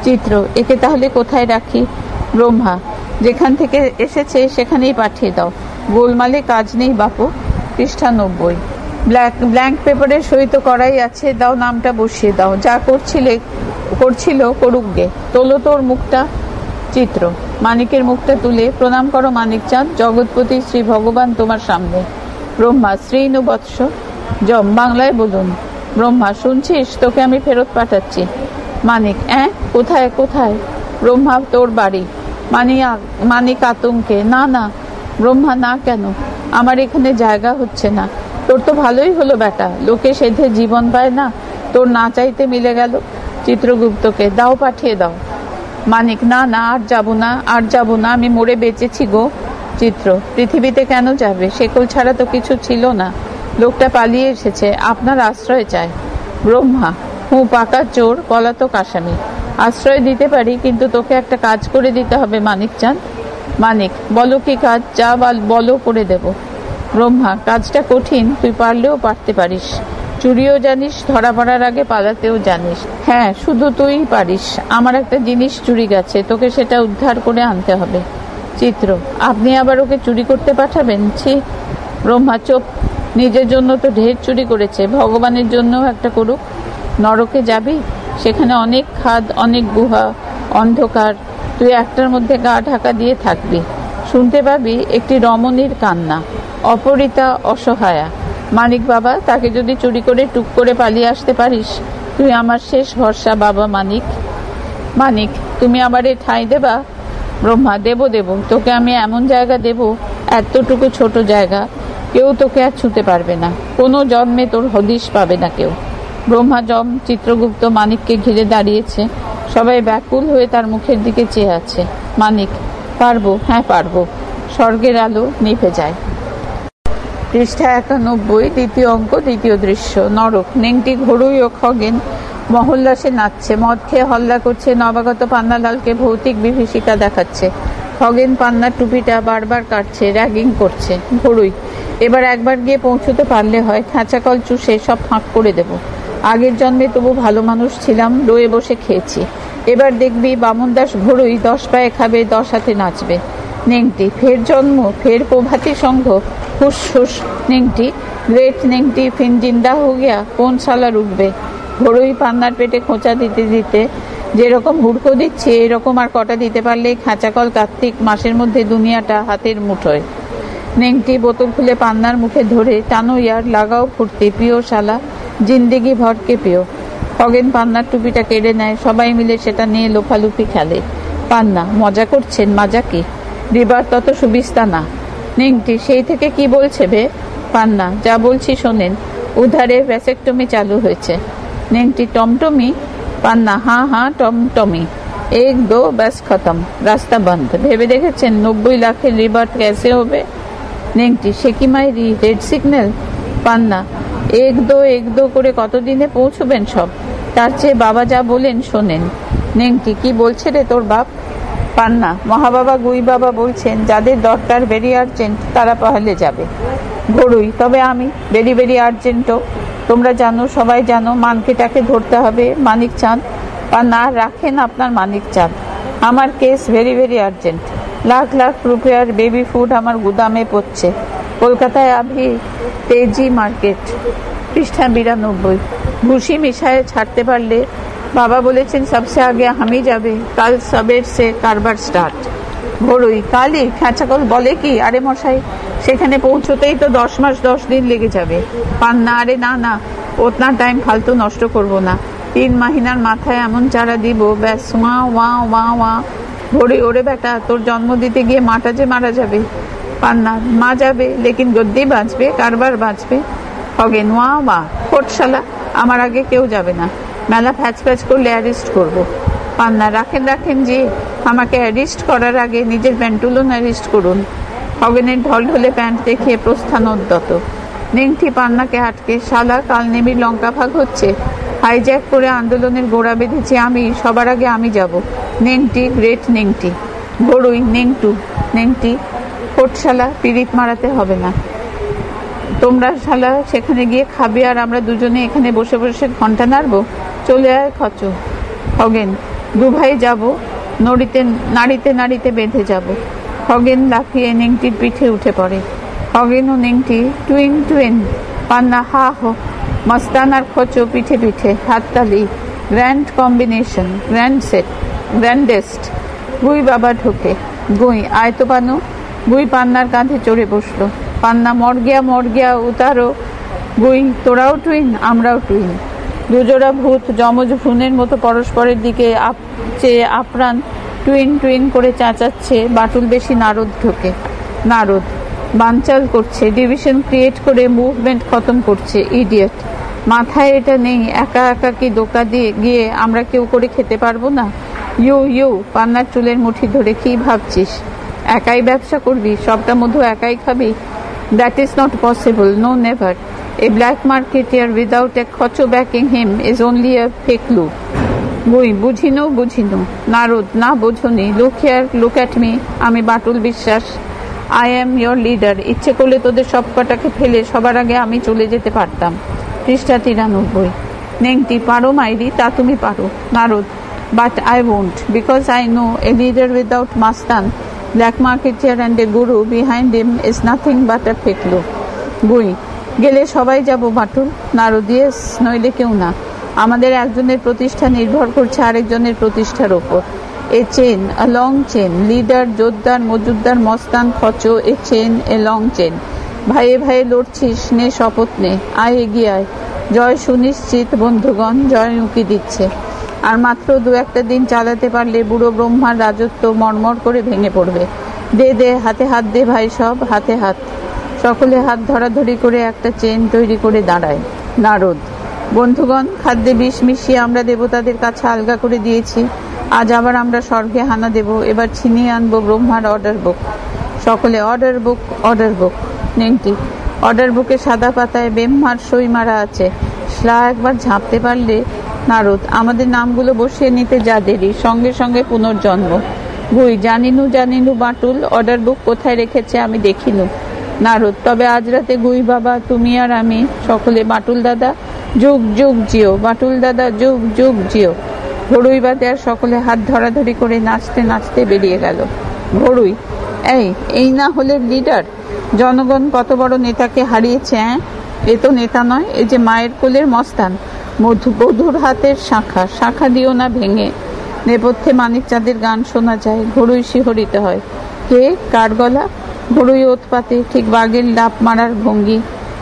চিত্র, একে তাহলে কোথায় রাখি? ব্রহ্মা, যেখান থেকে এসেছে সেখানেই পাঠিয়ে দাও, গোলমালে কাজ নেই বাপু। পৃষ্ঠা 90। ব্ল্যাঙ্ক পেপারে সই তো করাই আছে, দাও নামটা বসিয়ে দাও, যা করছিল করুক গে, তোলো তোর মুখটা। চিত্র, মানিকের মুখটা তুলে প্রণাম করো মানিকচাঁদ, জগৎপতি শ্রী ভগবান তোমার সামনে। ব্রহ্মা, শ্রীনু বৎস। যম, বাংলায় বলুন। ব্রহ্মা, শুনছিস, তোকে আমি ফেরত পাঠাচ্ছি। মানিক, কোথায় কোথায়? ব্রহ্মা, তোর বাড়ি। মানিক আতঙ্কে, না না। ব্রহ্মা, না কেন? আমার এখানে জায়গা হচ্ছে না। তোর তো ভালোই হলো বেটা, লোকে সেধে জীবন পায় না, তোর না চাইতে মিলে গেল। চিত্রগুপ্তকে, দাও পাঠিয়ে দাও। মানিক, না না, আর যাবো না, আমি মরে বেঁচেছি গো। চিত্র, পৃথিবীতে কেন যাবে? শেকল ছাড়া তো কিছু ছিল না, লোকটা পালিয়ে এসেছে, আপনার আশ্রয় চায়। ব্রহ্মা, পাকা চোর, পলাতক আসামি। আশ্রয় দিতে পারি, কিন্তু তোকে একটা কাজ করে দিতে হবে মানিকচাঁদ। মানিক, বলো কি কাজ? যা বলো করে দেব। ব্রহ্মা, কাজটা কঠিন, তুই পারলেও পারতে পারিস, চুরিও জানিস, ধরা পড়ার আগে পালাতেও জানিস। হ্যাঁ, শুধু তুই পারিস। আমার একটা জিনিস চুরি গেছে, তোকে সেটা উদ্ধার করে আনতে হবে। চিত্র, আপনি আবার ওকে চুরি করতে পাঠাবেন? ছি। ব্রহ্মা, চোপ, নিজের জন্য তো ঢের চুরি করেছে, ভগবানের জন্যও একটা করুক। নরকে যাবি? সেখানে অনেক খাদ, অনেক গুহা, অন্ধকার, তুই একটার মধ্যে গা ঢাকা দিয়ে থাকবি, শুনতে পাবি একটি রমণীর কান্না, অপরিতা, অসহায়া। মানিক বাবা, তাকে যদি চুরি করে টুক করে পালিয়ে আসতে পারিস, তুই আমার শেষ ভরসা বাবা মানিক। মানিক, তুমি আবার এ ঠাঁই দেবা? ব্রহ্মা, দেব, তোকে আমি এমন জায়গা দেব, এতটুকু ছোট জায়গা, কেউ তোকে আর ছুঁতে পারবে না, কোনো জন্মে তোর হদিশ পাবে না কেউ। ব্রহ্মা, যম, চিত্রগুপ্ত মানিককে ঘিরে দাঁড়িয়েছে, সবাই ব্যাকুল হয়ে তার মুখের দিকে চেয়ে আছে। মানিক, পারবো, হ্যাঁ পারবো। স্বর্গের আলো নিভে যায়। পৃষ্ঠা 91, দ্বিতীয় অঙ্ক, দ্বিতীয় দৃশ্য। নরক। নেংটি, ঘড়ুই ও খগেন মহল্লাসে নাচছে, মদ খেয়ে হল্লা করছে, নবাগত পান্নালালকে ভৌতিক বিভীষিকা দেখাচ্ছে। খগেন পান্নার টুপিটা বারবার কাটছে, র্যাগিং করছে। ঘড়ুই, এবার একবার গিয়ে পৌঁছতে পারলে হয়, খাঁচাকল চুষে সব ফাঁক করে দেব। আগের জন্মে তবু ভালো মানুষ ছিলাম, রয়ে বসে খেয়েছি, এবার দেখবি বামনদাস ঘড়ুই 10 পায়ে খাবে, 10 হাতে নাচবে। নেংটি, ফের জন্ম, ফের প্রভাতী সংঘ, হুস হুস। নেংটি, গ্রেট নেংটি ফিন জিন্দা হো গিয়া, কোন সালার উঠবে? ঘড়ুই পান্নার পেটে খোঁচা দিতে দিতে, যেরকম হুড়কো দিচ্ছে এরকম আর কটা দিতে পারলেই খাঁচাকল কার্তিক মাসের মধ্যে দুনিয়াটা হাতের মুঠোয়। নেংটি বোতল খুলে পান্নার মুখে ধরে, টানো ইয়ার, লাগাও ফুর্তি, পিও শালা, জিন্দেগি ভরকে পিও। খগেন পান্নার টুপিটা কেড়ে নেয়, সবাই মিলে সেটা নিয়ে লোফালুফি খেলে। পান্না, মজা করছেন? মাজা কি? দিবার তত সুবিস্তা না। নেংটি, সেই থেকে কি বলছে বে? পান্না, যা বলছি শোনেন, উধারে ভ্যাসেকটমি চালু হয়েছে। নেংটি, টমটমি? পান্না, হ্যাঁ টমটমি, 1 2 ব্যাস খতম, রাস্তা বন্ধ। ভেবে দেখেছেন 90 লাখের রিবার্ট ক্যাসে হবে? নেংটি, সে কি মাইরি, রেড সিগন্যাল? পান্না, 1 2 করে কতদিনে পৌঁছবেন সব? তার চেয়ে বাবা যা বলেন শোনেন। নেংটি, কি বলছে রে তোর বাপ? পান্না, মহাবাবা গুই বাবা বলছেন যাদের দরকার ভেরি আর্জেন্ট তারা পহলে যাবে। ঘড়ুই, তবে আমি ভেরি ভেরি আর্জেন্টও, তোমরা জানো, সবাই জানো, মানকেটাকে ধরতে হবে মানিকচাঁদ। পান্না, রাখেন আপনার মানিকচাঁদ, আমার case very very urgent, lakh lakh রুপিয়ার বেবি ফুড আমার গুদামে পড়ছে, কলকাতায় আভি তেজি মার্কেট। পৃষ্ঠা 92, ভুসি মিশায় ছাড়তে পারলে বাবা বলেছেন সবসে আগে আমি যাবে, কাল সবের সে কারবার স্টার্ট। ঘড়ুই, কালই? খাঁচাকল বলে কি? আরে মশাই, সেখানে পৌঁছতেই তো 10 মাস 10 দিন লেগে যাবে। পান্না, আরে না, ওতনা টাইম ফালতু নষ্ট করব না, 3 মাহিনার মাথায় এমন চারা দিব, ব্যাস ওয়া ওয়া ওয়া ওয়া। ঘড়ুই, ওরে বেটা, তোর জন্ম দিতে গিয়ে মাটা যে মারা যাবে। পান্না, মা যাবে, লেকিন গদ্দি বাঁচবে, কারবার বাঁচবে। খগেন, ওয়া মা কোটশালা, আমার আগে কেউ যাবে না, মেলা ফ্যাচ ফ্যাচ করলে অ্যারেস্ট করবো। পান্না, রাখেন রাখেন যে, আমাকে অ্যারেস্ট করার আগে নিজের প্যান্টুলন অ্যারেস্ট করুন। খগেনের ঢলঢলে প্যান্ট দেখিয়ে প্রস্থান উদ্যত। নেংটি পান্নাকে আটকে, শালা কাল নেমির লঙ্কা ভাগ হচ্ছে, হাইজ্যাক করে আন্দোলনের গোড়া বেঁধেছি আমি, সবার আগে আমি যাব। নেংটি, গ্রেট নেংটি। গড়ুই, নেংটু, নেংটি কোটশালা, পিরিত মারাতে হবে না, তোমরা শালা সেখানে গিয়ে খাবে আর আমরা দুজনে এখানে বসে বসে ঘন্টা নাড়বো, চলে আয় খচ। খগেন, দুভাই যাব, নাড়িতে নাড়িতে বেঁধে যাব। খগেন লাফিয়ে নেংটির পিঠে উঠে পড়ে। খগেন ও নেংটি টুইন টুইন। পান্না, হা হো। মস্তান আর খচো পিঠে পিঠে, হাততালি, গ্র্যান্ড কম্বিনেশন, গ্র্যান্ড সেট, গ্র্যান্ডেস্ট। গুই বাবা ঢোকে। গুই, আয় তো পানু। গুই পান্নার কাঁধে চড়ে বসলো। পান্না, মর গিয়া উতারো। গুই, তোরাও টুইন, আমরাও টুইন। দুজোড়া ভূত যমজ ভ্রূণের মতো পরস্পরের দিকে চেয়ে আপ্রাণ টুইন টুইন করে চেঁচাচ্ছে। বাটুল বেশি নারদ ঢোকে। নারদ, বানচাল করছে, ডিভিশন ক্রিয়েট করে মুভমেন্ট খতম করছে। ইডিয়েট, মাথায় এটা নেই একা একা কি দোকা দিয়ে গিয়ে আমরা কেউ করে খেতে পারবো না? ইউ, পান্নার চুলের মুঠি ধরে, কি ভাবছিস একাই ব্যবসা করবি, সবটা মধু একাই খাবি? That is not possible, no never. A black marketeer without a খচো backing him is only a ফেকলু। গুই, বুঝিনো। নারদ, না বোঝনি। লুক অ্যাট মি, আমি বাটুল বিশ্বাস, আই এম ইয়োর লিডার। ইচ্ছে করলে তোদের সব কটাকে ফেলে সবার আগে আমি চলে যেতে পারতাম। পৃষ্ঠা 93। নেংটি, পারো মাইরি, তা তুমি পারো। Narad, but I won't, because I know a leader without mastan, black marketeer and a guru behind him is nothing but a feklu. গুই, গেলে সবাই যাব বাটুল। নারদ, ইয়েস, নইলে কেউ না। আমাদের একজনের প্রতিষ্ঠা নির্ভর করছে আরেকজনের প্রতিষ্ঠার ওপর। A chain, a long chain, leader, জোরদার, মজুদ্দার, মস্তান, খচো, a chain, a long chain. ভাইয়ে ভাইয়ে লড়ছিস, নে শপথ নে, আয় এগিয়ে আয়। জয় সুনিশ্চিত বন্ধুগণ, জয় উঁকি দিচ্ছে। আর মাত্র 2-1 দিন চালাতে পারলে বুড়ো ব্রহ্মার রাজত্ব মর্মর করে ভেঙে পড়বে। দে হাতে হাত দে ভাই, সব হাতে হাত। সকলে হাত ধরাধরি করে একটা চেন তৈরি করে দাঁড়ায়। নারদ, বন্ধুগণ, খাদ্যে বিষ মিশিয়ে আমরা দেবতাদের কাছে আলগা করে দিয়েছি, আজ আবার আমরা স্বর্গে হানা দেব, এবার ছিনিয়ে আনবো ব্রহ্মার অর্ডার বুক। সকলে অর্ডার বুক, অর্ডার বুক। নেংটি, অর্ডার বুকে সাদা পাতায় ব্রহ্মার সই মারা আছে, শ্লা একবার ঝাঁপতে পারলে। নারদ, আমাদের নামগুলো বসিয়ে নিতে যা দেরি, সঙ্গে সঙ্গে পুনর্জন্ম। গুই, জানিনু বাটুল, অর্ডার বুক কোথায় রেখেছে আমি দেখিনু। নারদ, তবে আজ রাতে গুই বাবা, তুমি আর আমি। সকলে, বাটুল দাদা যুগ যুগ জিও, বাটুল দাদা যুগ যুগ জিও। ঘড়ুই বাদে আর সকলে হাত ধরাধরি করে নাচতে নাচতে বেরিয়ে গেল। ঘড়ুই, এই না হলে লিডার? জনগণ কত বড় নেতাকে হারিয়েছে। এ তো নেতা নয়, এ যে মায়ের কোলের মস্তান, বধুর হাতের শাখা দিও না ভেঙে। নেপথ্যে মানিক চাঁদের গান শোনা যায়। ঘড়ুই শিহরিত হয়। কে, কার গলা? ঘড়ুই ওৎপাতে, ঠিক বাঘের লাফ মারার ভঙ্গি।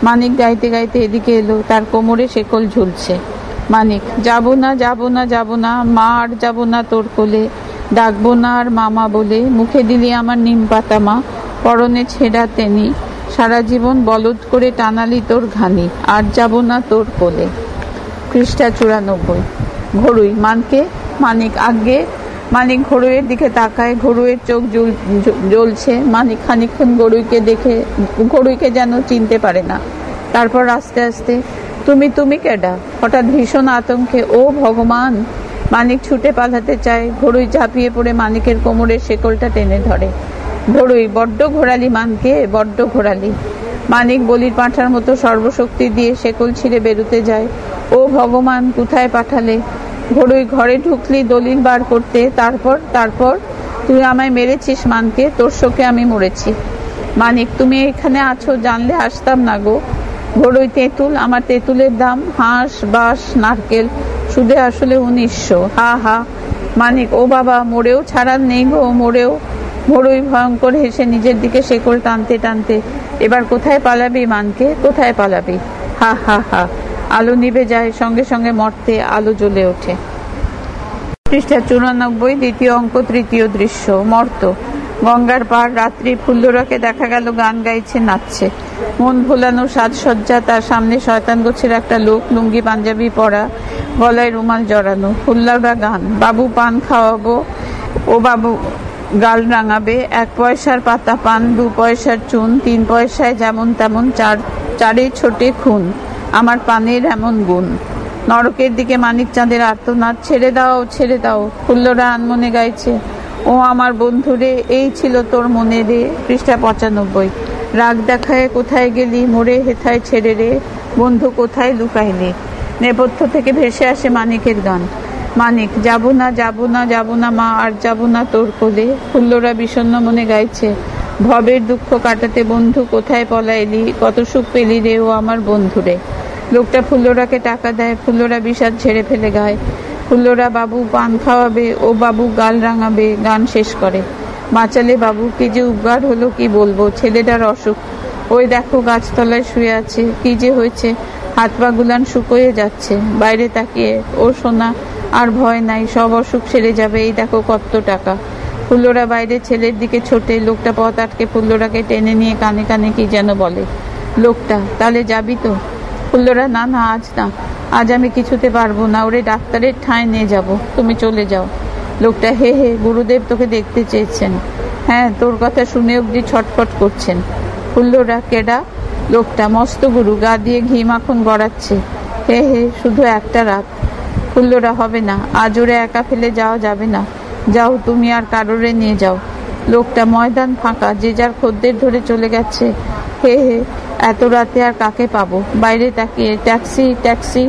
মানিক গাইতে গাইতে এদিকে এলো, তার কোমরে শেকল ঝুলছে। মানিক, যাবো না, মা আর যাবো না তোর কোলে, ডাকবো না আর মামা বলে, মুখে দিলি আমার নিম পাতা মা, পরনে ছেঁড়া তেনি, সারা জীবন বলদ করে টানালি তোর ঘানি, আর যাবো না তোর কোলে। পৃষ্ঠা 94। ঘড়ুই, মানকে? মানিক, আগে। মানিক ঘড়ুইয়ের দিকে তাকায়, ঘড়ুইয়ের চোখ জ্বলছে। মানিক খানিকক্ষণ ঘড়ুইকে যেন চিনতে পারে না। তারপর আস্তে আস্তে, তুমি কেডা? হঠাৎ ভীষণ আতঙ্কে, ও ভগবান! মানিক ছুটে পালাতে চায়। ঘড়ুই ঝাঁপিয়ে পড়ে মানিকের কোমরের শেকলটা টেনে ধরে। ঘড়ুই, বড্ড ঘোরালি মানকে, বড্ড ঘোরালি। মানিক বলির পাঁঠার মতো সর্বশক্তি দিয়ে শেকল ছিঁড়ে বেরোতে যায়। ও ভগবান, কোথায় পাঠালে? ঘড়ুই, ঘরে ঢুকলি দলিল বার করতে। তারপর তুই আমায় মেরেছিস মানকে, তোর শোকে আমি মরেছি। মানিক, তুমি এখানে আছো জানলে আসতাম না গো। ঘড়ুই, তেঁতুল, আমার তেঁতুলের দাম হাঁস, বাঁশ, নারকেল, সুদে আসলে 1900। হা হা। মানিক, ও বাবা, মোড়েও ছাড়ার নেই গো, মোড়েও। ঘড়ুই ভয়ঙ্কর হেসে নিজের দিকে শেকল টানতে টানতে, এবার কোথায় পালাবি মানকে, কোথায় পালাবি? হা হা হা। আলো নিভে যায়, সঙ্গে সঙ্গে মর্তে আলো জ্বলে ওঠে। পৃষ্ঠা 94, দ্বিতীয় অঙ্ক, তৃতীয় দৃশ্য। মর্ত। গঙ্গার পার রাত্রি ফুল্লরাকে দেখা গেল গান গাইছে, নাচছে। মন ভোলানো সাজসজ্জা, তার সামনে শয়তান গোছের একটা লোক, লুঙ্গি পাঞ্জাবি পরা, গলায় রুমাল জড়ানো। ফুল্লরা গান, বাবু পান খাওয়াবো, ও বাবু গাল রাঙাবে, 1 পয়সার পাতা পান, 2 পয়সার চুন, 3 পয়সায় যেমন তেমন, চারে ছোটে খুন, আমার পানের এমন গুণ। নরকের দিকে মানিক চাঁদের আর্তনাদ, ছেড়ে দাও ছেড়ে দাও। ফুল্লরা আনমনে গাইছে, ও আমার বন্ধু রে, এই ছিল তোর মনে রে। পৃষ্ঠা 95। রাগ দেখায় কোথায় গেলি, মোড়ে হেথায় ছেড়ে রে, বন্ধু কোথায় লুকাইলি। নেপথ্য থেকে ভেসে আসে মানিকের গান। মানিক, যাবো না যাবো না যাবো না মা, আর যাবো না তোর কোলে। ফুল্লরা বিষণ্ণ মনে গাইছে, ভবের দুঃখ কাটাতে বন্ধু কোথায় পলাইলি, কত সুখ পেলি রে ও আমার বন্ধু রে। লোকটা ফুল্লরাকে টাকা দেয়, ফুল্লরা বিষাদ ঝেড়ে ফেলে গায়। ফুল্লরা বাবু পান খাওয়াবে, ও বাবু গাল রাঙাবে, গান শেষ করে। বাঁচালে বাবু, কি যে উদ্গার হলো কি বলবো। ছেলেটার অসুখ, ওই দেখো গাছতলায় শুয়ে আছে, কি যে হয়েছে, হাত পা গুলান শুকোয়ে যাচ্ছে। বাইরে তাকিয়ে, ও সোনা আর ভয় নাই, সব অসুখ সেরে যাবে, এই দেখো কত টাকা। ফুল্লরা বাইরে ছেলের দিকে ছোটে, লোকটা পথ আটকে ফুল্লরাকে টেনে নিয়ে কানে কানে কি যেন বলে। লোকটা, তাহলে যাবি তো? ফুল্লরা, না না, আজ না, আজ আমি কিছুতে পারবো না, ওরে ডাক্তারের ঠাঁই নিয়ে যাব, তুমি চলে যাও। লোকটা, হে হে, গুরুদেব তোকে দেখতে চেয়েছেন। হ্যাঁ, তোর কথা শুনে অবধি ছটফট করছেন। ফুল্লরা, কেডা? লোকটা, মস্ত গুরু, গা দিয়ে ঘি মাখন গড়াচ্ছে। হে হে, শুধু একটা রাত। ফুল্লরা, হবে না, আজ ওরে একা ফেলে যাওয়া যাবে না, যাও তুমি আর কারোরে নিয়ে যাও। লোকটা, ময়দান ফাঁকা, যে যার খদ্দের ধরে চলে গেছে। হে হে, এত রাতে আর কাকে পাবো। বাইরে তাকিয়ে, ট্যাক্সি ট্যাক্সি।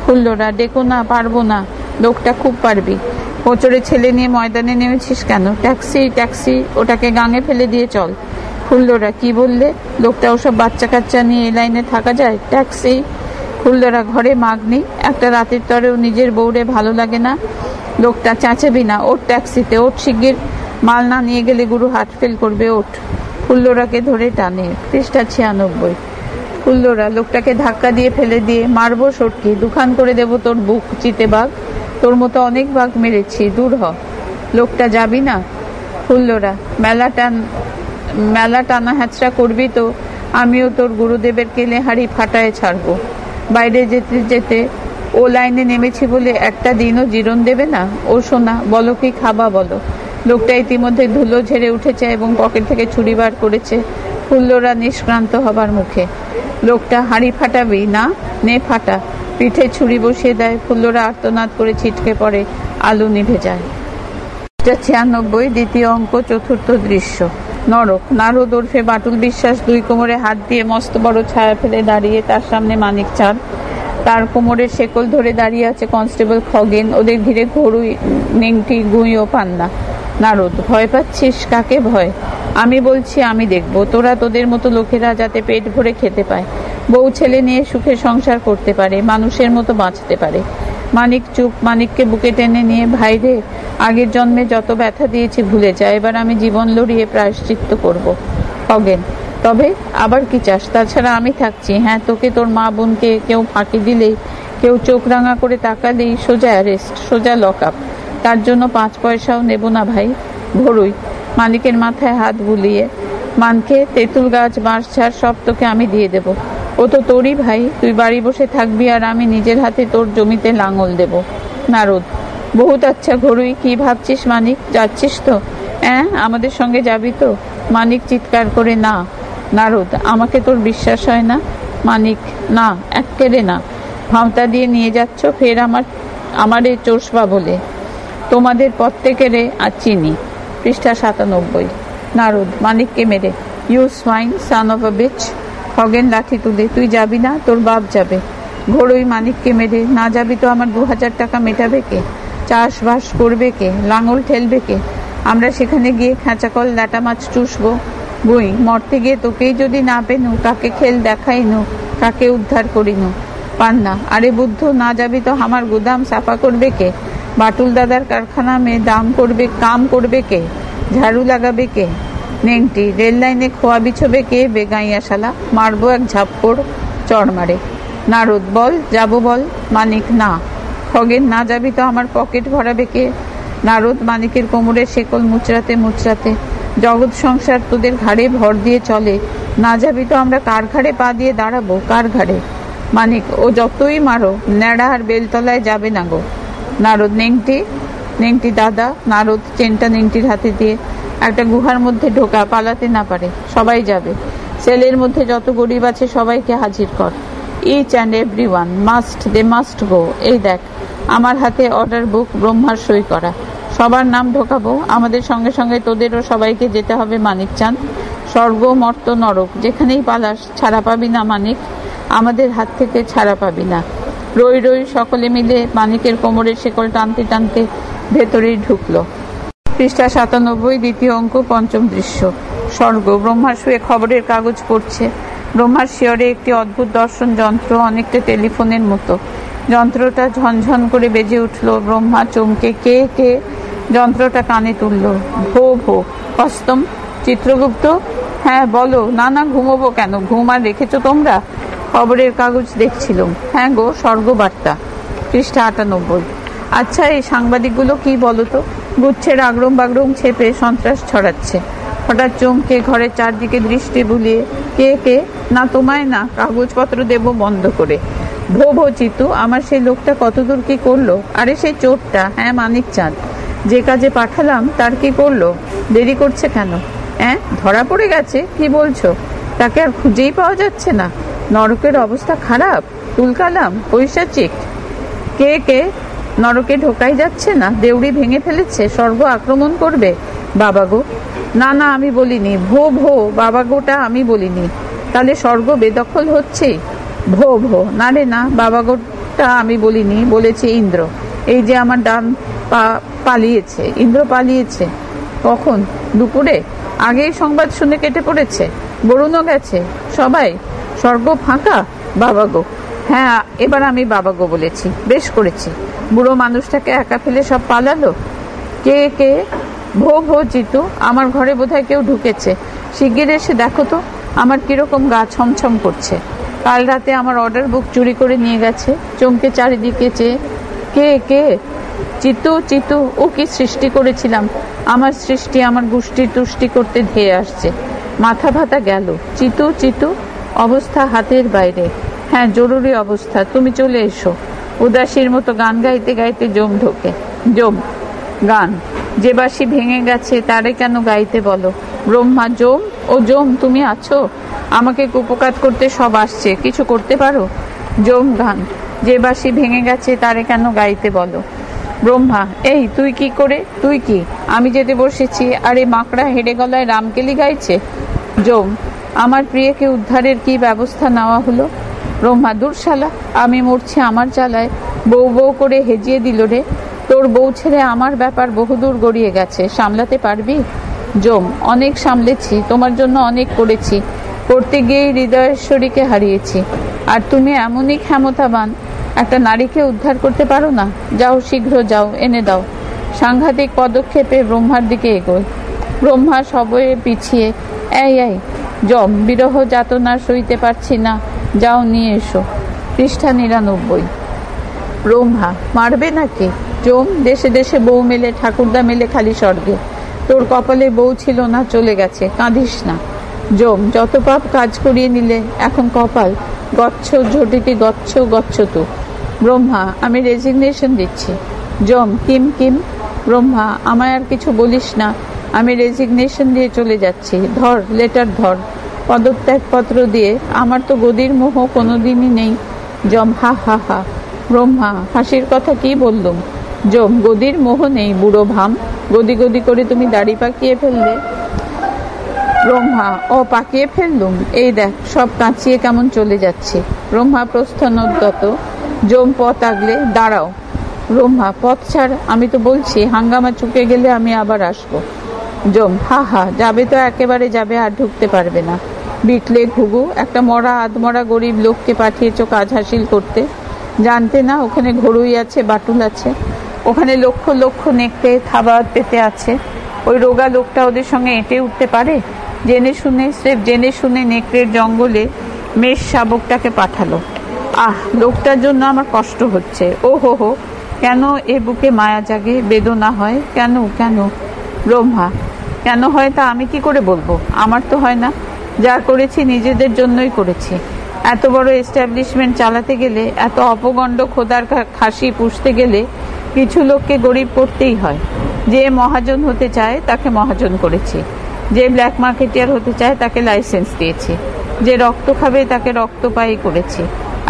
ফুল্লরা, ডেকো না, পারবো না। লোকটা, খুব পারবি, কোচরে ছেলে নিয়ে ময়দানে নেমেছিস কেন? ট্যাক্সি ট্যাক্সি, ওটাকে গাঙে ফেলে দিয়ে চল। ফুল্লরা, কি বললে? লোকটা, ওসব বাচ্চা কাচ্চা নিয়ে এই লাইনে থাকা যায়? ট্যাক্সি। ফুল্লরা, ঘরে মাগ নেই, একটা রাতের তরেও নিজের বউরে ভালো লাগে না। লোকটা, চেঁচাবি না, ওঠ ট্যাক্সিতে, ওঠ শিগগির, মাল না নিয়ে গেলে গুরু হার্ট ফেল করবে, ওঠ। ফুল্লরাকে ধরে টানে। পৃষ্ঠা 96। ফুল্লরা লোকটাকে ধাক্কা দিয়ে ফেলে দিয়ে, মারবো সটকি, দুখান করে দেবো তোর বুক, চিতে বাঘ, তোর মতো অনেক বাঘ মেরেছি, দূর হ। লোকটা, যাবি না? ফুল্লরা, মেলা টানা হ্যাচড়া করবি তো আমিও তোর গুরুদেবের কেলেহারি ফাটায় ছাড়বো। বাইরে যেতে যেতে, ও লাইনে নেমেছি বলে একটা দিনও জীরণ দেবে না? ও সোনা, বলো কি খাবা বলো। লোকটা ইতিমধ্যে ধুলো ঝেড়ে উঠেছে এবং পকেট থেকে ছুরি বার করেছে। ফুল্লরা নিষ্ক্রান্ত হবার মুখে। লোকটা, হাঁড়ি ফাটাবি না? নে ফাটা। পিঠে ছুরি বসিয়ে দেয়। ফুল্লরা আর্তনাদ করে ছিটকে পড়ে, আলো নিভে যায়। 96। দ্বিতীয় অঙ্ক, চতুর্থ দৃশ্য। নরক। নারদ ওরফে বাটুল বিশ্বাস 2 কোমরে হাত দিয়ে মস্ত বড় ছায়া ফেলে দাঁড়িয়ে, তার সামনে মানিক চাঁদ, তার কোমরের শেকল ধরে দাঁড়িয়ে আছে কনস্টেবল খগেন, ওদের ঘিরে ঘড়ুই, নেংটি, গুঁই ও পান্না। নারদ, ভয় পাচ্ছিস? কাকে ভয়? আমি বলছি আমি দেখব, তোরা তোদের মতো লোকেরা যাতে পেট ভরে খেতে পায়, বউ ছেলে নিয়ে সুখে সংসার করতে পারে, মানুষের মতো বাঁচতে পারে। মানিক চুপ। মানিককে বুকে টেনে নিয়ে, ভাইরে, আগের জন্মে যত ব্যথা দিয়েছি ভুলে যায়, এবার আমি জীবন লড়িয়ে প্রায়শ্চিত্ত করব। খগেন, তবে আবার কি চাস? তাছাড়া আমি থাকছি। হ্যাঁ, তোকে তোর মা বোনকে কেউ ফাঁকি দিলেই, কেউ চোখ রাঙা করে তাকালেই সোজা অ্যারেস্ট, সোজা লক আপ। তার জন্য 5 পয়সাও নেব না ভাই। ঘড়ুই মানিকের মাথায় হাত বুলিয়ে, মানকে তেঁতুল গাছ, বাঁশ ঝাড় সব তোকে আমি দিয়ে দেব। ও তো তোরই ভাই, তুই বাড়ি বসে থাকবি আর আমি নিজের হাতে তোর জমিতে লাঙল দেব। নারদ, বহুত আচ্ছা ঘড়ুই, কি ভাবছিস মানিক? যাচ্ছিস তো? হ্যাঁ, আমাদের সঙ্গে যাবি তো? মানিক চিৎকার করে, না। নারদ, আমাকে তোর বিশ্বাস হয় না? মানিক, না, এক্কেরে না। ভাঁওতা দিয়ে নিয়ে যাচ্ছ, ফের আমারে চোষবা বলে। তোমাদের প্রত্যেকেরে আর চিনি। পৃষ্ঠা 97। নারদ মানিককে মেরে, you swine, son of a bitch. Khagen লাঠি তুলে, তুই যাবি না? তোর বাপ যাবে। ঘড়ুই মানিককে মেরে, না যাবি তো আমার 2000 টাকা মেটাবে কে? চাষবাস করবে কে? লাঙল ঠেলবে কে? আমরা সেখানে গিয়ে খেঁচাকল ল্যাটা মাছ চুষবো। গুই, মরতে গিয়ে তোকেই যদি না পেনু, কাকে খেল দেখাইনু, কাকে উদ্ধার করিনু। পান্না, আরে বুদ্ধ, না যাবি তো আমার গুদাম সাফা করবে কে? বাটুল দাদার কারখানা মে কাম করবে কে? ঝাড়ু লাগাবে কে? নেংটি, রেল লাইনে খোয়া বিছবে কে? বেগাইয়া শালা, মারবো এক ঝাপ্পড়, চড় মারে। নারদ, বল, যাবো বল। মানিক, না। খগেন, না যাবি তো আমার পকেট ভরাবে কে? নারদ মানিকের কোমরে শেকল মুচড়াতে মুচড়াতে, জগৎ সংসার তোদের ঘাড়ে ভর দিয়ে চলে, না যাবি তো আমরা কার ঘাড়ে পা দিয়ে দাঁড়াবো, কার ঘাড়ে? মানিক, ও যতই মারো ন্যাড়া আর বেলতলায় যাবে না গো। নারদ, নেংটি নেংটি দাদা। নারদ চেনটা নেংটির হাতে দিয়ে, একটা গুহার মধ্যে ঢোকা, পালাতে না পারে, সবাই যাবে। সেলের মধ্যে যত গরিব আছে সবাইকে হাজির কর। Each and every one must, they must go. এই দেখ আমার হাতে অর্ডার বুক, ব্রহ্মার সই করা। সবার নাম ঢোকাবো, আমাদের সঙ্গে সঙ্গে তোদেরও সবাইকে যেতে হবে মানিকচাঁদ। স্বর্গ, মর্ত, নরক, যেখানেই পালাস ছাড়া পাবি না মানিক, আমাদের হাত থেকে ছাড়া পাবি না। রই রই সকলে মিলে মানিকের কোমরের শেকল টানতে টানতে ভেতরেই ঢুকলো। পৃষ্ঠা 97, দ্বিতীয় অঙ্ক, পঞ্চম দৃশ্য। স্বর্গ। ব্রহ্মা শুয়ে খবরের কাগজ পড়ছে। ব্রহ্মার শিয়রে একটি অদ্ভুত দর্শন যন্ত্র, অনেকটা টেলিফোনের মতো। যন্ত্রটা ঝনঝন করে বেজে উঠল। ব্রহ্মা চমকে কে কে যন্ত্রটা কানে তুলল। ভো ভো। কস্তম? চিত্রগুপ্ত? হ্যাঁ বলো। না না, ঘুমোবো কেন? ঘুম আর রেখেছো তোমরা? খবরের কাগজ দেখছিলাম। হ্যাঁ গো, স্বর্গবার্তা। পৃষ্ঠা 98। আচ্ছা, এই সাংবাদিকগুলো কি বলো তো? গুচ্ছের আগরম বাগরম ছেপে সন্ত্রাস ছড়াচ্ছে। হঠাৎ চমকে ঘরের চারদিকে দৃষ্টি বুলিয়ে, কে কে? না তোমায় না, কাগজপত্র দেব বন্ধ করে। ভো ভো চিতু, আমার সেই লোকটা কতদূর কি করলো? আরে সেই চোরটা, হ্যাঁ মানিকচাঁদ, যে কাজে পাঠালাম তার কি করলো? দেরি করছে কেন? হ্যাঁ, ধরা পড়ে গেছে? কি বলছো? তাকে আর খুঁজেই পাওয়া যাচ্ছে না? নরকের অবস্থা খারাপ? তুলকালাম, পৈশাচিক। কে কে? নরকে ঢোকাই যাচ্ছে না, দেউড়ি ভেঙে ফেলেছে, স্বর্গ আক্রমণ করবে। বাবা গো। না না, আমি বলিনি। ভো ভো, বাবা গোটা আমি বলিনি। তাহলে স্বর্গ বেদখল হচ্ছে? ভো ভো। না রে না, বাবা গোটা আমি বলিনি, বলেছে ইন্দ্র। এই যে আমার ডান পা পালিয়েছে। ইন্দ্র পালিয়েছে? কখন? দুপুরে? আগেই সংবাদ শুনে কেটে পড়েছে। বরুণও গেছে, সবাই। স্বর্গ ফাঁকা? বাবা গো। হ্যাঁ, এবার আমি বাবা গো বলেছি, বেশ করেছি। বুড়ো মানুষটাকে একা ফেলে সব পালালো। কে কে? ভো ভো জিতু, আমার ঘরে বোধহয় কেউ ঢুকেছে। শিগগির এসে দেখো তো, আমার কিরকম গা ছমছম করছে। কাল রাতে আমার অর্ডার বুক চুরি করে নিয়ে গেছে। চমকে চারিদিকে চেয়ে, কে কে? চিতু চিতু, ও কি সৃষ্টি করেছিলাম, আমার সৃষ্টি আমার গুষ্টি তুষ্টি করতে ধেয়ে আসছে। মাথা ভাতা গেল। চিতু চিতু, অবস্থা হাতের বাইরে। হ্যাঁ, জরুরি অবস্থা, তুমি চলে এসো। উদাসীর মতো গান গাইতে গাইতে জম ঢোকে। জম গান। যে বাঁশি ভেঙে গেছে তারে কেন গাইতে বলো? ব্রহ্মা। জম? ও জম, তুমি আছো? আমাকে কুপকাত করতে সব আসছে, কিছু করতে পারো? জম গান। যে বাঁশি ভেঙে গেছে তারে কেন গাইতে বলো? ব্রহ্মা। এই তুই কি করে? তুই কি? আমি যেতে বসেছি আর এই মাকড়া হেডে গলায় রামকেলি গাইছে। জম। আমার প্রিয়কে উদ্ধারের কি ব্যবস্থা নেওয়া হলো? ব্রহ্মা। দূরশালা, আমি মরছি আমার জ্বালায়। বউ বউ করে হেজিয়ে দিল রে। তোর বউ ছেড়ে আমার ব্যাপার বহুদূর গড়িয়ে গেছে, সামলাতে পারবি? জম। অনেক সামলেছি, তোমার জন্য অনেক করেছি, করতে গিয়েই হৃদয়েশ্বরীকে হারিয়েছি। আর তুমি এমনই ক্ষমতাবান, একটা নারীকে উদ্ধার করতে পারো না? যাও, শীঘ্র যাও, এনে দাও। সাংঘাতিক পদক্ষেপে ব্রহ্মার দিকে এগোয়। ব্রহ্মা সবয়ে পিছিয়ে। এই এই। জম। বিরহ যাতনা সইতে পারছি না, যাও নিয়ে এসো। পৃষ্ঠা 99। ব্রহ্মা। মারবে নাকি? জম। দেশে দেশে বউ মেলে, ঠাকুরদা মেলে খালি স্বর্গে। তোর কপালে বউ ছিল না, চলে গেছে, কাঁদিস না। জম। যত পাপ কাজ করিয়ে নিলে, এখন কপাল। গচ্ছ ঝটিতি গচ্ছ গচ্ছ তু। ব্রহ্মা। আমি রেজিগনেশন দিচ্ছি। জম। কিম কিম? ব্রহ্মা। আমায় আর কিছু বলিস না, আমি রেজিগনেশন দিয়ে চলে যাচ্ছি। ধর, লেটার ধর, পদত্যাগপত্র দিয়ে। আমার তো গদির মোহ কোনোদিনই নেই। জম। হা হা হা। ব্রহ্মা। হাসির কথা কি বললুম? জম। গদির মোহ নেই, বুড়ো ভাম। গদি গদি করে তুমি দাড়ি পাকিয়ে ফেললে। ব্রহ্মা। ও পাকিয়ে ফেললুম? এই দেখ, সব কাঁচিয়ে কেমন চলে যাচ্ছে। ব্রহ্মা প্রস্থানোদ্যত। জম পথ আগলে। দাঁড়াও। ব্রহ্মা। পথ ছাড়, আমি তো বলছি, হাঙ্গামা চুকে গেলে আমি আবার আসবো। জম। হা হা। যাবে তো একেবারে যাবে, আর ঢুকতে পারবে না। বিটলে ঘুঘু, একটা মরা আধমরা গরিব লোককে পাঠিয়েছ কাজ হাসিল করতে। জানতে না ওখানে ঘড়ুই আছে, বাটুল আছে, ওখানে লক্ষ লক্ষ নেকড়ে থাবাত পেতে আছে। ওই রোগা লোকটা ওদের সঙ্গে এঁটে উঠতে পারে? জেনে শুনে, স্রেফ জেনে শুনে নেকড়ের জঙ্গলে মেষ শাবকটাকে পাঠালো। আহ, লোকটার জন্য আমার কষ্ট হচ্ছে। ও হো হো। কেন এ বুকে মায়া জাগে, বেদনা হয় কেন? কেন? ব্রহ্মা। কেন হয় তা আমি কি করে বলবো? আমার তো হয় না। যা করেছি নিজেদের জন্যই করেছি। এত বড় এস্টাবলিশমেন্ট চালাতে গেলে, এত অপগণ্ড খোদার খাসি পুষতে গেলে কিছু লোককে গরিব করতেই হয়। যে মহাজন হতে চায় তাকে মহাজন করেছি, যে ব্ল্যাক মার্কেটিয়ার হতে চায় তাকে লাইসেন্স দিয়েছি, যে রক্ত খাবে তাকে রক্তপায়ী করেছি।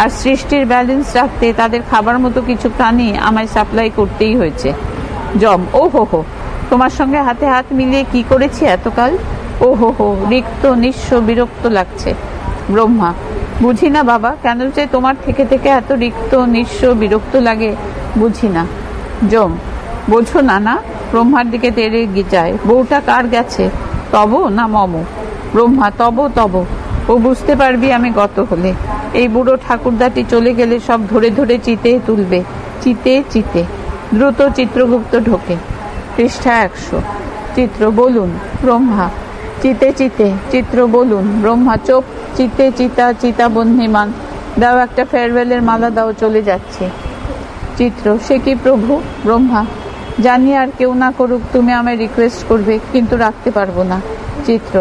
আর সৃষ্টির ব্যালেন্স রাখতে তাদের খাবার মতো কিছু প্রাণী আমায় সাপ্লাই করতেই হয়েছে। যম: ও হো, তোমার সঙ্গে হাতে হাত মিলিয়ে কি করেছি এতকাল? ও হো, রিক্ত, নিঃস্ব, বিরক্ত লাগছে। ব্রহ্মা: বুঝি না বাবা, কেন যে তোমার থেকে থেকে এত রিক্ত, নিঃস্ব, বিরক্ত লাগে, বুঝি না। যম: বোঝো না? না। ব্রহ্মার দিকে তেড়ে যায়। বউটা কার গেছে, তব না মম? ব্রহ্মা: তব। ও বুঝতে পারবি আমি গত হলে। এই বুড়ো ঠাকুরদাটি চলে গেলে সব ধরে ধরে চিতে তুলবে, চিতে। দ্রুত চিত্রগুপ্ত ঢোকে। পৃষ্ঠা 100। চিত্র: বলুন। ব্রহ্মা: চিতে চিত্র: বলুন। ব্রহ্মা: চোপ। চিতে চিতা বহ্নিমান। দাও একটা ফেয়ারওয়েলের মালা দাও, চলে যাচ্ছে। চিত্র: সে কি প্রভু? ব্রহ্মা: জানি আর কেউ না করুক তুমি আমায় রিকোয়েস্ট করবে, কিন্তু রাখতে পারবো না। চিত্র: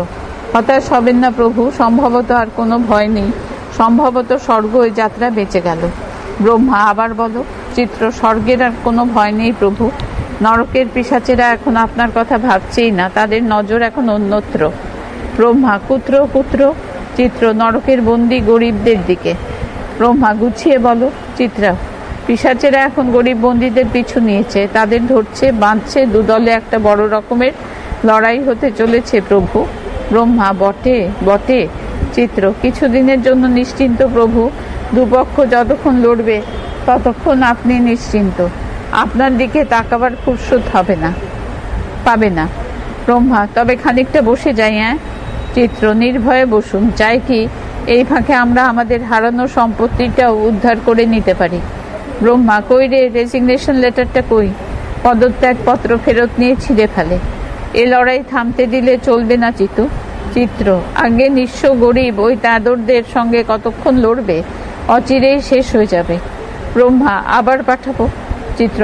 হতাশ হবেন না প্রভু, সম্ভবত আর কোনো ভয় নেই। সম্ভবত স্বর্গ ওই যাত্রা বেঁচে গেল। ব্রহ্মা: আবার বলো। চিত্র: স্বর্গের আর কোনো ভয় নেই প্রভু। নরকের পিশাচেরা এখন আপনার কথা ভাবছেই না, তাদের নজর এখন অন্যত্র। ব্রহ্মা: কুত্র? চিত্র: নরকের বন্দী গরিবদের দিকে। ব্রহ্মা: গুছিয়ে বলো। চিত্রা: পিশাচেরা এখন গরিব বন্দীদের পিছু নিয়েছে, তাদের ধরছে, বাঁধছে, দুদলে একটা বড় রকমের লড়াই হতে চলেছে প্রভু। ব্রহ্মা: বটে। চিত্র: কিছুদিনের জন্য নিশ্চিন্ত প্রভু। দুপক্ষ যতক্ষণ লড়বে ততক্ষণ আপনি নিশ্চিন্ত। আপনার দিকে তাকাবার ফুরসত পাবে না। ব্রহ্মা: তবে খানিকটা বসে যাই। চিত্র: নির্ভয়ে বসুন। চাই কি এই ফাঁকে আমরা আমাদের হারানো সম্পত্তিটাও উদ্ধার করে নিতে পারি। ব্রহ্মা: কই রে, রেজিগনেশন লেটারটা কই? পদত্যাগ পত্র ফেরত নিয়ে ছিঁড়ে ফেলে। এ লড়াই থামতে দিলে চলবে না চিতু। চিত্র: আগে নিঃস্ব গরিব ওই তাদরদের সঙ্গে কতক্ষণ লড়বে? অচিরেই শেষ হয়ে যাবে। ব্রহ্মা: আবার পাঠাবো। চিত্র: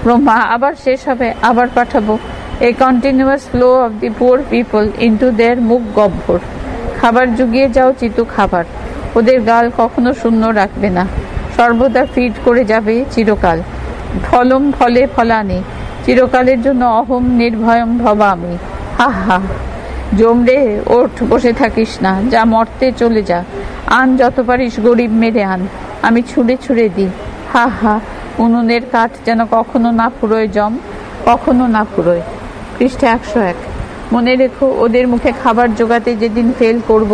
ব্রহ্মা: আবার শেষ হবে, আবার পাঠাবো। A continuous flow of the poor people into their মুখ গহ্বর। খাবার জুগিয়ে যাও চিতু, খাবার। ওদের গাল কখনো শূন্য রাখবে না, সর্বদা ফিড করে যাবে চিরকাল। ফলে ফলানি, চিরকালের জন্য অহম নির্ভয়ম ভবামি। হা। জমরে, ওঠ, বসে থাকিস না, যা মরতে চলে যা। আন যত পারিস গরিব মেরে আন, আমি ছুঁড়ে দিই। হা। উনুনের কাঠ যেন কখনো না ফুরোয় জম, কখনো না ফুরোয়। পৃষ্ঠা 101। মনে রেখো, ওদের মুখে খাবার জোগাতে যেদিন ফেল করব,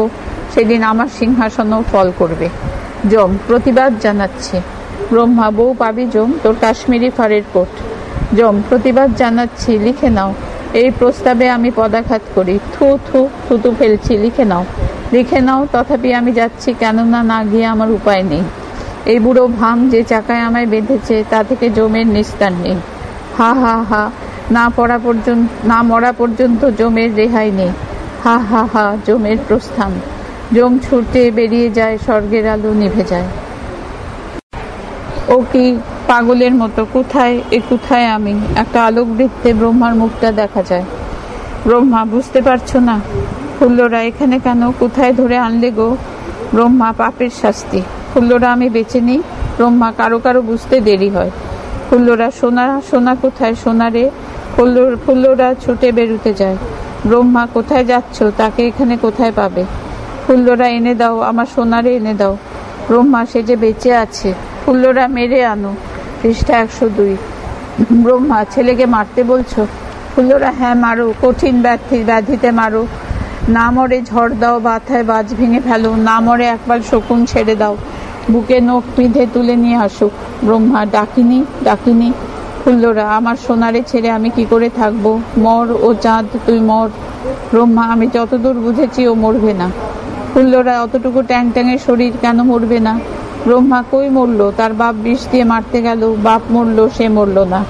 সেদিন আমার সিংহাসনও ফল করবে। যম: প্রতিবাদ জানাচ্ছে। ব্রহ্মা: বউ পাবি যম, তোর কাশ্মীরি ফারের কোট। যম: প্রতিবাদ জানাচ্ছি, লিখে নাও। এই প্রস্তাবে আমি পদাঘাত করি। থুতু ফেলছি, লিখে নাও। তথাপি আমি যাচ্ছি, কেননা না গিয়ে আমার উপায় নেই। এই বুড়ো ভাম যে চাকায় আমায় বেঁধেছে, তা থেকে জমের নিস্তার নেই। হা। না মরা পর্যন্ত জমের রেহাই নেই। হা। জমের প্রস্থান। জম ছুটে বেরিয়ে যায়, স্বর্গের আলো নিভে যায়। ও কি পাগলের মতো, কোথায় আমি? একটা আলোকবৃত্তে ব্রহ্মার মুখটা দেখা যায়। ব্রহ্মা: বুঝতে পারছো না? ফুল্লরা এখানে কেন? কোথায় ধরে আনলে গো? ব্রহ্মা: পাপের শাস্তি। ফুল্লরা আমি বেঁচে নেই। ব্রহ্মা: কারো বুঝতে দেরি হয়। ফুল্লরা: সোনা কোথায়? সোনা রে। ফুল্লরা ছুটে বেরুতে যায়। ব্রহ্মা: কোথায় যাচ্ছ? তাকে এখানে কোথায় পাবে? ফুল্লরা: এনে দাও, আমার সোনারে এনে দাও। ব্রহ্মা: সে যে বেঁচে আছে। ফুল্লরা: মেরে আনো। পৃষ্ঠা 102। ব্রহ্মা: ছেলেকে মারতে বলছো? ফুল্লরা: হ্যাঁ, মারো, কঠিন ব্যাধিতে মারো। না মরে ঝড় দাও, বাথায় বাজ ভেঙে ফেলো। না মরে একবার শকুন ছেড়ে দাও, বুকে নখ বিঁধে তুলে নিয়ে আসুক। ব্রহ্মা: ডাকিনি। ফুল্লরা: আমার সোনারে ছেড়ে আমি কি করে থাকবো? মর ও চাঁদ, তুই মর। ব্রহ্মা: আমি যতদূর বুঝেছি ও মরবে না। ফুল্লরা: অতটুকু ট্যাংট্যাঙের শরীর কেন মরবে না? ব্রহ্মা: কই মরলো? তার বাপ বিষ দিয়ে মারতে গেল, বাপ মরলো, সে মরলো না।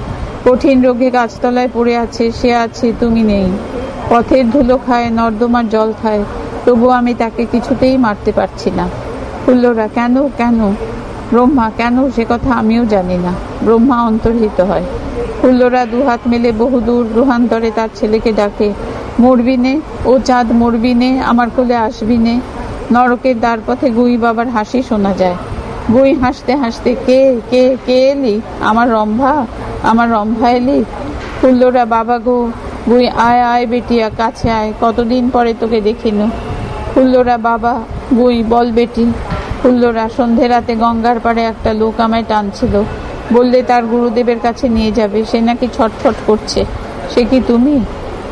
কঠিন রোগে গাছতলায় পড়ে আছে, সে আছে, তুমি নেই। পথের ধুলো খায়, নর্দমার জল খায়, তবু আমি তাকে কিছুতেই মারতে পারছি না। ফুল্লরা: কেন? ব্রহ্মা: কেন সে কথা আমিও জানি না। ব্রহ্মা অন্তর্হিত হয়। ফুল্লরা দুহাত মেলে বহুদূর গ্রহান্তরে তার ছেলেকে ডাকে, মরবি নে ও চাঁদ, মরবি নে, আমার কোলে আসবি নে। নরকের দ্বার পথে গুই বাবার হাসি শোনা যায়। গুই হাসতে হাসতে, কে কে কে এলি? আমার রম্ভা, আমার রম্ভা এলি? ফুল্লরা, বাবা গো। গুই, আয় আয় বেটিয়া, কাছে আয়, কতদিন পরে তোকে দেখিনু। ফুল্লরা, বাবা। গুই, বল বেটি। ফুল্লরা, সন্ধে রাতে গঙ্গার পাড়ে একটা লোক আমায় টানছিল, বললে তার গুরুদেবের কাছে নিয়ে যাবে, সে নাকি ছটফট করছে। সে কি তুমি?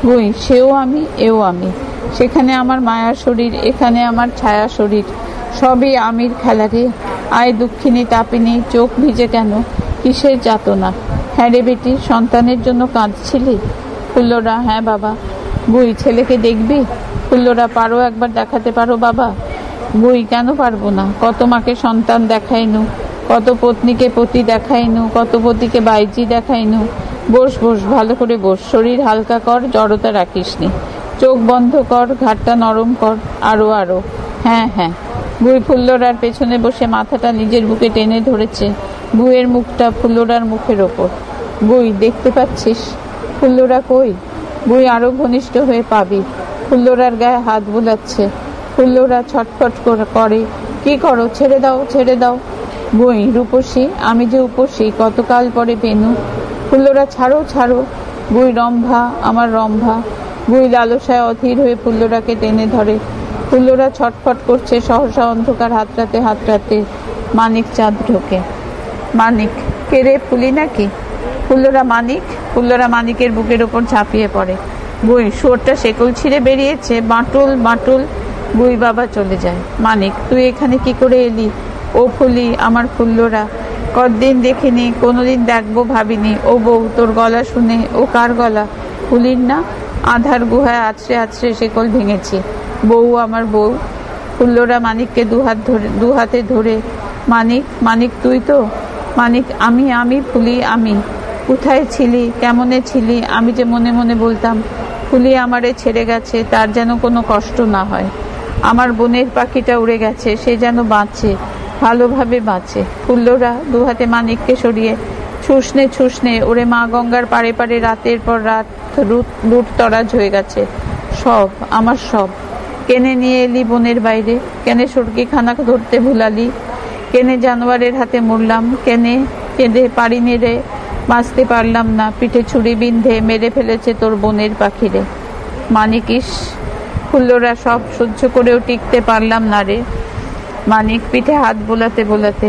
গুই, সেও আমি, এও আমি। সেখানে আমার মায়ার শরীর, এখানে আমার ছায়া শরীর, সবই আমির খেলা রে। আয় দুঃখিনী তাপিনী, চোখ ভিজে কেন, কিসের যাতনা? হ্যাঁ রে বেটি, সন্তানের জন্য কাঁদছিলি? ফুল্লরা, হ্যাঁ বাবা। গুই, ছেলেকে দেখবি? ফুল্লরা, পারো, একবার দেখাতে পারো বাবা? গুই, কেন পারবো না? কত মাকে সন্তান দেখাইনু, কত পত্নীকে পতি দেখাইনু, কত পতিকে বাইজি দেখাইনু। বস বস, ভালো করে বস, শরীর হালকা কর, জড়তা রাখিসনি, চোখ বন্ধ কর, ঘাটটা নরম কর, আরো আরো। হ্যাঁ হ্যাঁ। গুই ফুল্লরার পেছনে বসে মাথাটা নিজের বুকে টেনে ধরেছে, গুইয়ের মুখটা ফুল্লরার মুখের ওপর। গুই, দেখতে পাচ্ছিস? ফুল্লরা, কই? গুই আরো ঘনিষ্ঠ হয়ে পাবি। ফুল্লরার গায়ে হাত বুলাচ্ছে। ফুল্লরা ছটফট করে, কি করো? ছেড়ে দাও, ছেড়ে দাও। গুই, রূপসী, আমি যে উপসী, কতকাল পরে পেনু। ফুল্লরা, ছাড়ো ছাড়ো। গুই, রম্ভা, আমার রম্ভা। গুই লালসায় অধীর হয়ে ফুল্লরাকে টেনে ধরে। ফুল্লরা ছটফট করছে, সহসা অন্ধকার হাতড়াতে হাতড়াতে মানিক চাঁদ ঢোকে। মানিক, কে রে, ফুলি নাকি? ফুল্লরা, মানিক। ফুল্লরা মানিকের বুকের ওপর ঝাঁপিয়ে পড়ে। গুই, শুয়োরটা শেকল ছিঁড়ে বেরিয়েছে, বাঁটুল বাঁটুল। গুই বাবা চলে যায়। মানিক, তুই এখানে কি করে এলি? ও ফুলি, আমার ফুল্লরা, কতদিন দেখিনি, কোনোদিন দেখবো ভাবিনি। ও বউ, তোর গলা শুনে। ও কার গলা? ফুলির না? আধার গুহায় আছড়ে আছড়ে শেকল ভেঙেছি। বউ, আমার বউ। ফুল্লরা মানিককে দু হাতে ধরে, মানিক, মানিক তুই তো? মানিক, আমি, আমি ফুলি, আমি। কোথায় ছিলি, কেমনে ছিলি? আমি যে মনে মনে বলতাম, ফুলি আমারে ছেড়ে গেছে, তার যেন কোনো কষ্ট না হয়। আমার বোনের পাখিটা উড়ে গেছে, সে যেন বাঁচে, ভালোভাবে বাঁচে। ফুল্লরা দু হাতে মানিককে সরিয়ে ছুসনে ছুসনে, ওরে মা গঙ্গার পাড়ে পাড়ে রাতের পর রাত লুটতরাজ হয়ে গেছে, সব আমার সব। কেনে নিয়ে এলি বনের বাইরে, কেনে সরকি খানা ধরতে ভুলালি, কেনে জানোয়ারের হাতে মরলাম, কেনে কেঁদে পারিনি রে, বাঁচতে পারলাম না, পিঠে ছুরি বিন্ধে মেরে ফেলেছে তোর বোনের পাখিরে। মানিক, ইস। ফুল্লরা, সব সহ্য করেও টিকতে পারলাম না রে। মানিক পিঠে হাত বোলাতে বোলাতে,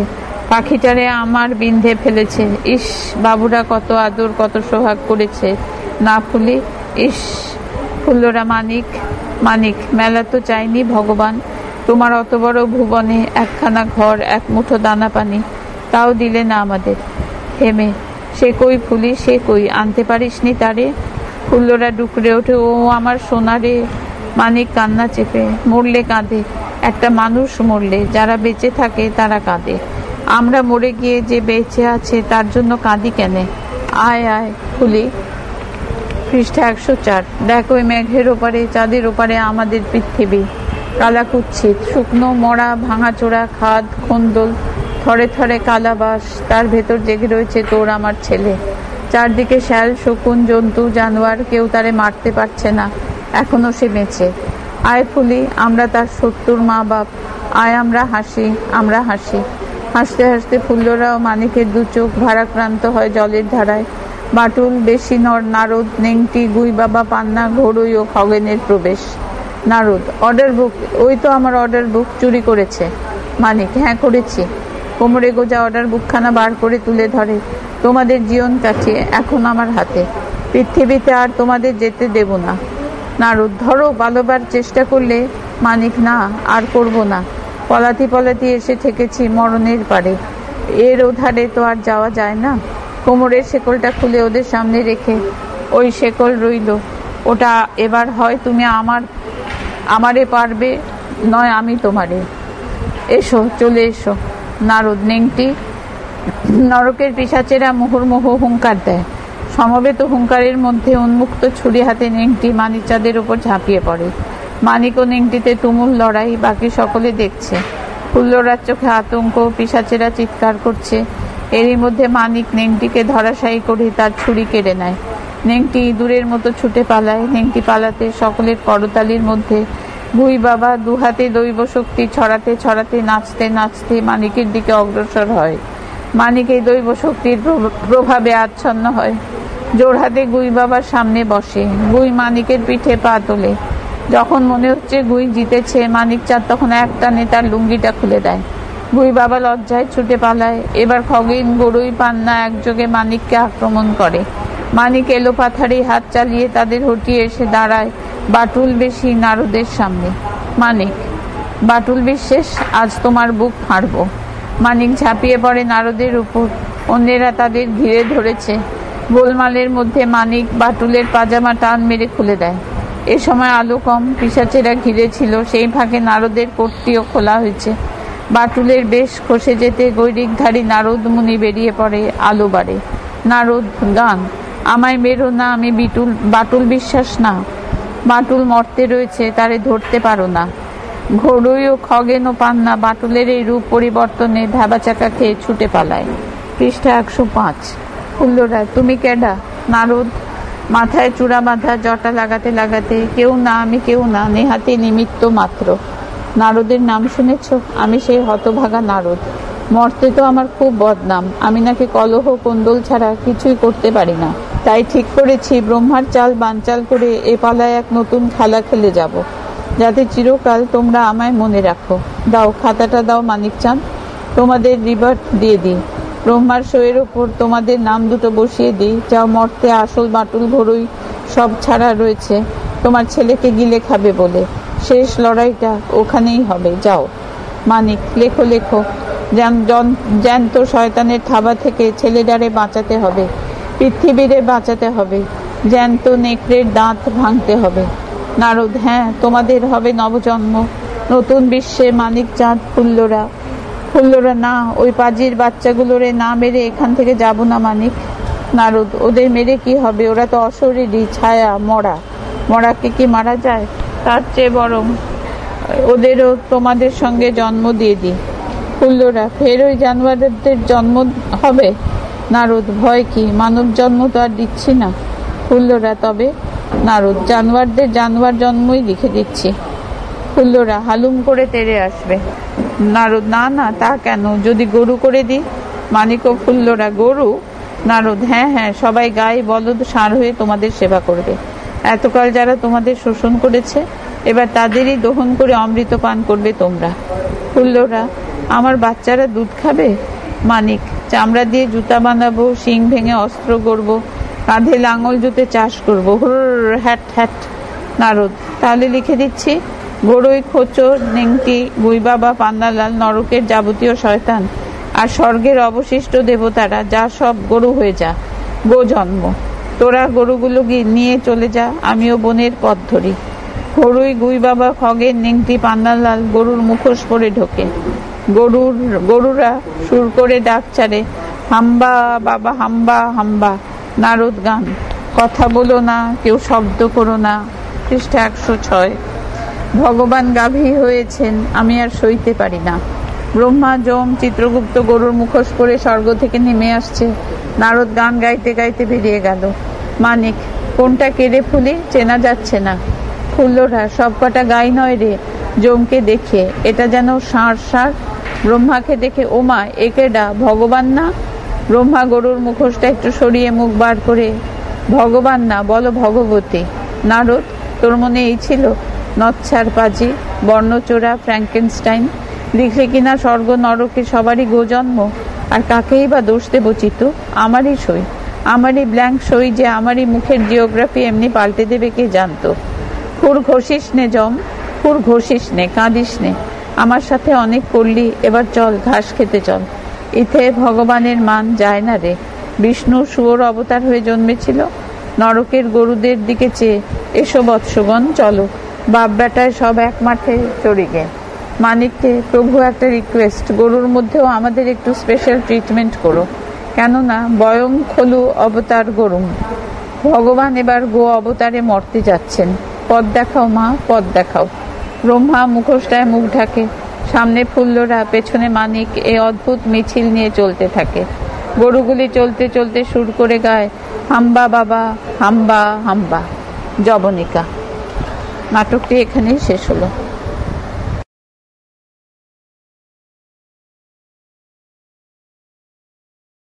পাখিটারে আমার বিন্ধে ফেলেছে, ইস। বাবুরা কত আদর, কত সোহাগ করেছে না ফুলি, ইস। ফুল্লরা, মানিক, মানিক, মেলা তো চাইনি ভগবান, তোমার অত বড় ভুবনে একখানা ঘর, এক মুঠো দানা পানি, তাও দিলে না আমাদের। হেমে, সে কই ফুলি, সে কই? আনতে পারিসনি তারে? ফুল্লরা ডুকরে ওঠে, ও আমার সোনারে। মানিক কান্না চেপে, মরলে কাঁদে, একটা মানুষ মরলে, যারা বেঁচে থাকে তারা কাঁদে, আমরা মরে গিয়ে যে বেঁচে আছে তার জন্য কাঁদি কেনে? আয় আয় ফুলি। পৃষ্ঠা 104। দেখ, ওই মেঘের ওপারে, চাঁদের ওপারে আমাদের পৃথিবী, কালা কুচ্ছিত, শুকনো মরা ভাঙাচোরা খাদ খন্দল, থরে থরে কালাবাস, তার ভেতর জেগে রয়েছে তোর আমার ছেলে। চারদিকে শ্যাল শকুন জন্তু জানোয়ার, কেউ তারে মারতে পারছে না, এখনো সে বেঁচে। আয় ফুলি, আমরা তার শত্রুর মা বাপ, আয় আমরা হাসি, আমরা হাসি। হাসতে হাসতে ফুল্লরা ও মানিকের দু চোখ ভারাক্রান্ত হয় জলের ধারায়। বাটুল, বেশি নারদ, নেংটি, গুই বাবা, পান্না, ঘড়ুই ও খগেনের প্রবেশ। নারদ, অর্ডার বুক, ওই তো আমার অর্ডার বুক চুরি করেছে। মানিক, হ্যাঁ করেছি। কোমরে গোজা অর্ডার বুকখানা বার করে তুলে ধরে, তোমাদের জীবন কাটিয়ে এখন আমার হাতে, পৃথিবীতে আর তোমাদের যেতে দেব না। নারদ, ধরো, পালাবার চেষ্টা করলে। মানিক, না, আর করব না, পলাতি পলাতি এসে ঠেকেছি মরণের পারে, এর ওধারে তো আর যাওয়া যায় না। কোমরের শেকলটা খুলে ওদের সামনে রেখে, ওই শেকল রইল, ওটা এবার হয় তুমি আমারে পারবে, নয় আমি তোমারে। এসো, চলে এসো। নারদ, নেংটি। নরকের পিশাচেরা মুহুর্মুহ হুঙ্কার দেয়, সমবেত হুঙ্কারের মধ্যে উন্মুক্ত ছুরি হাতে নেংটি মানিকচাঁদের উপর ঝাঁপিয়ে পড়ে। মানিক ও নেংটিতে তুমুল লড়াই, বাকি সকলে দেখছে। ফুল্লরার চোখে আতঙ্ক, পিশাচেরা চিৎকার করছে, এরই মধ্যে মানিক নেংটিকে ধরাশায়ী করে তার ছুরি কেড়ে নেয়। নেংটি ইঁদুরের মতো ছুটে পালায়। নেংটি পালাতে সকলের করতালির মধ্যে ভুই বাবা দুহাতে দৈব শক্তি ছড়াতে ছড়াতে নাচতে নাচতে মানিকের দিকে অগ্রসর হয়। মানিক এই দৈব শক্তির প্রভাবে আচ্ছন্ন হয়। জোড়হাতে গুই বাবার সামনে বসে। গুই মানিকের পিঠে পা তোলে। যখন মনে হচ্ছে গুই জিতেছে, মানিক চাঁদ তখন এক টানে তার লুঙ্গিটা খুলে দেয়। গুই বাবা লজ্জায় ছুটে পালায়। এবার খগেন, গরুই, পান্না একযোগে মানিককে আক্রমণ করে। মানিক এলোপাথারি হাত চালিয়ে তাদের হটিয়ে এসে দাঁড়ায় বাটুল বেশি নারদের সামনে। মানিক: বাটুল বিশ্বাস, আজ তোমার বুক ফাঁড়ব। মানিক ঝাঁপিয়ে পড়ে নারদের উপর। অন্যেরা তাদের ঘিরে ধরেছে। গোলমালের মধ্যে মানিক বাটুলের পাজামা টান মেরে খুলে দেয়। এ সময় আলো কম, পিশাচেরা ঘিরে ছিল। সেই ফাঁকে নারদের কোটটিও খোলা হয়েছে। বাটুলের বেশ খসে যেতে গৈরিকধারী নারদ মুনি বেরিয়ে পড়ে। আলো বাড়ে। নারদ: গান। আমায় মেরো না, আমি বাটুল বিশ্বাস না। বাটুল মর্তে রয়েছে, তারে ধরতে পারো না। ঘড়ুই ও খগেন ও পান্না বাটুলের এই রূপ পরিবর্তনে ধাবাচাকা খেয়ে ছুটে পালায়। পৃষ্ঠা 105। ফুল্লরা: তুমি কেডা? নারদ মাথায় চূড়া বাঁধা, জটা লাগাতে লাগাতে: কেউ না, আমি কেউ না, নেহাতি নিমিত্ত মাত্র। নারদের নাম শুনেছ? আমি সেই হতভাগা নারদ। মর্তে তো আমার খুব বদনাম। আমি নাকি কলহ কোন্দল ছাড়া কিছুই করতে পারি না। তাই ঠিক করেছি ব্রহ্মার চাল বানচাল করে এ পালায় এক নতুন খেলা খেলে যাব, যাতে চিরকাল তোমরা আমায় মনে রাখো। দাও, খাতাটা দাও মানিক চাঁদ, তোমাদের রিবার্ট দিয়ে দিই। ব্রহ্মার শোয়ের ওপর তোমাদের নাম দুটো বসিয়ে দিই। যাও, মর্তে আসল বাটুল ঘড়ুই সব ছাড়া রয়েছে, তোমার ছেলেকে গিলে খাবে বলে। শেষ লড়াইটা ওখানেই হবে। যাও। মানিক: লেখো লেখো। জ্যান্ত শয়তানের থাবা থেকে ছেলেটারে বাঁচাতে হবে, পৃথিবীরে বাঁচাতে হবে। জ্যান্ত নেকড়ের দাঁত ভাঙতে হবে। নারদ: হ্যাঁ, তোমাদের হবে নবজন্ম, নতুন বিশ্বে মানিক চাঁদ। ফুল্লরা: ফুল্লরা না, ওই পাজির বাচ্চাগুলোরে না মেরে এখান থেকে যাব না মানিক। নারদ: ওদের মেরে কি হবে? ওরা তো অশরীরী, ছায়া, মরা। মরাকে কি মারা যায়? তার চেয়ে বরং ওদেরও তোমাদের সঙ্গে জন্ম দিয়ে দিই। ফুল্লরা: ফের ওই জানোয়ারদের জন্ম হবে? নারদ: ভয় কি, মানব জন্ম তো আর দিচ্ছি না। ফুল্লরা: তবে? নারদ: জানোয়ারদের জানোয়ার জন্মই লিখে দিচ্ছি। ফুল্লরা: হালুম করে তেড়ে আসবে। নারদ: না না, তা কেন, যদি গরু করে দিই। মানিক ও ফুল্লরা: গরু? নারদ: হ্যাঁ হ্যাঁ, সবাই গায়ে বলদ ষাঁড় হয়ে তোমাদের সেবা করবে। এতকাল যারা তোমাদের শোষণ করেছে, এবার তাদেরই দহন করে অমৃত পান করবে তোমরা। ফুল্লরা: আমার বাচ্চারা দুধ খাবে? মানিক: চামড়া দিয়ে জুতা বানাবো, শিং ভেঙে অস্ত্র গড়বো, কাঁধে লাঙল জুতে চাষ করবো। হুর হ্যাট হ্যাট। নারদ: তাহলে লিখে দিচ্ছি, গড়ই, খোচর, নেংটি, গুই বাবা, পান্নালাল, নরকের যাবতীয় শয়তান আর স্বর্গের অবশিষ্ট দেবতারা, যা সব গরু হয়ে যা, গো জন্ম। তোরা গরুগুলো নিয়ে চলে যা, আমিও বনের পথ ধরি। গরুই, গুই বাবা, খগেন, নেংটি, পান্নালাল গরুর মুখোশ পরে ঢোকে। গরুরা সুর করে ডাক ছাড়ে, হাম্বা বাবা, হাম্বা হাম্বা। নারদ: গান। কথা বলো না, কেউ শব্দ করো না। পৃষ্ঠা 106। ভগবান গাভী হয়েছেন, আমি আর সইতে পারি না। ব্রহ্মা, যম, চিত্রগুপ্ত গরুর মুখোশ পরে স্বর্গ থেকে নেমে আসছে। নারদ গান গাইতে গাইতে বেরিয়ে গেল। মানিক: কোনটা কেড়ে ফুলি, চেনা যাচ্ছে না। ফুল্লরা: সব কটা গাই নয় রে, যমকে দেখে এটা যেন ষাঁড় ষাঁড়। ব্রহ্মাকে দেখে ওমা, একেডা, ভগবান না? ব্রহ্মা গরুর মুখোশটা একটু সরিয়ে মুখ বার করে: ভগবান না, বলো ভগবতী। নারদ: তোর মনে এই ছিল? নচ্ছার পাজি, বর্ণচোরা, ফ্র্যাঙ্কেনস্টাইন। লিখলে কিনা স্বর্গ নরকে সবারই গোজন্ম, আর কাকেই বা দোষ দেব চিতু? আমারই সই, আমারই ব্ল্যাঙ্ক সই যে আমারই মুখের জিওগ্রাফি এমনি পাল্টে দেবে কে জানতো। খুর ঘষিস নে জম, খুর ঘষিস নে, কাঁদিস নে। আমার সাথে অনেক করলি, এবার চল ঘাস খেতে চল। ইথে ভগবানের মান যায় না রে। বিষ্ণু শুয়োর অবতার হয়ে জন্মেছিল, নরকের গরুদের দিকে চেয়ে। এসো বৎসগণ, চলো, বাপ বেটায় সব এক মাঠে চড়িগে। মানিককে: প্রভু, একটা রিকোয়েস্ট, গরুর মধ্যেও আমাদের একটু স্পেশাল ট্রিটমেন্ট করো, কেননা বয়ং খলু অবতার গরুম। ভগবান এবার গো অবতারে মরতে যাচ্ছেন। পথ দেখাও মা, পথ দেখাও। ব্রহ্মা মুখোশটায় মুখ ঢাকে। সামনে ফুল্লরা, পেছনে মানিক, এ অদ্ভুত মিছিল নিয়ে চলতে থাকে। গরুগুলি চলতে চলতে সুর করে গায়, হাম্বা বাবা হাম্বা হাম্বা। যবনিকা। নাটকটি এখানেই শেষ হলো।